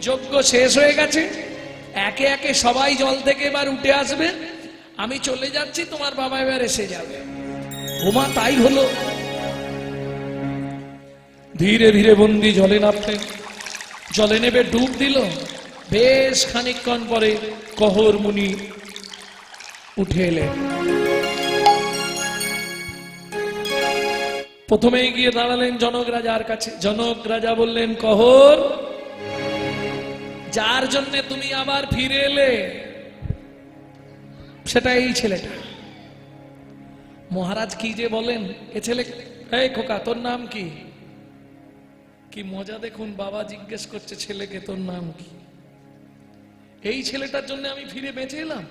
যজ্ঞ শেষ হয়ে গেছে, একে একে সবাই জল থেকে এবার উঠে আসবে, আমি চলে যাচ্ছি, তোমার বাবা এবার এসে যাবে। ওমা তাই হলো। ধীরে ধীরে বন্দি জলে নামলেন, জলে নেবে ডুব দিল। বেশ খানিকক্ষণ পরে কহর মুনি উঠে এলেন। প্রথমেই গিয়ে দাঁড়ালেন জনক রাজার কাছে। জনক রাজা বললেন, কহর, যার জন্য তুমি আবার ফিরে এলে সেটা এই ছেলেটা। মহারাজ কি যে বলেন, এ ছেলে, এই খোকা তোর নাম কি? কি মজা দেখুন, বাবা জিজ্ঞেস করছে ছেলেকে তোর নাম কি? এই ছেলেটার জন্য আমি ফিরে বেঁচে এলাম?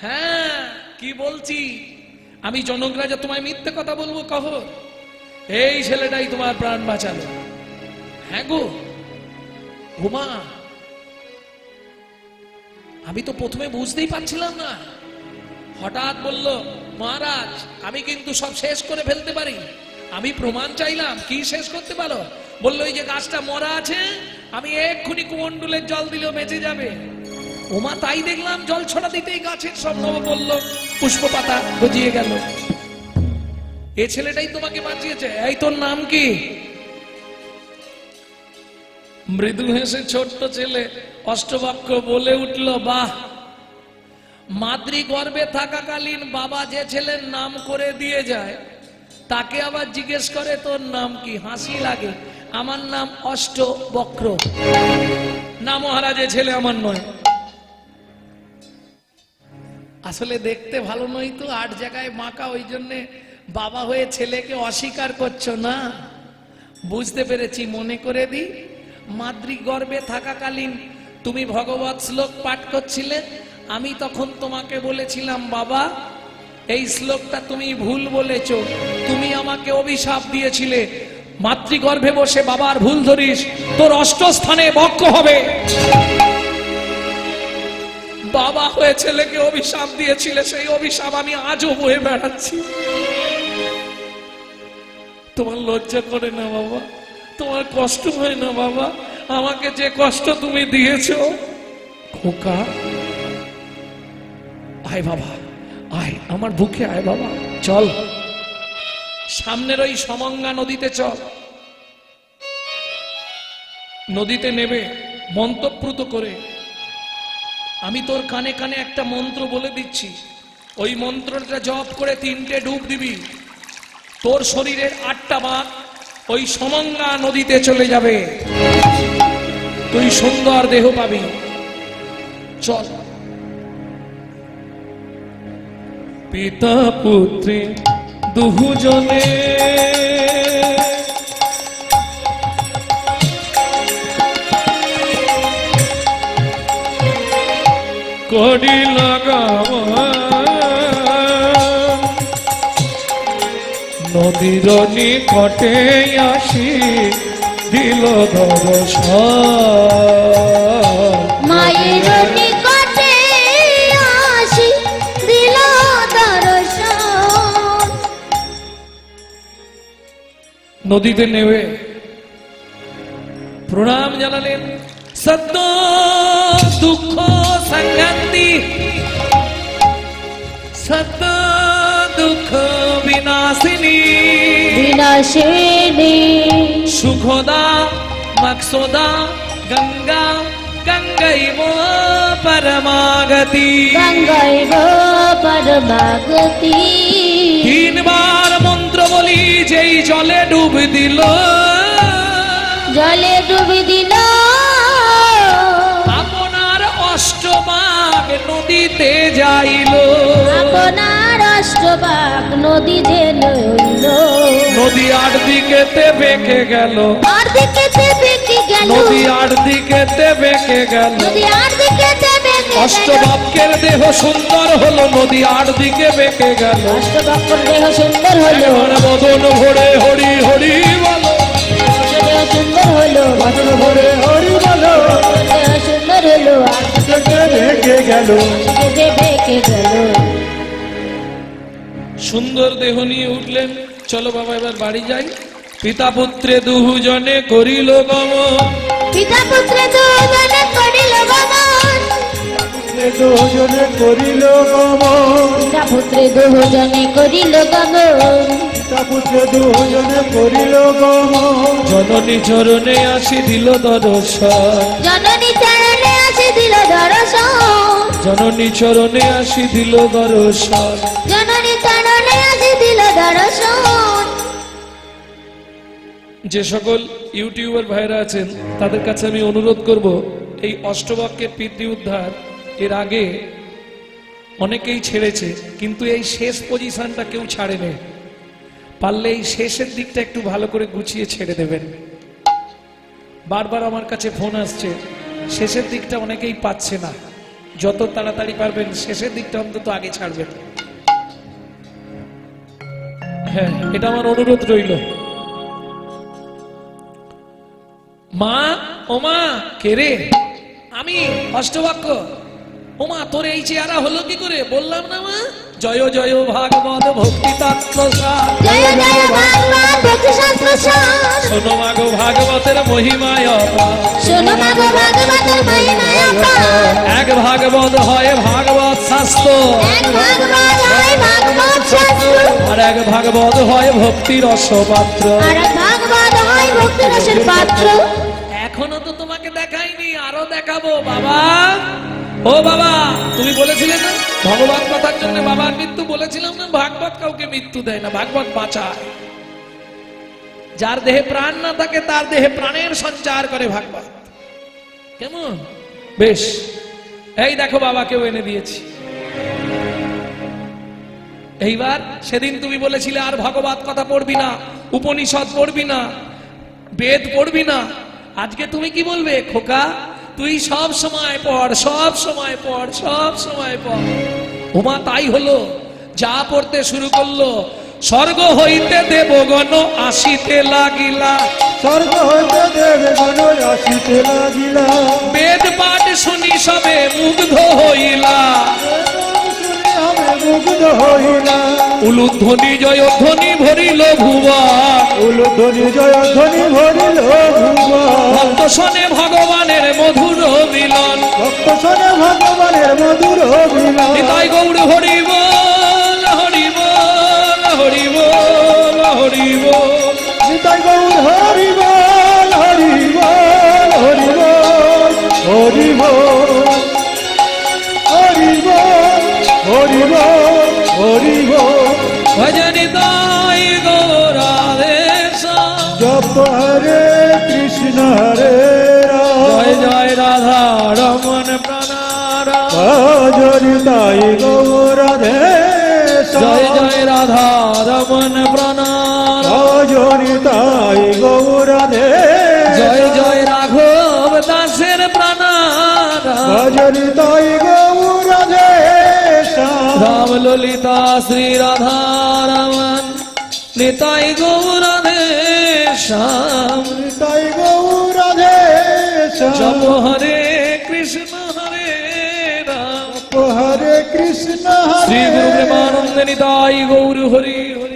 হ্যাঁ, কি বলছি আমি জনক রাজা, তোমায় মিথ্যে কথা বলবো কহর? এই ছেলেটাই তোমার প্রাণ বাঁচালো। হ্যাঁ গো ঘুমা, আমি তো প্রথমে বুঝতেই পারছিলাম না। হঠাৎ বলল, মহারাজ আমি কিন্তু সব শেষ করে ফেলতে পারি। আমি প্রমাণ চাইলাম। কি শেষ করতে পারো? বললো, এই যে গাছটা মরা আছে, আমি এক্ষুনি কুমন্ডলের জল দিলেও বেঁচে যাবে। ওমা তাই দেখলাম, জল ছড়া দিতেই গাছের সব নবপল্লব পুষ্প পাতা গজিয়ে গেল। এ ছেলেটাই তোমাকে বাঁচিয়েছে। এই তোর নাম কি? মৃদু হেসে ছোট্ট ছেলে অষ্টবাক্য বলে উঠল, বাহ, মাতৃ গর্ভে থাকাকালীন বাবা যে ছেলের নাম করে দিয়ে যায় তাকে আবার জিজ্ঞেস করে তোর নাম কি? হাসি লাগে। আমার নাম অষ্টবক্র। না মহারাজ, এ ছেলে আমার নয়। আসলে দেখতে ভালো নয় তো, 8 জায়গায় বাঁকা, ওই জন্যে বাবা হয়ে ছেলেকে অস্বীকার করছো না। বুঝতে পেরেছি, মনে করে দি। মাতৃগর্ভে থাকাকালীন তুমি ভগবত শ্লোক পাঠ করছিলে, আমি তখন তোমাকে বলেছিলাম, বাবা এই শ্লোকটা তুমি ভুল বলেছো, তুমি আমাকে অভিশাপ দিয়েছিলে, মাতৃগর্ভে বসে বাবার ভুল ধরিস, তোর 8 স্থানে বক্ষ হবে। বাবা হয়ে ছেলেকে অভিশাপ দিয়েছিলে, সেই অভিশাপ আমি আজও বয়ে বেড়াচ্ছি। তোমার লজ্জা করে না বাবা? তোমার কষ্ট হয় না বাবা? আমাকে যে কষ্ট তুমি দিয়েছো। খোকা আয় বাবা, আয় আমার বুকে আয় বাবা, চল সামনের ওই সমঙ্গা নদীতে চল। নদীতে নেবে মন্ত্রপ্রুত করে আমি তোর কানে কানে একটা মন্ত্র বলে দিচ্ছি, ওই মন্ত্রটা জপ করে 3টে ডুব দিবি, তোর শরীরের 8টা ভাগ ওই সমঙ্গা নদীতে চলে যাবে, তুই সুন্দর দেহ পাবি। চল। পিতা পুত্রে দুজনে করি লাগাওয়া, নদীর নিকটে আসি দিল দর্শন, মায়ের নিকটে আসি দিল দর্শন। নদীতে নেমে প্রণাম জানালেন। সদ্য দুঃখ সংঘাতি, সদ্য দুঃখ বিনাশিনী, বিনাশিনী সুখদা মকসুদা গঙ্গা, গঙ্গা গঙ্গৈব পরমাগতি গঙ্গৈব পরমাগতি। তিনবার মন্ত্র বলি যেই জলে ডুব দিল, জলে ডুবি দিল আপনার অষ্টবাগ নদীতে যাইল। আপনার অষ্টবাগ নদী যে লইল, নদী আট দিকেতে বেঁকে গেল, আর দিকেতে বেঁকে গেল, নদী আট দিকেতে বেঁকে গেল। নদী আর দিকেতে বেঁকে গেল। অষ্টবাক্যের দেহ সুন্দর হলো, নদী আট দিকে বেঁকে গেল। অষ্টবাক্যর দেহ সুন্দর হলো, এবার বদন ভরে হরি হরি বলো, দেহ সুন্দর হলো, বদন ভরে হরি বলো, দেহ সুন্দর হলো, আর দিকে রেখে গেল। দিকেতে বেঁকে গেল। সুন্দর দেহ নিয়ে উঠলেন। চলো বাবা এবার বাড়ি যাই। পিতা পুত্রে দুজনে করিল গমন, পিতা পুত্র দুজনে করিল গমন, দুজনে করিল গমন, পিতা পুত্রে দুজনে করিল গমন। পিতা পুত্র দুজনে করিল গমন। জননী চরণে আসি দিল দর্শন, জননী চরণে আসি দিল দর্শন, জননী চরণে আসি দিল দর্শন। জননী চরণে আসি দিল দর্শন। যে সকল ইউটিউবার ভাইরা আছেন তাদের কাছে আমি অনুরোধ করব, এই অষ্টবাক্যের পিতৃ উদ্ধার এর আগে অনেকেই ছেড়েছে, কিন্তু এই শেষ পজিশনটা কেউ ছাড়েনি। পারলে এই শেষের দিকটা একটু ভালো করে গুছিয়ে ছেড়ে দেবেন। বারবার আমার কাছে ফোন আসছে, শেষের দিকটা অনেকেই পাচ্ছে না। যত তাড়াতাড়ি পারবেন শেষের দিকটা অন্তত আগে ছাড়বেন। হ্যাঁ, এটা আমার অনুরোধ রইল। মা, ও মা, কে রে? আমি অষ্টবাক্য। ও মা, তোর এই চেহারা হলো কি করে? বললাম না মা, জয় জয় ভাগবত ভক্তি তত্ত্ব সার। জয় জয় ভগবান ভক্তি শাস্ত্র সার। শোনো মা গো ভাগবতের মহিমায় অপার। শোনো মা গো ভাগবতের মহিমায় অপার। এক ভাগবত হয় ভাগবত শাস্ত্র, এক ভাগবত হয় ভাগবত শাস্ত্র, আর এক ভাগবত হয় ভক্তি রসপাত্র। আর এক ভাগবত হয় ভক্তি রসের পাত্র। এখনো তো তোমাকে দেখাইনি, আরো দেখাবো বাবা। ও বাবা, তুমি বলেছিলে না ভগবান কথার জন্য বাবার মৃত্যু? বলেছিলাম না, ভাগবত কাউকে মৃত্যু দেয় না, ভাগবত বাঁচায়। যার দেহে প্রাণ না থাকে তার দেহে প্রাণের সঞ্চার করে ভাগবত। কেমন? বেশ, এই দেখো বাবাকেও এনে দিয়েছি। এইবার সেদিন তুমি বলেছিলে আর ভগবত কথা পড়বি না, উপনিষদ পড়বি না, বেদ পড়বি না। আজকে তুমি কি বলবে? খোকা, তুই সব সময় পড়, সব সময় পড়, সব সময় পড়। উমা তাই হলো, যা পড়তে শুরু করলো, স্বর্গ হইতে দেবগণ আসিতে লাগিলা, স্বর্গ হইতে দেবগণ আসিতে লাগিলা, বেদ পাঠ শুনি সবে মুগ্ধ হইলা, শুনি আমি মুগ্ধ হইলা, উলুধ্বনি জয়ধ্বনি ভরিল ভুবা, উলুধ্বনি জয়ধ্বনি ভরিল ভুবন, ভক্ত শোনে ভগবানের মধুর মিলন, ভক্ত শোনে ভগবানের মধুর মিলন। নিতাই গৌর হরি বল, হরি বল, হরি বল, হরি বল। নিতাই গৌর হরি বল, হরি বল, হরি বল, হরি বল, হরি বল, হরি বল, হরি বল। ভজনি তাই গৌরাধেশ, জপ হরে কৃষ্ণ হরে জয় রাম, জয় রাধা রমন প্রাণারাম, ভজনি তাই গৌরাধে জয় জয় রাধা রমন প্রাণারাম, ভজনি তাই গৌরাধে জয় জয় রাঘব দাসের প্রাণারাম, ভজনি তাই গৌরাধে রাম ললিতা শ্রী রাধা রমন নিতাই গৌরাধেশ, তাই গৌরাধে জপ হরে কৃষ্ণ হরে রাম, হরে কৃষ্ণ শ্রী হরে গুরু প্রেমানন্দ নিতাই গৌর হরি হরি।